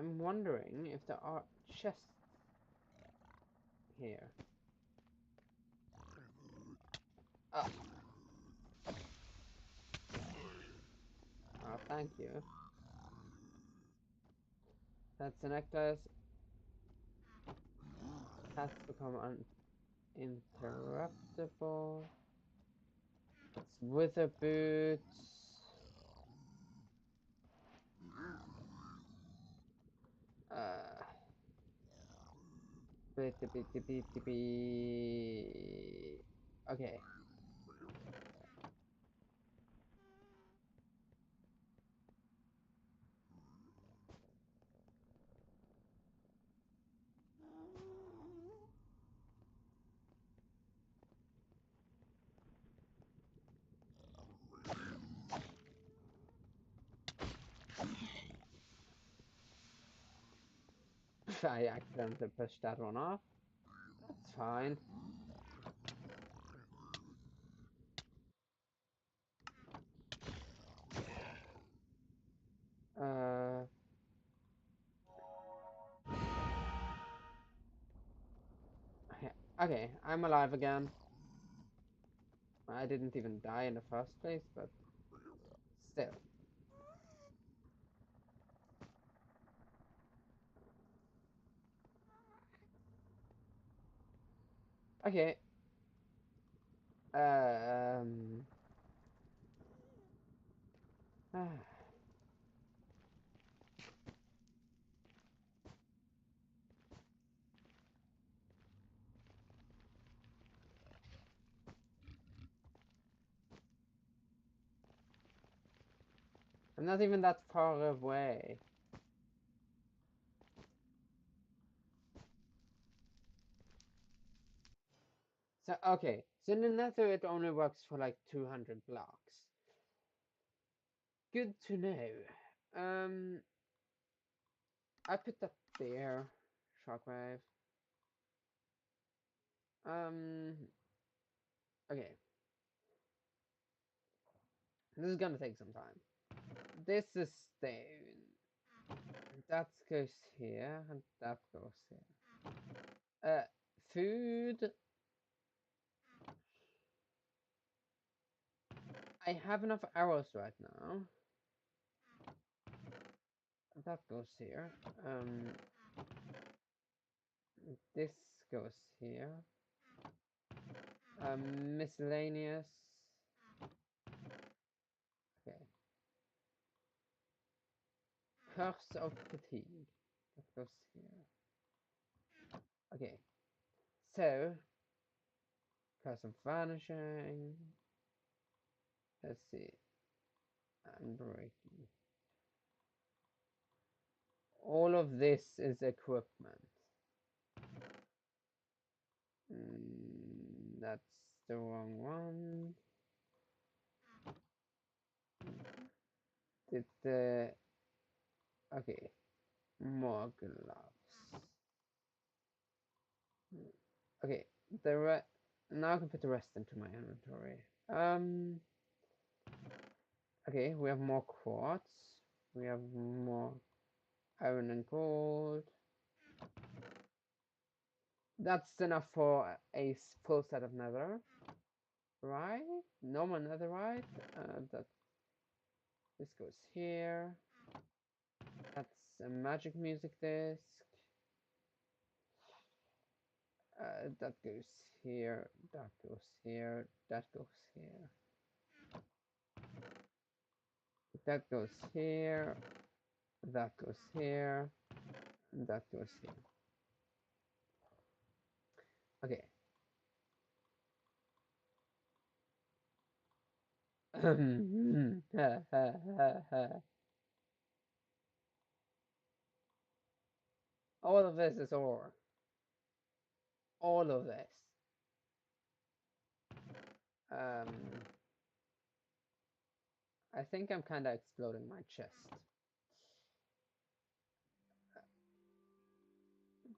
S1: I'm wondering if there are chests here. Oh, oh thank you. That's the necklace. Has become uninterruptible. It's wither boots. Uh, okay. I accidentally pushed that one off. That's fine. Uh, okay, I'm alive again. I didn't even die in the first place, but still. Okay. Um. I'm not even that far away. So, okay. So in the Nether, it only works for like 200 blocks. Good to know. I put that there. Shockwave. Okay. This is gonna take some time. This is stone. That goes here, and that goes here. Food. I have enough arrows right now. That goes here. This goes here. Miscellaneous. Okay. Curse of fatigue. That goes here. Okay. So, curse of vanishing. Let's see. And breaking. All of this is equipment. That's the wrong one. Did the okay, more gloves. Okay, the rest. Now I can put the rest into my inventory. Okay, we have more quartz. We have more iron and gold. That's enough for a full set of nether. right? Normal netherite. That this goes here. That's a magic music disc. That goes here. That goes here. That goes here. That goes here. That goes here. And that goes here. Okay. All of this is ore. All of this. Um, I think I'm kind of exploding my chest.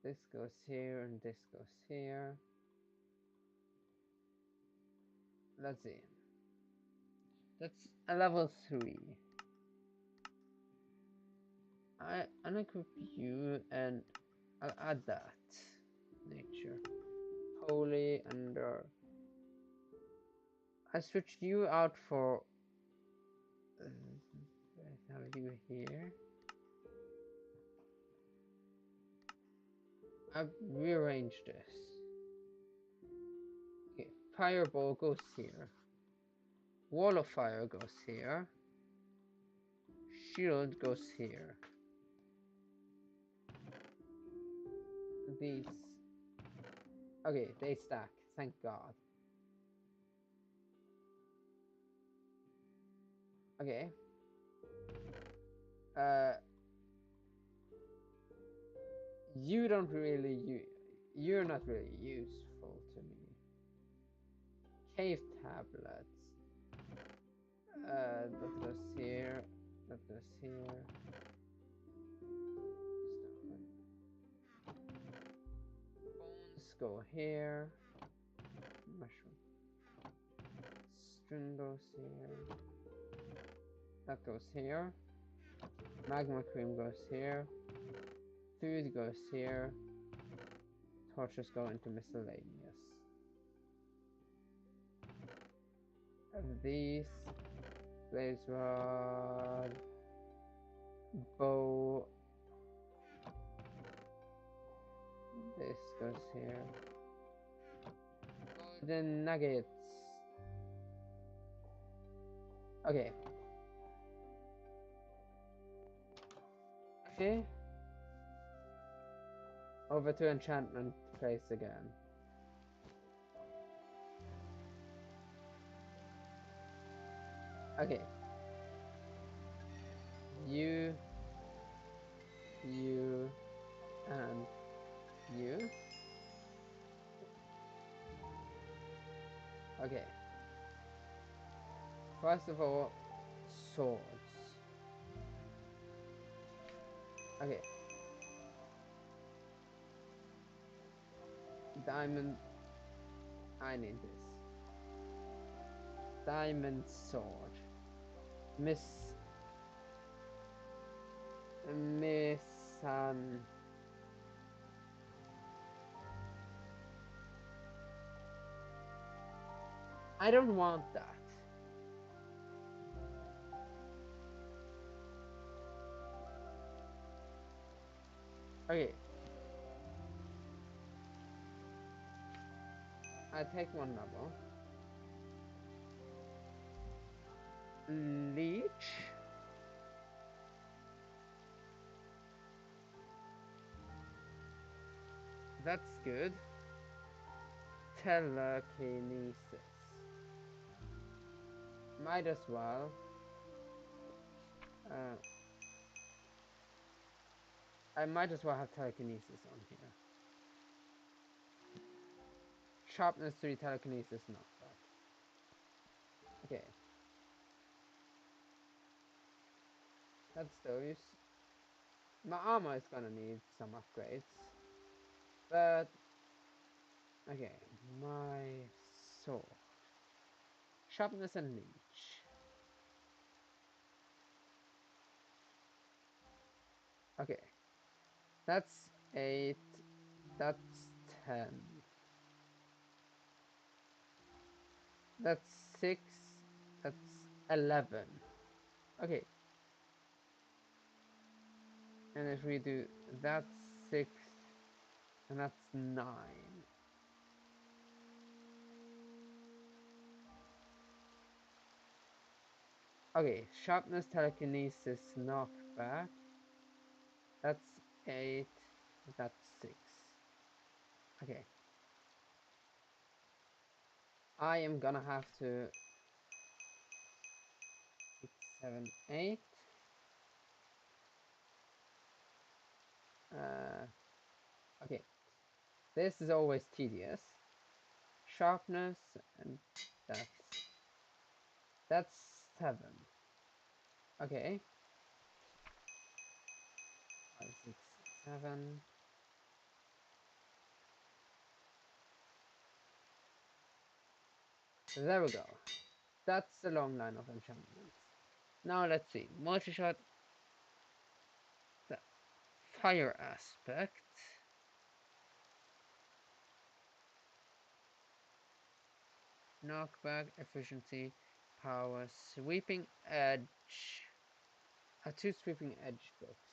S1: This goes here and this goes here. Let's see. That's a level 3. I unequip you and I'll add that. Nature. Holy under. I switched you out for. Have you here? I've rearranged this. Okay, fireball goes here. Wall of fire goes here. Shield goes here. These. Okay, they stack. Thank God. Okay. You don't really you're not really useful to me. Cave tablets. That goes here. That goes here. Bones go here. Mushroom. String goes here. That goes here. Magma cream goes here. Food goes here. Torches go into miscellaneous. And these. Blaze rod. Bow. This goes here. Golden nuggets. Okay. Okay. Over to enchantment place again. Okay. You, and you. Okay. First of all, swords. Okay. Diamond. I need this. Diamond sword. Miss. Miss. I don't want that. Okay. I take one level. Leech. That's good. Telekinesis. Might as well. I might as well have telekinesis on here. Sharpness 3, telekinesis not bad. Okay. That's those. My armor is gonna need some upgrades. But okay, my sword. Sharpness and leech. Okay. That's 8. That's 10. That's 6. That's 11. Okay. And if we do that's 6 and that's 9. Okay, sharpness, telekinesis, knockback. That's 8. That's 6. Okay. I am gonna have to 6, 7, 8. Okay. This is always tedious. Sharpness, and that's 7. Okay. 5, 6, 7. There we go. That's the long line of enchantments. Now let's see. Multi-shot, the fire aspect. Knockback, efficiency, power, sweeping edge. 2 sweeping edge books.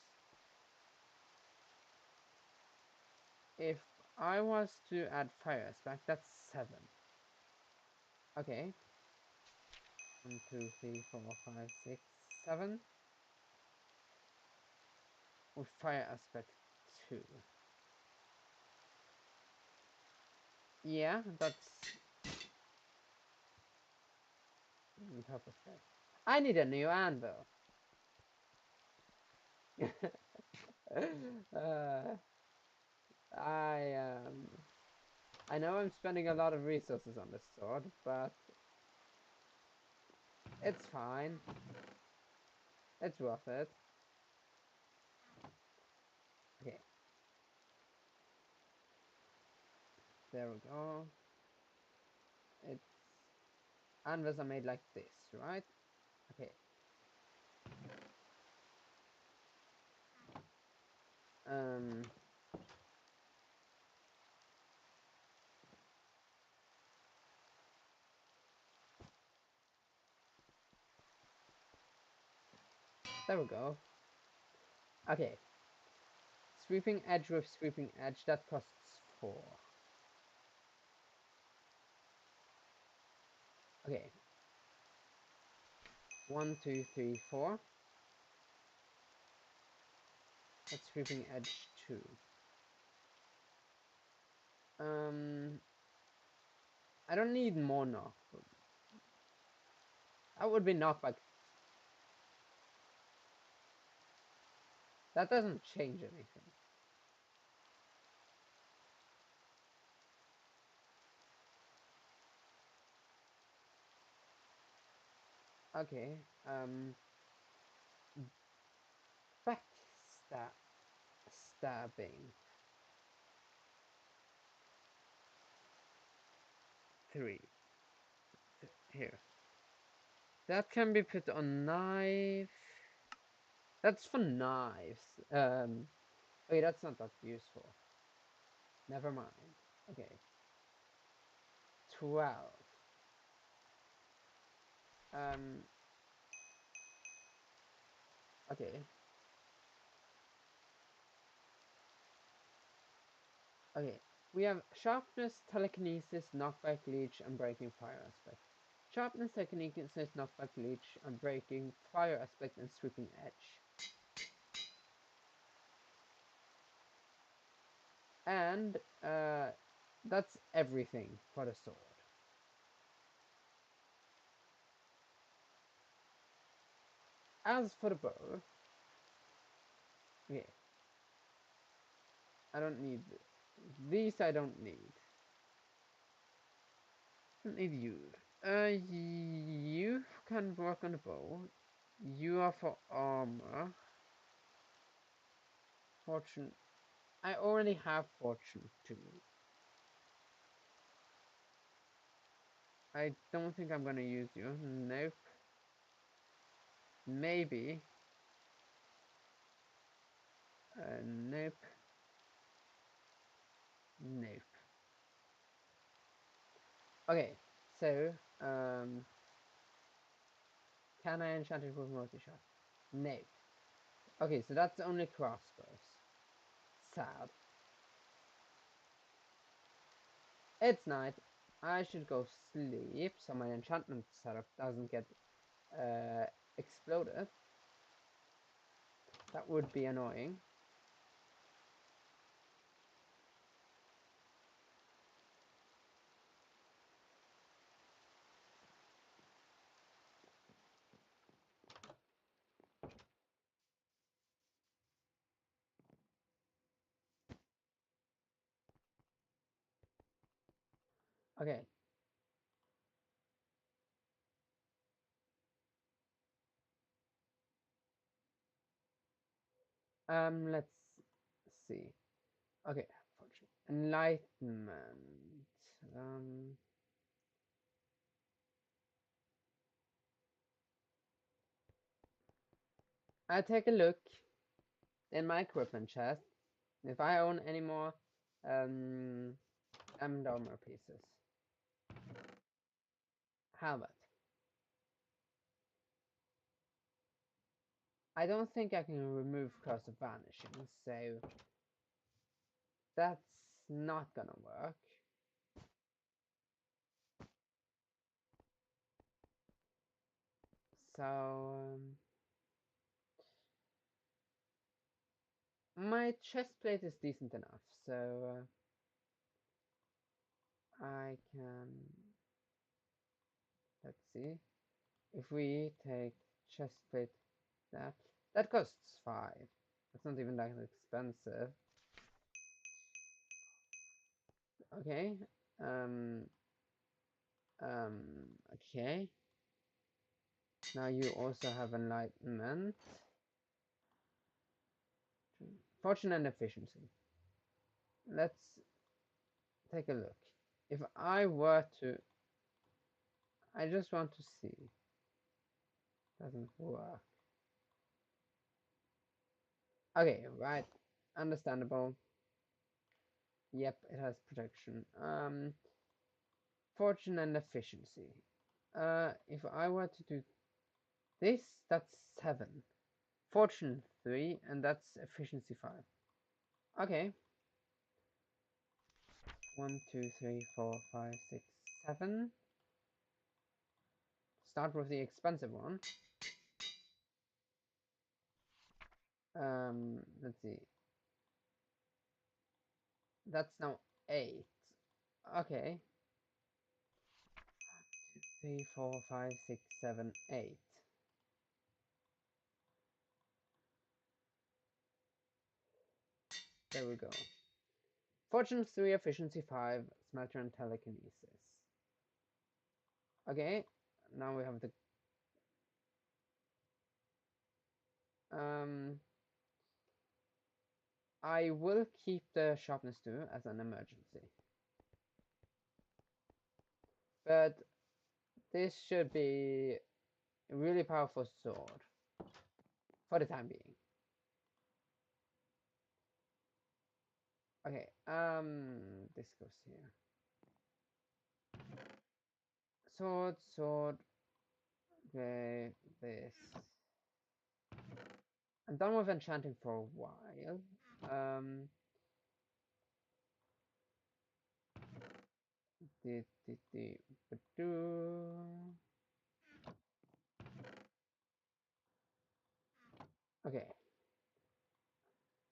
S1: If I was to add fire aspect, that's 7. Okay. 1, 2, 3, 4, 5, 6, 7. With fire aspect 2. Yeah, that's on top of that. I need a new anvil. uh, I I know I'm spending a lot of resources on this sword, but it's fine. It's worth it. Okay. There we go. It's anvils are made like this, right? Okay. Um. There we go. Okay. Sweeping edge with sweeping edge, that costs 4. Okay. 1, 2, 3, 4. That's sweeping edge 2. I don't need more knock. That would be knockback. That doesn't change anything. Okay. Backstab stabbing 3. Here. That can be put on knife. That's for knives. Wait, that's not that useful. Never mind. Okay. 12. Okay. Okay. We have sharpness, telekinesis, knockback, leech, and breaking fire aspect. Sharpness, telekinesis, knockback, leech, and breaking fire aspect, and sweeping edge. And that's everything for the sword. As for the bow, okay, I don't need these. I don't need. I don't need you. You can work on the bow. You are for armor. Fortune. I already have fortune 2. I don't think I'm gonna use you. Nope. Maybe. Nope. Nope. Okay, so Um, can I enchant it with multi-shot? No. Okay, so that's only crossbows. Sad. It's night. I should go sleep so my enchantment setup doesn't get exploded. That would be annoying. Okay. Let's see. Okay, enlightenment. Um, I take a look in my equipment chest if I own any more diamond armor pieces. Helmet. I don't think I can remove Curse of Vanishing, so that's not gonna work. So my chest plate is decent enough, so I can. Let's see. If we take chest plate, that costs 5. That's not even that expensive. Okay. Um. Um. Okay. Now you also have enlightenment, fortune, and efficiency. Let's take a look. If I were to, I just want to see. Doesn't work. Okay, right. Understandable. Yep, it has protection. Fortune and efficiency. If I were to do this, that's 7. Fortune 3, and that's efficiency 5. Okay. 1, 2, 3, 4, 5, 6, 7. Start with the expensive one. Let's see. That's now 8. Okay. 1, 2, 3, 4, 5, 6, 7, 8. There we go. Fortune 3, efficiency 5, smelter and telekinesis. Okay, now we have the I will keep the sharpness 2 as an emergency. But this should be a really powerful sword for the time being. Okay, this goes here. Sword, sword, okay, this. I'm done with enchanting for a while. Di, di, di, okay.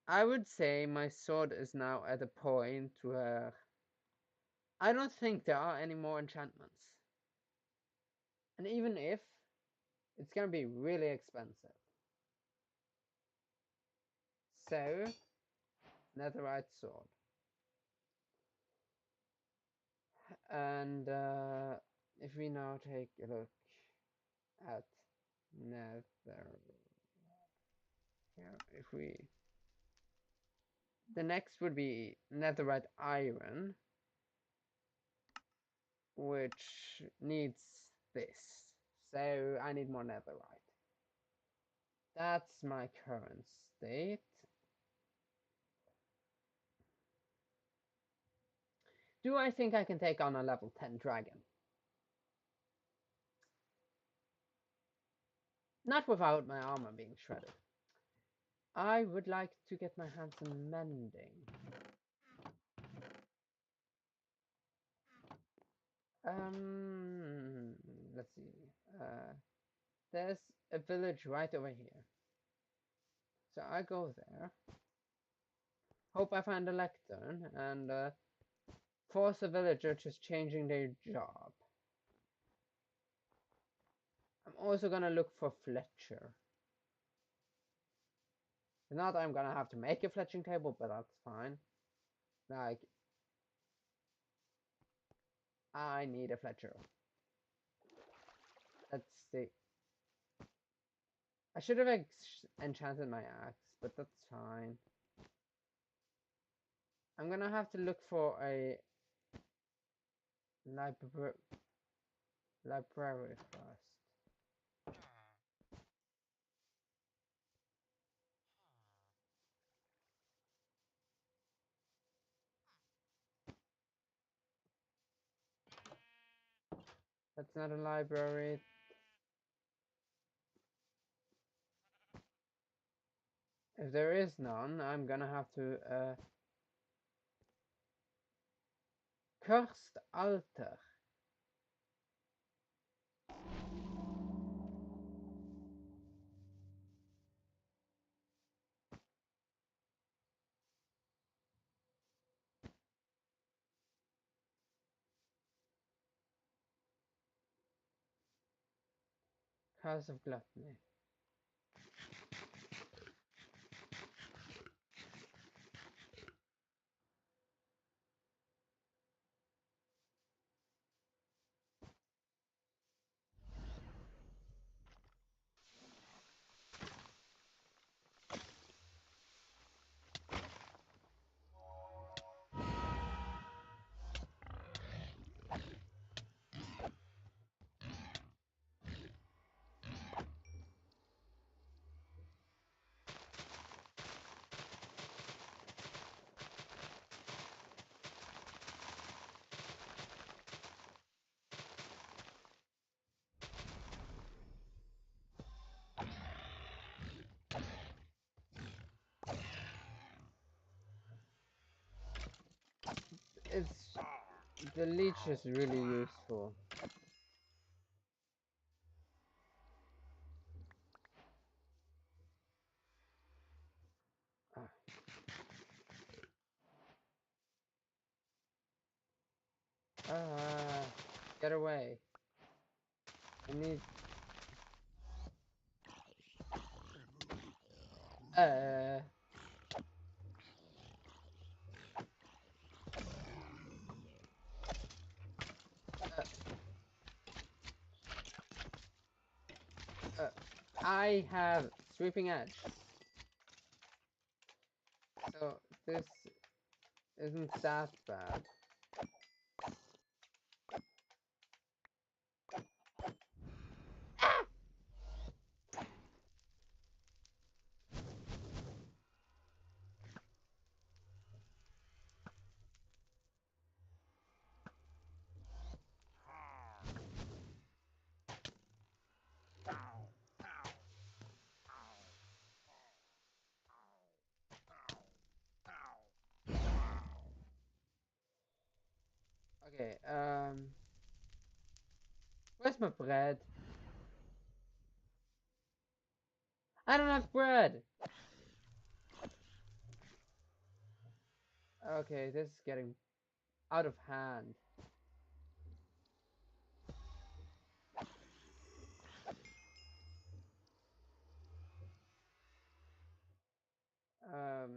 S1: I would say my sword is now at a point where I don't think there are any more enchantments. And even if, it's gonna be really expensive. So, netherite sword. And if we now take a look at nether, here, if we, the next would be netherite iron, which needs this. So I need more netherite. That's my current state. Do I think I can take on a level 10 dragon? Not without my armor being shredded. I would like to get my hands on mending. Let's see. There's a village right over here. So I go there. Hope I find a lectern and force a villager just changing their job. I'm also gonna look for Fletcher. Not that I'm gonna have to make a fletching table, but that's fine. Like, I need a Fletcher. Let's see. I should have enchanted my axe, but that's fine. I'm gonna have to look for a library first. That's not a library. If there is none, I'm gonna have to cursed altar. Curse of gluttony. It's the leech is really useful. Ah. Uh, get away. I need. Uh. uh, I have sweeping edge. So this isn't that bad. Okay, where's my bread? I don't have bread! Okay, this is getting out of hand. Um,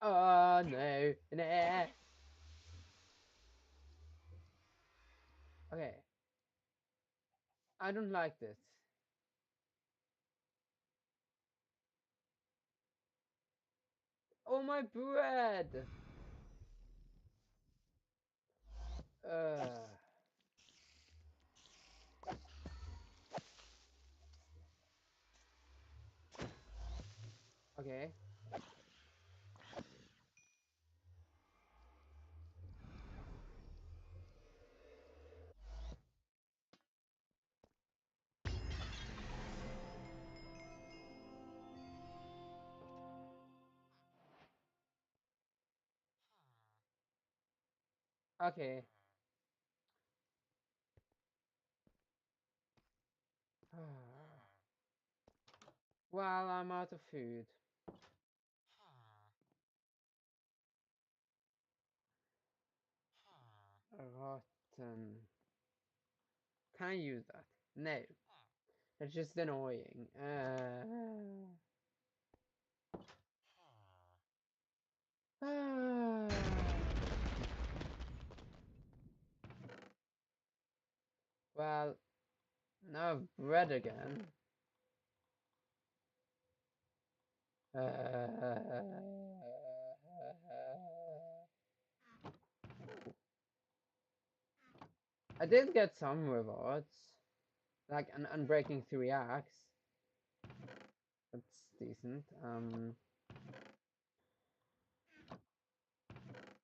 S1: oh no, nah. Okay, I don't like this. Oh, my bread! Okay. Okay. Well, I'm out of food. Rotten. Can I use that? No. It's just annoying. Well, now I've bread again. I did get some rewards, like an unbreaking 3 axe. That's decent.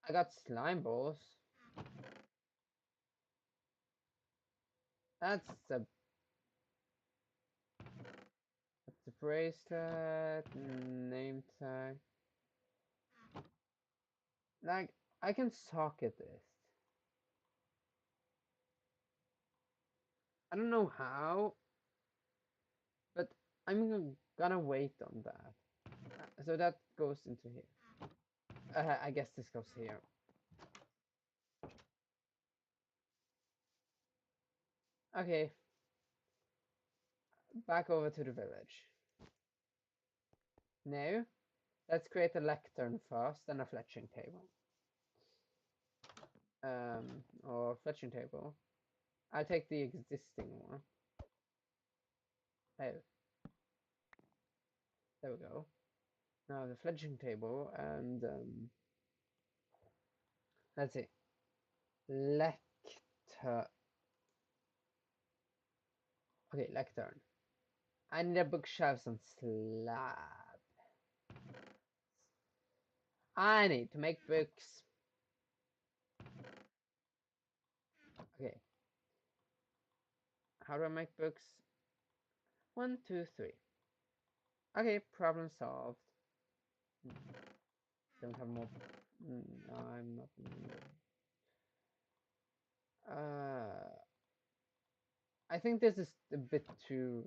S1: I got slime balls. That's a bracelet, name tag. Like I can socket this. I don't know how, but I'm gonna wait on that. So that goes into here. I guess this goes here. Okay, back over to the village. Now, let's create a lectern first and a fletching table. Or fletching table. I take the existing one. Oh, there we go. Now the fletching table and let's see. Lectern. Okay, lectern. I need a bookshelf and slab. I need to make books. Okay. How do I make books? 1, 2, 3. Okay, problem solved. Don't have more. No, I'm not needed. I think this is a bit too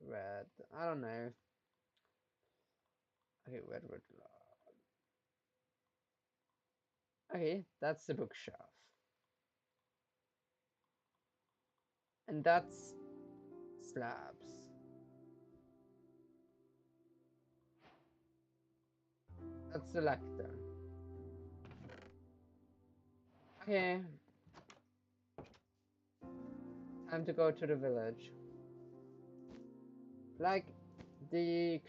S1: red. I don't know. Okay, red. Okay, that's the bookshelf. And that's slabs. That's the lectern. Okay. Time to go to the village. Like, the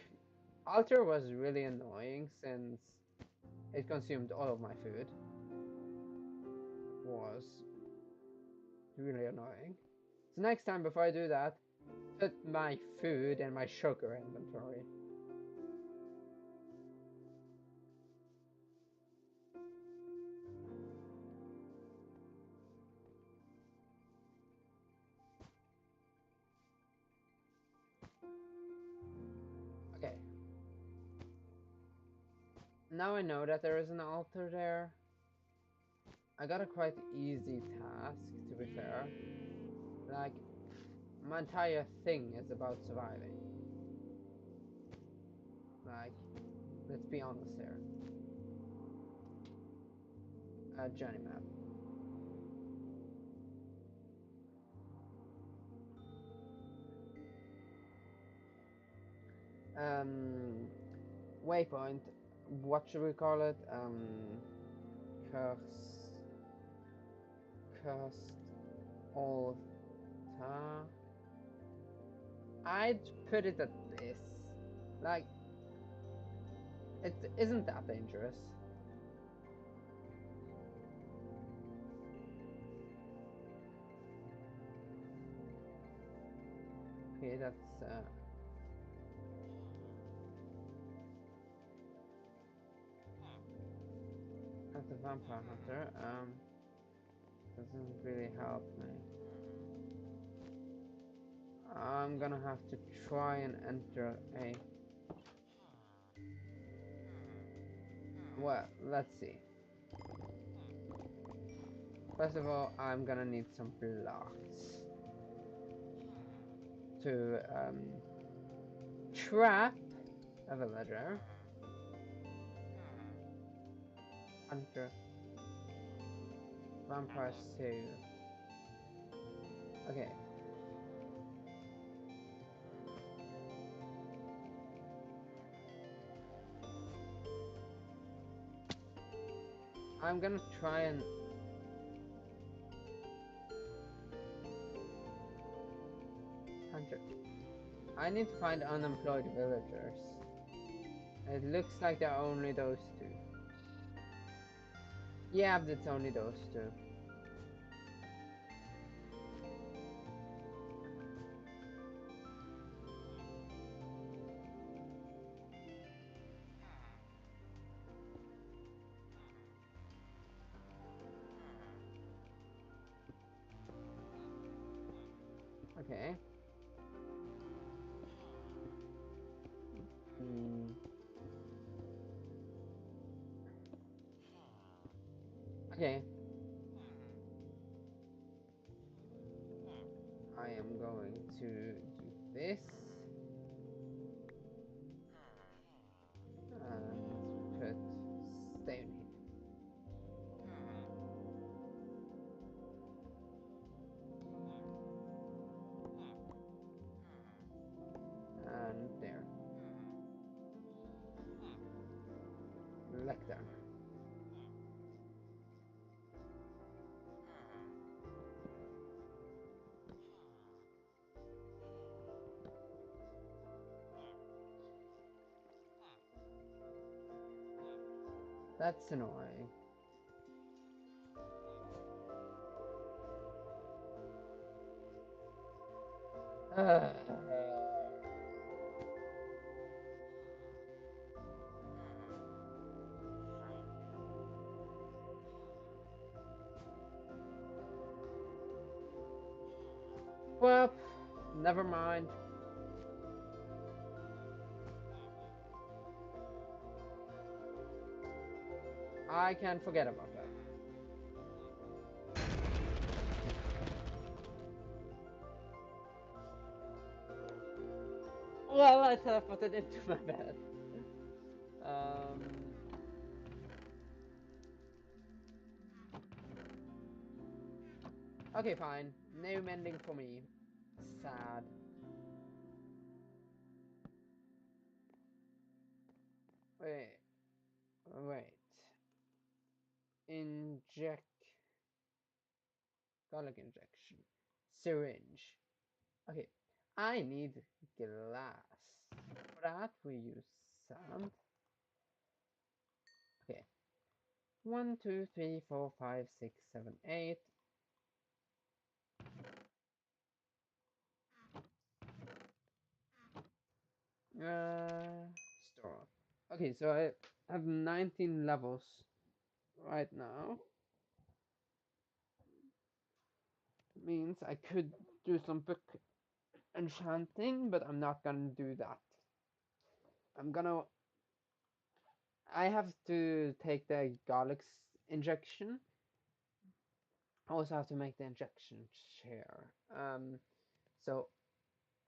S1: altar was really annoying since it consumed all of my food. Was really annoying. So next time before I do that, put my food in my sugar inventory. Okay. Now I know that there is an altar there. I got a quite easy task, to be fair. Like, my entire thing is about surviving. Like, let's be honest here. Journey map. Waypoint. What should we call it? Curse. Cursed altar. I'd put it at this. Like, it isn't that dangerous. Okay, that's vampire hunter. Doesn't really help me. I'm gonna have to try and enter a... Well, let's see. First of all, I'm gonna need some blocks to trap a villager. Hunter. Vampire Sue. Okay. I'm gonna try and... Hunter. I need to find unemployed villagers. It looks like there are only those two. Yeah, but it's only those two. Okay. Hmm. Okay. I am going to do this and put stone here and there. Like that. That's annoying. Well, never mind. I can forget about that. Well, I teleported into my bed. Um. Okay, fine. No mending for me. Sad. Wait. Wait. Inject. Garlic injection. Syringe. Okay. I need glass. For that, we use sand. Okay. 1, 2, 3, 4, 5, 6, 7, 8. Store. Okay, so I have 19 levels right now. Means I could do some book enchanting, but I'm not gonna do that. I'm gonna... I have to take the garlic injection. I also have to make the injection chair. So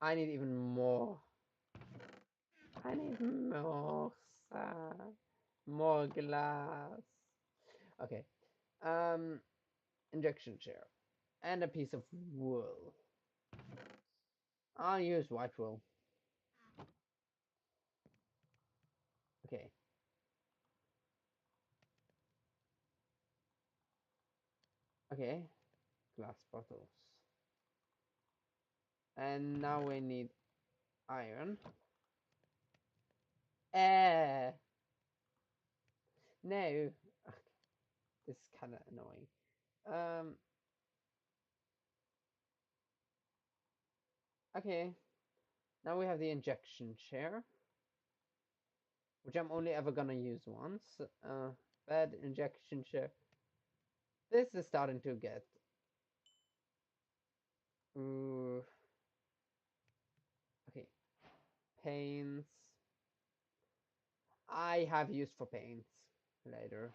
S1: I need even more. I need more more glass. Okay. Injection chair and a piece of wool. I'll use white wool. Okay. Okay. Glass bottles. And now we need iron. Eh. No. Ugh, this is kind of annoying. Okay. Now we have the injection chair, which I'm only ever gonna use once. bed, injection chair. This is starting to get. Ooh. Okay. Paints. I have used for paints later.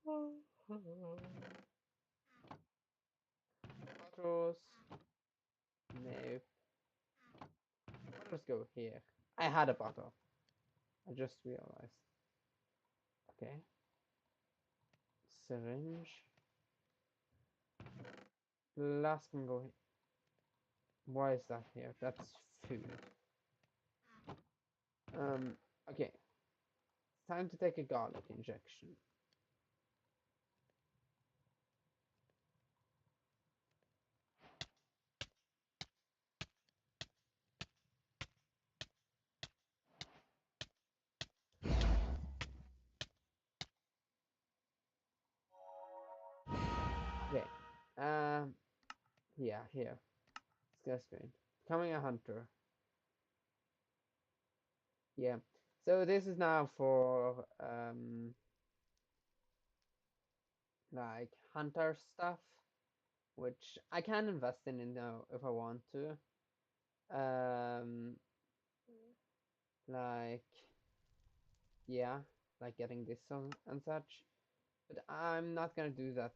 S1: Bottles. No. Bottles go here. I had a bottle. I just realized. Okay. Syringe. Glass can go here. Why is that here? That's food. Okay. Time to take a garlic injection. Okay. Yeah, here. Scare screen. Becoming a hunter. Yeah. So this is now for like hunter stuff, which I can invest in now if I want to. Um, like yeah, like getting this on and such. But I'm not gonna do that.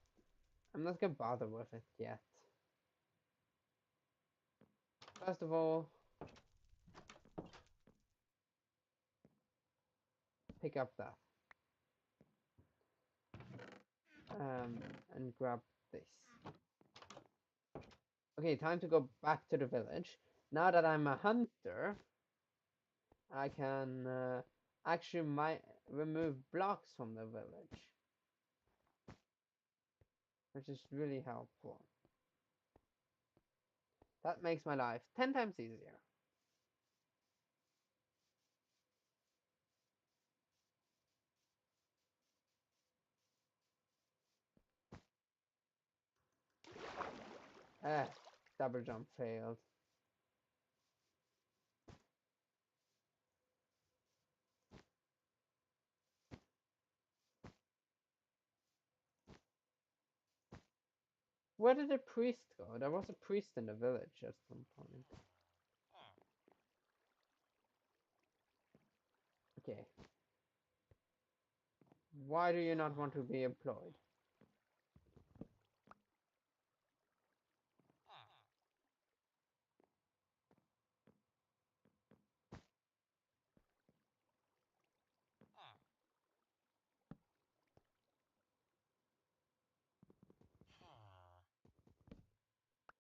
S1: I'm not gonna bother with it yet. First of all, pick up that. And grab this. Okay, time to go back to the village. Now that I'm a hunter, I can actually remove blocks from the village, which is really helpful. That makes my life 10 times easier. Ah, double jump failed. Where did the priest go? There was a priest in the village at some point. Okay. Why do you not want to be employed?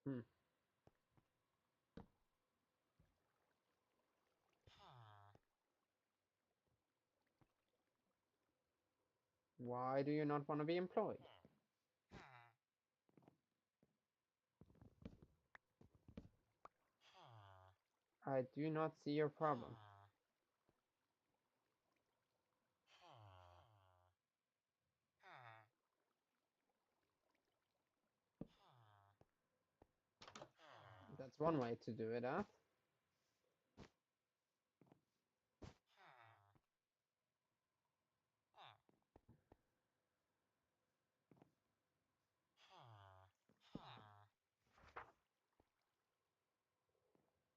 S1: Hmm. Why do you not want to be employed? I do not see your problem. That's one way to do it, huh?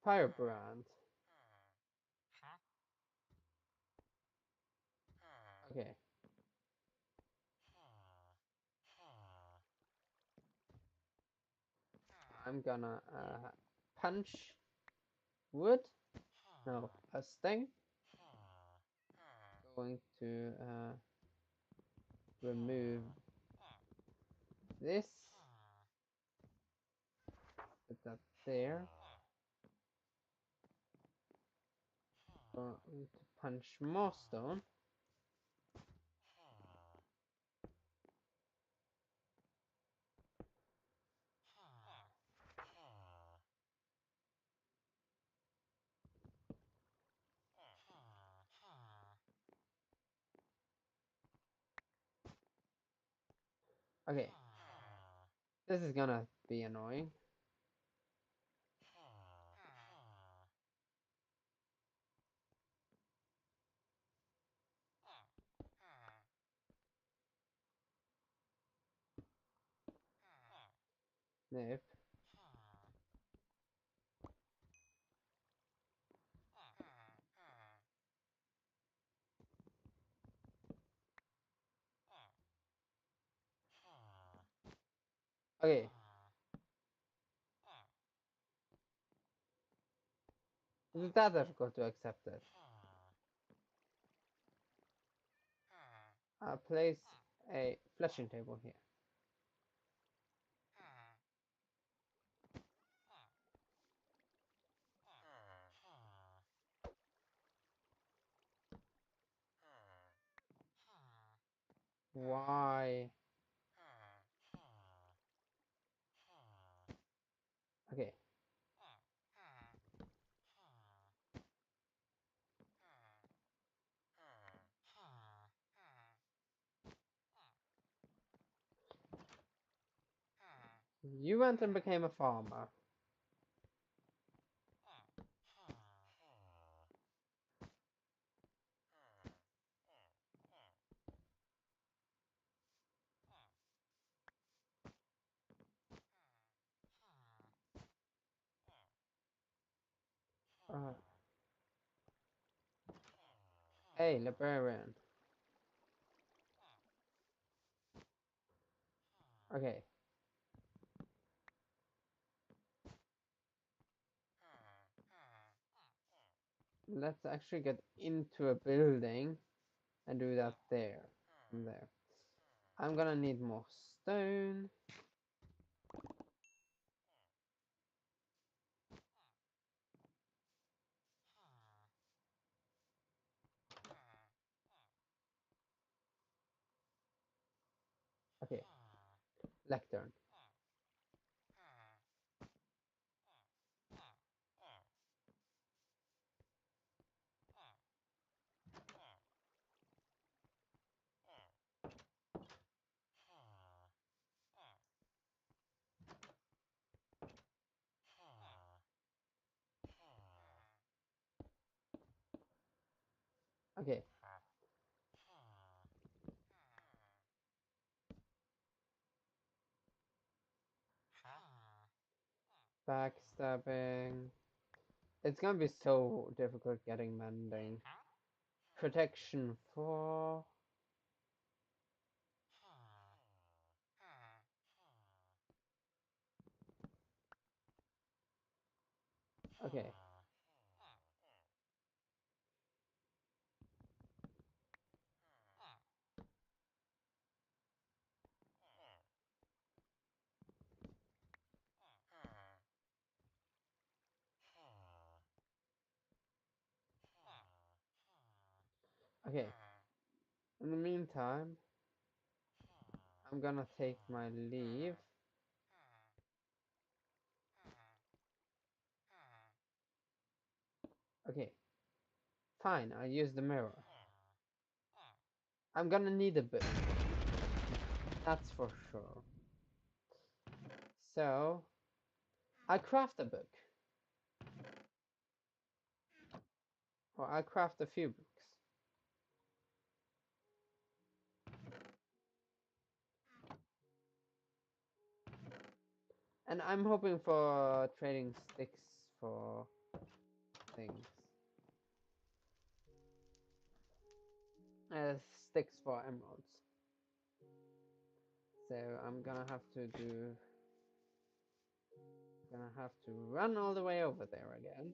S1: Firebrand. Okay. I'm gonna punch wood. No, a sting. Going to remove this. Put that there. Going to punch more stone. Okay. This is gonna be annoying. Nope. Okay. Is it that difficult to accept it? I'll place a fleshing table here. Why? Okay. You went and became a farmer. Uh, hey, librarian. Okay. Let's actually get into a building and do that there. From there. I'm gonna need more stone. Okay. Lectern. Okay. Backstabbing. It's gonna be so difficult getting mending. Protection 4. Okay. Okay. In the meantime, I'm gonna take my leave. Okay. Fine, I'll use the mirror. I'm gonna need a book. That's for sure. So, I craft a book. Or I craft a few books. And I'm hoping for trading sticks for things. Sticks for emeralds. So I'm gonna have to run all the way over there again.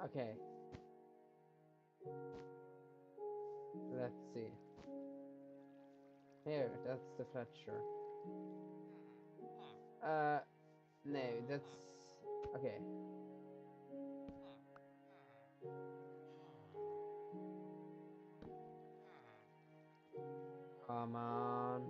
S1: Okay. Let's see. Here, that's the Fletcher. No, that's... Okay. Come on.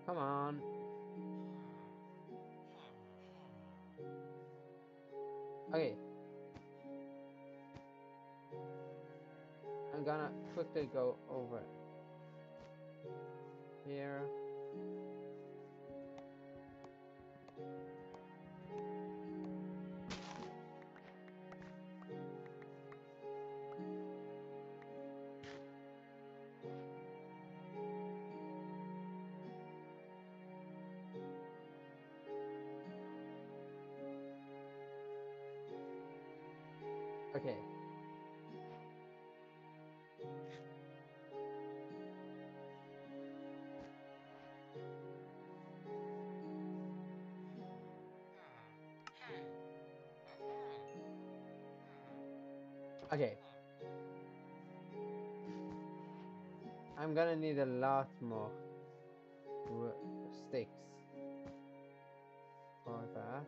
S1: Come on. Okay. I'm gonna quickly go over here. Okay. Okay. I'm gonna need a lot more sticks for that.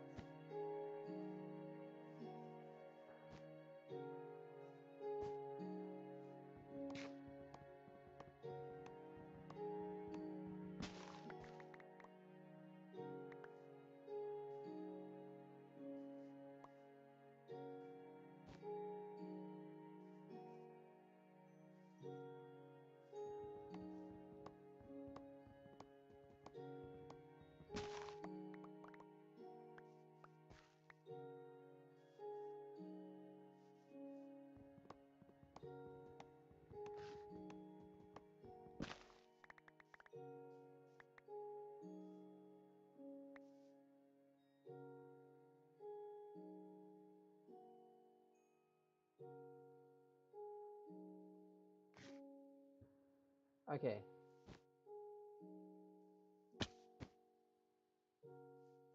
S1: Okay.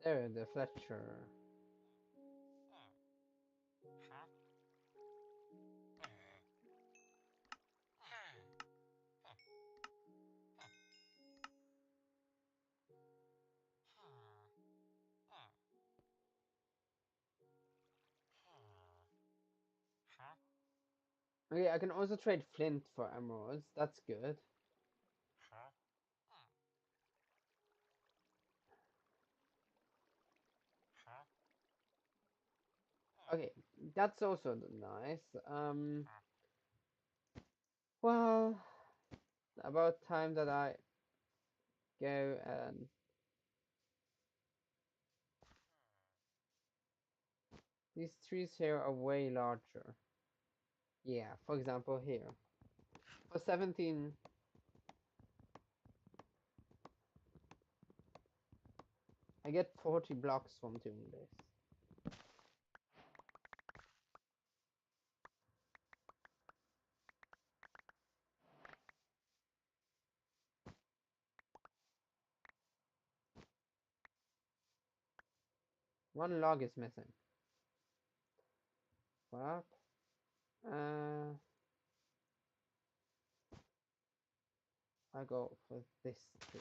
S1: There, the Fletcher. Okay, I can also trade flint for emeralds. That's good. Okay, that's also nice. Well, about time that I go and these trees here are way larger. Yeah, for example here. For 17, I get 40 blocks from doing this. One log is missing. What? I go for this tree.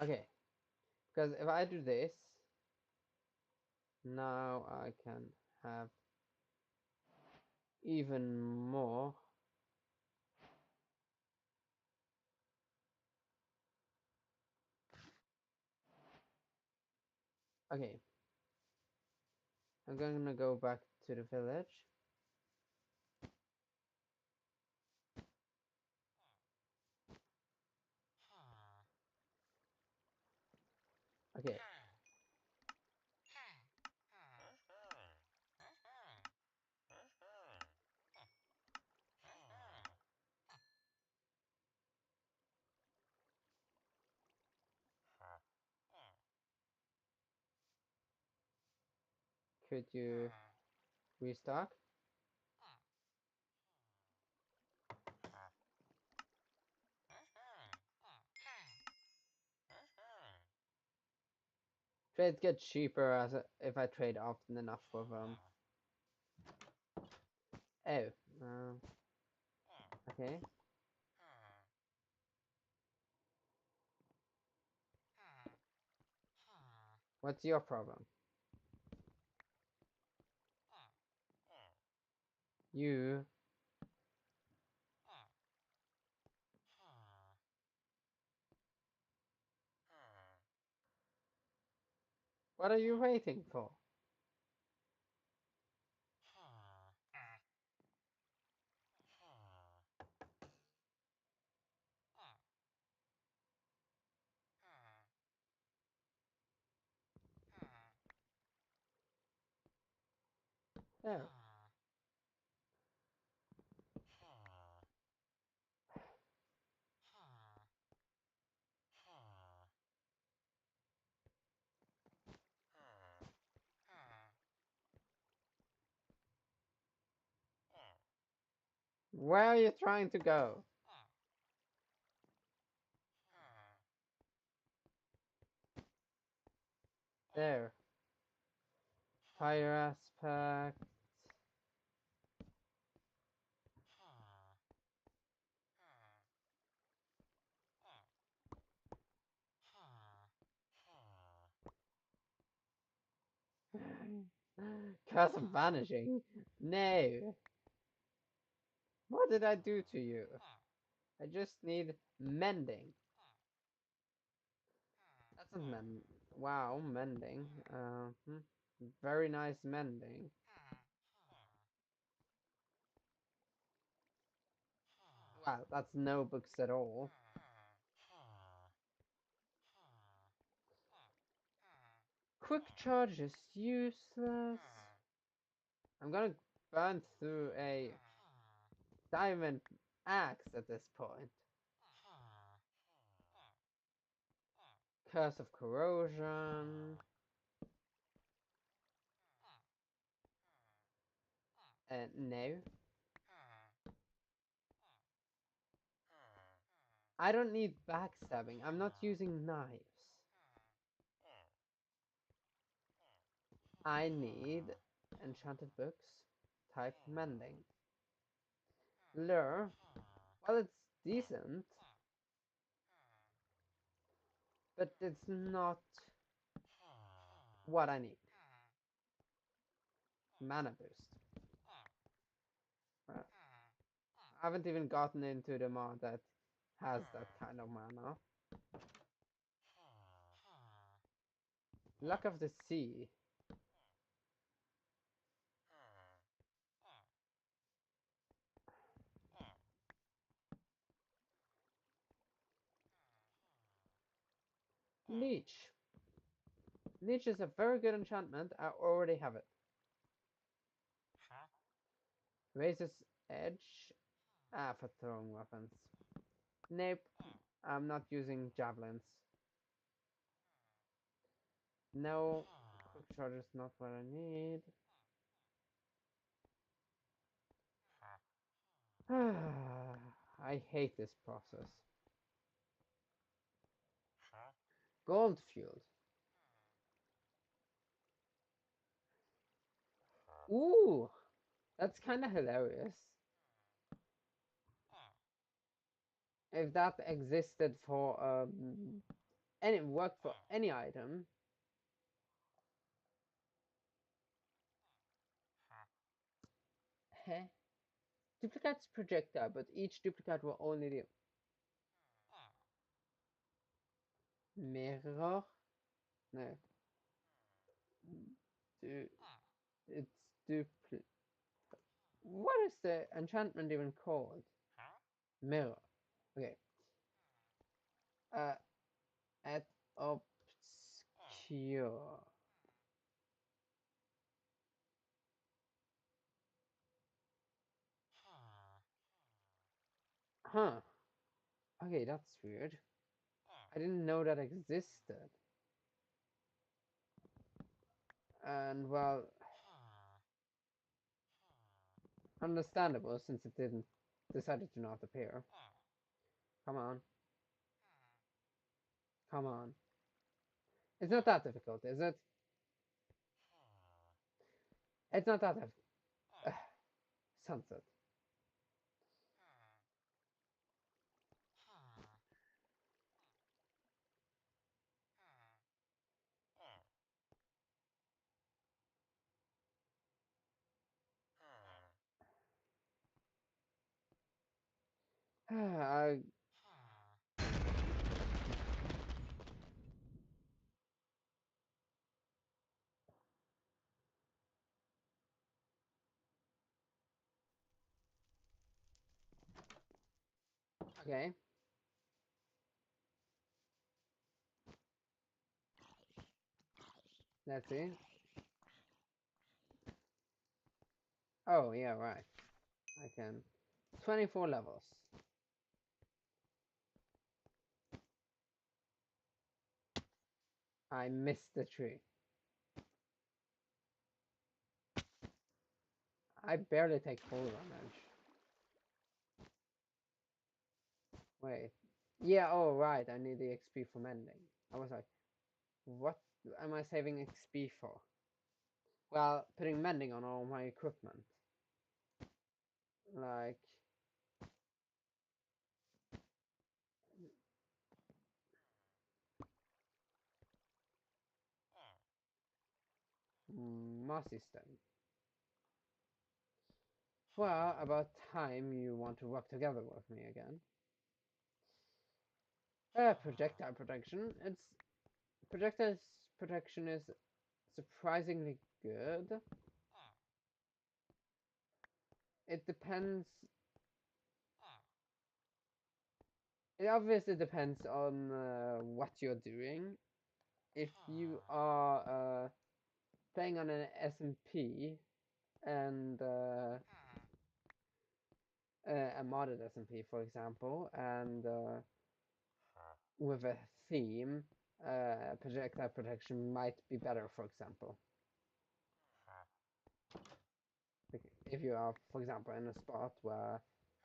S1: Okay, because if I do this, now I can have even more. Okay, I'm gonna go back to the village. Okay. Could you Restock. Trades get cheaper if I trade often enough with them. Oh, okay. What's your problem? You. What are you waiting for? Oh. Where are you trying to go? There. Fire aspect. Curse of vanishing? No. What did I do to you? I just need mending. That's not mend. Wow, mending. Very nice mending. Wow, that's no books at all. Quick charge is useless. I'm gonna burn through a diamond axe at this point. Curse of corrosion. No. I don't need backstabbing. I'm not using knives. I need enchanted books. Type mending. Lure. Well, it's decent, but it's not what I need. Mana boost. I haven't even gotten into the mod that has that kind of mana. Luck of the Sea. Leech. Leech is a very good enchantment. I already have it. Raises edge. For throwing weapons. Nope. I'm not using javelins. No. Quick charge is not what I need. I hate this process. Gold fueled. Ooh, that's kind of hilarious. If that existed for any work for any item. Heh. Duplicates projectile, but each duplicate will only do mirror. No. Du it's dupli. What is the enchantment even called? Mirror. Okay. Uh, at obscure. Huh. Okay, that's weird. I didn't know that existed. And well, Understandable since it didn't decided to not appear. Come on. Come on. It's not that difficult, is it? It's not that difficult. Sunset. uh, okay. Let's see. Oh, yeah, right. I can. 24 levels. I missed the tree. I barely take full damage. Wait. Yeah, oh, right. I need the XP for mending. I was like, what am I saving XP for? Well, putting mending on all my equipment. Like, mossy stone. Well, about time you want to work together with me again. Projectile protection. Projectile protection is surprisingly good. It depends. It obviously depends on what you're doing. If you are playing on an SMP and a modded SMP, for example, and with a theme, projectile protection might be better, for example. If you are, for example, in a spot where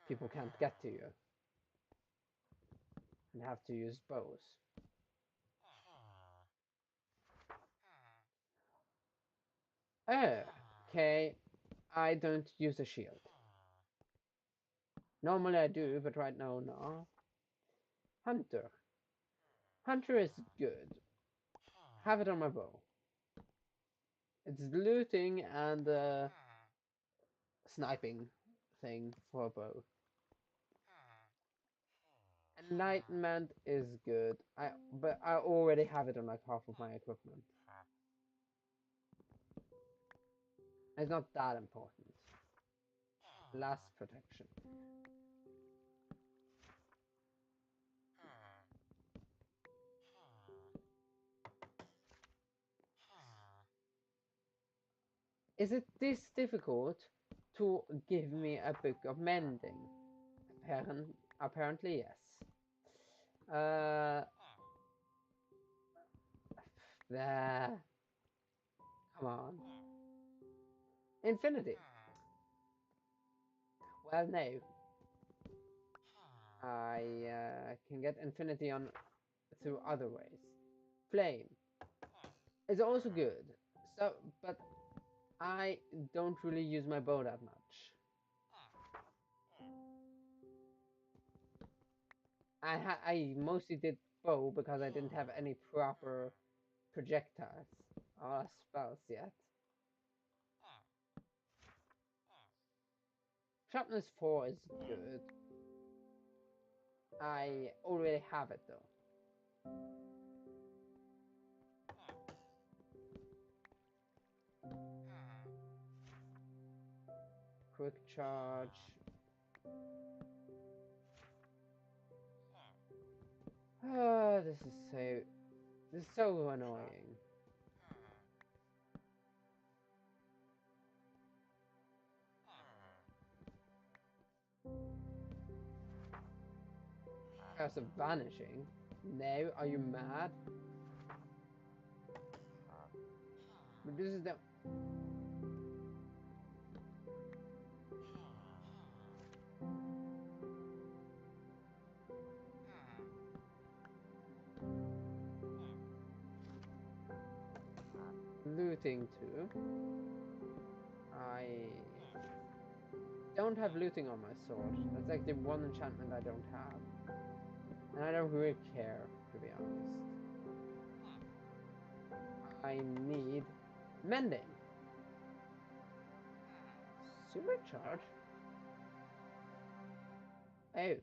S1: people can't get to you and have to use bows. Oh, okay. I don't use a shield. Normally I do, but right now, no. Hunter. Hunter is good. Have it on my bow. It's looting and sniping thing for a bow. Enlightenment is good. But I already have it on like half of my equipment. It's not that important. Last protection. Is it this difficult to give me a book of mending? Apparently yes. Uh, there. Come on. Infinity. Well, no. I can get infinity on through other ways. Flame is also good. So, but I don't really use my bow that much. I mostly did bow because I didn't have any proper projectiles or spells yet. Sharpness 4 is good. I already have it though. Quick charge. Ah, this is so annoying. Curse of vanishing. No, are you mad? But this is the looting too. I don't have looting on my sword. That's like the one enchantment I don't have. And I don't really care, to be honest. I need mending. Supercharge? Oh.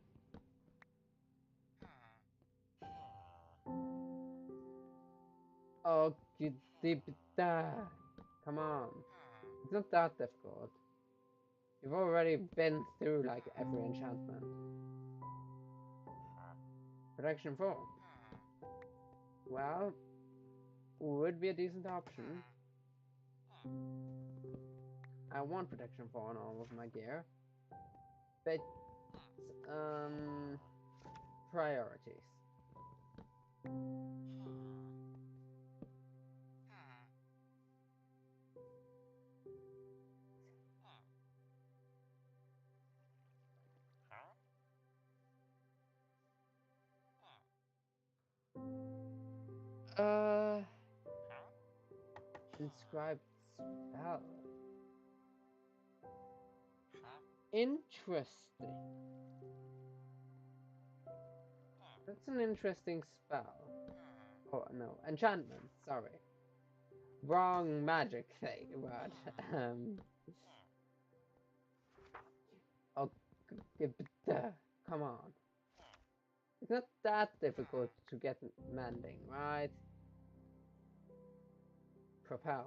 S1: Oh, come on. It's not that difficult. You've already been through like every enchantment. Protection 4. Well, would be a decent option. I want protection 4 on all of my gear. But, priorities. Uh, inscribed spell. Interesting. That's an interesting spell. Oh no, enchantment. Sorry, wrong magic thing. Word. Oh, come on. It's not that difficult to get mending, right? Propel.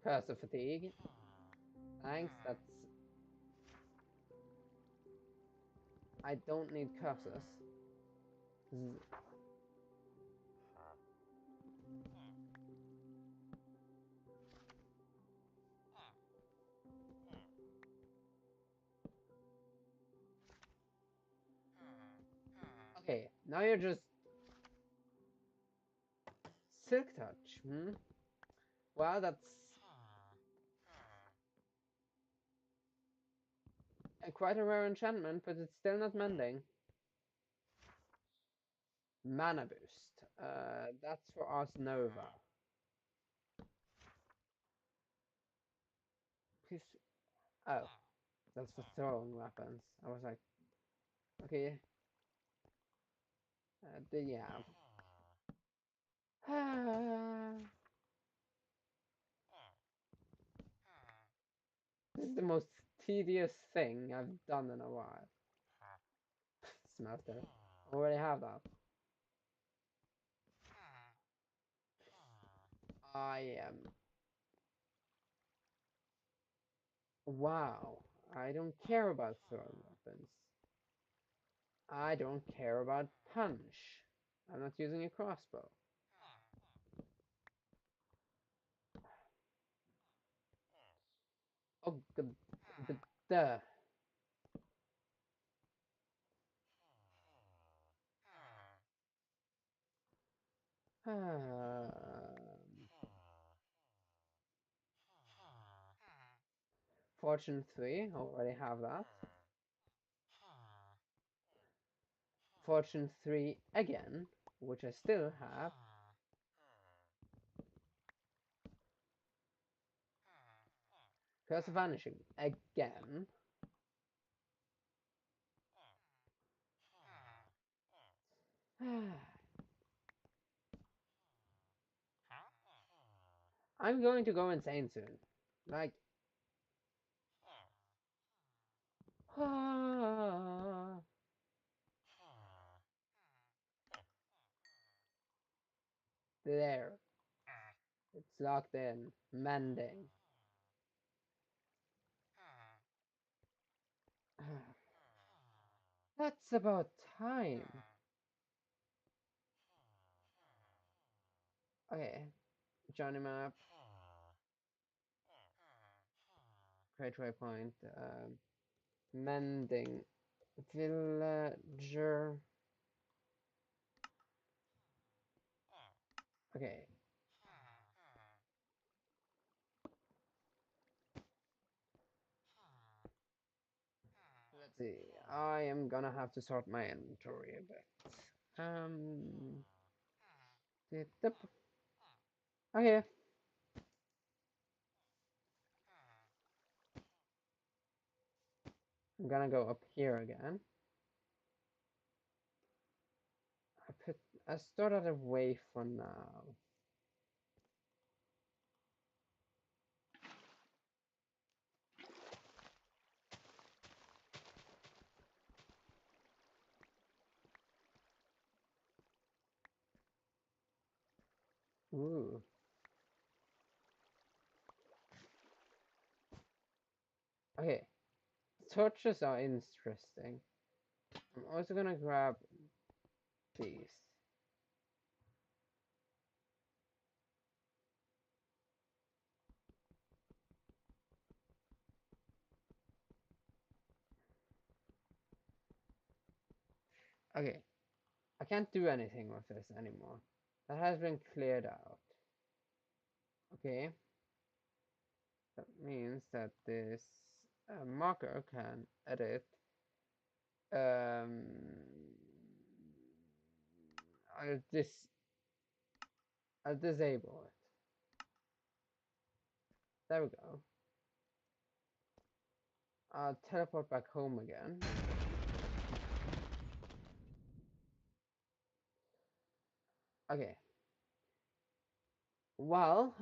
S1: Curse of fatigue. Thanks. That's. I don't need curses. Okay, now you're just silk touch. Hmm. Well, that's quite a rare enchantment, but it's still not mending. Mana boost. That's for Ars Nova. Please. Oh, that's for throwing weapons. I was like, okay. Yeah. This is the most tedious thing I've done in a while. Smelter. Already have that. I am. Wow. I don't care about throwing weapons. I don't care about punch. I'm not using a crossbow. Oh, duh. Fortune 3, already have that. Fortune 3 again, which I still have. Curse of Vanishing again. I'm going to go insane soon. Like, there. It's locked in. Mending. That's about time. Okay. Johnny map. Great waypoint. Mending. Villager. Okay. Let's see. I am gonna have to sort my inventory a bit. Okay. I'm gonna go up here again. I started away for now. Ooh. Okay. Torches are interesting. I'm also gonna grab these. Okay. I can't do anything with this anymore. That has been cleared out. Okay. That means that this marker can edit. Um, I'll dis I'll disable it. There we go. I'll teleport back home again. Okay. Well,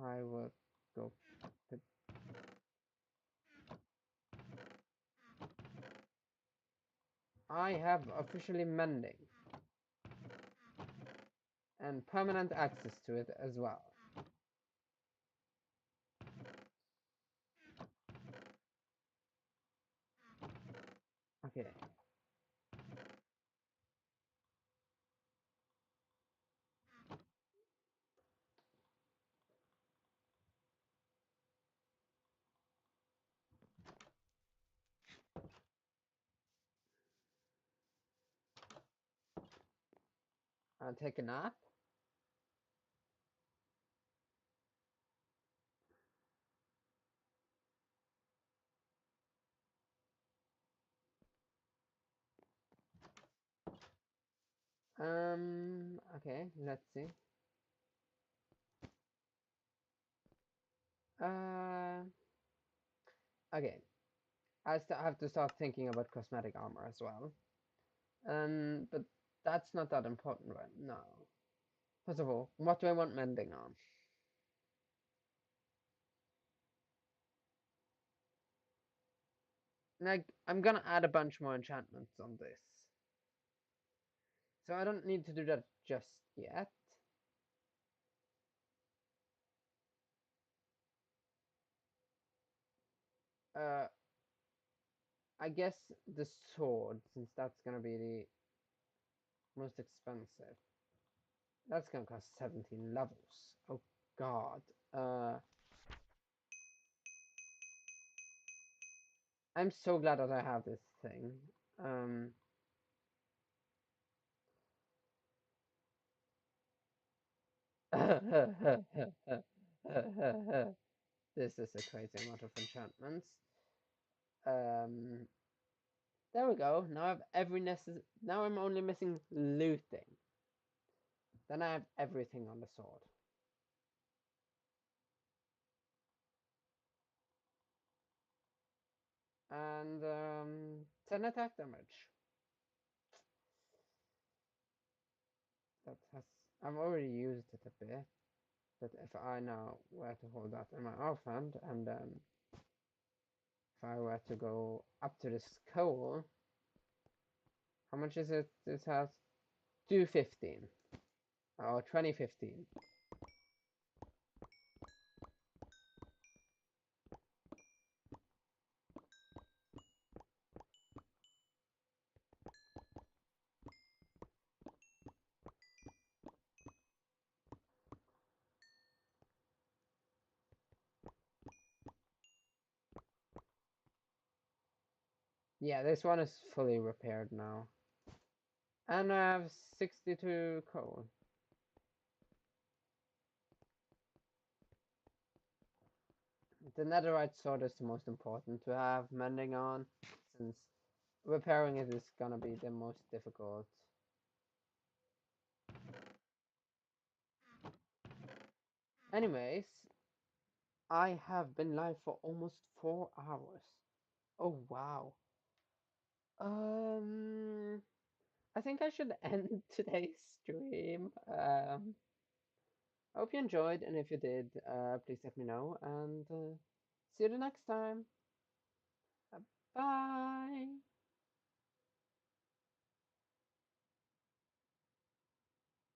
S1: I will go. I have officially mending and permanent access to it as well. Okay. I'll take a nap. Okay, let's see. Uh, okay. Have to start thinking about cosmetic armor as well. But that's not that important right now. First of all, what do I want mending on? Like, I'm gonna add a bunch more enchantments on this. So I don't need to do that just yet. Uh, I guess the sword, since that's gonna be the most expensive. That's gonna cost 17 levels. Oh god. I'm so glad that I have this thing. Um, this is a crazy amount of enchantments. Um, there we go. Now I have now I'm only missing looting. Then I have everything on the sword. And 10 attack damage. That has I've already used it a bit, but if I now were to hold that in my offhand, and if I were to go up to this coal, how much is it? This has 215 or 2015. Yeah, this one is fully repaired now. And I have 62 coal. The netherite sword is the most important to have mending on, since repairing it is gonna be the most difficult. Anyways, I have been live for almost 4 hours. Oh wow. Um, I think I should end today's stream. I hope you enjoyed, and if you did, please let me know, and see you the next time. Bye.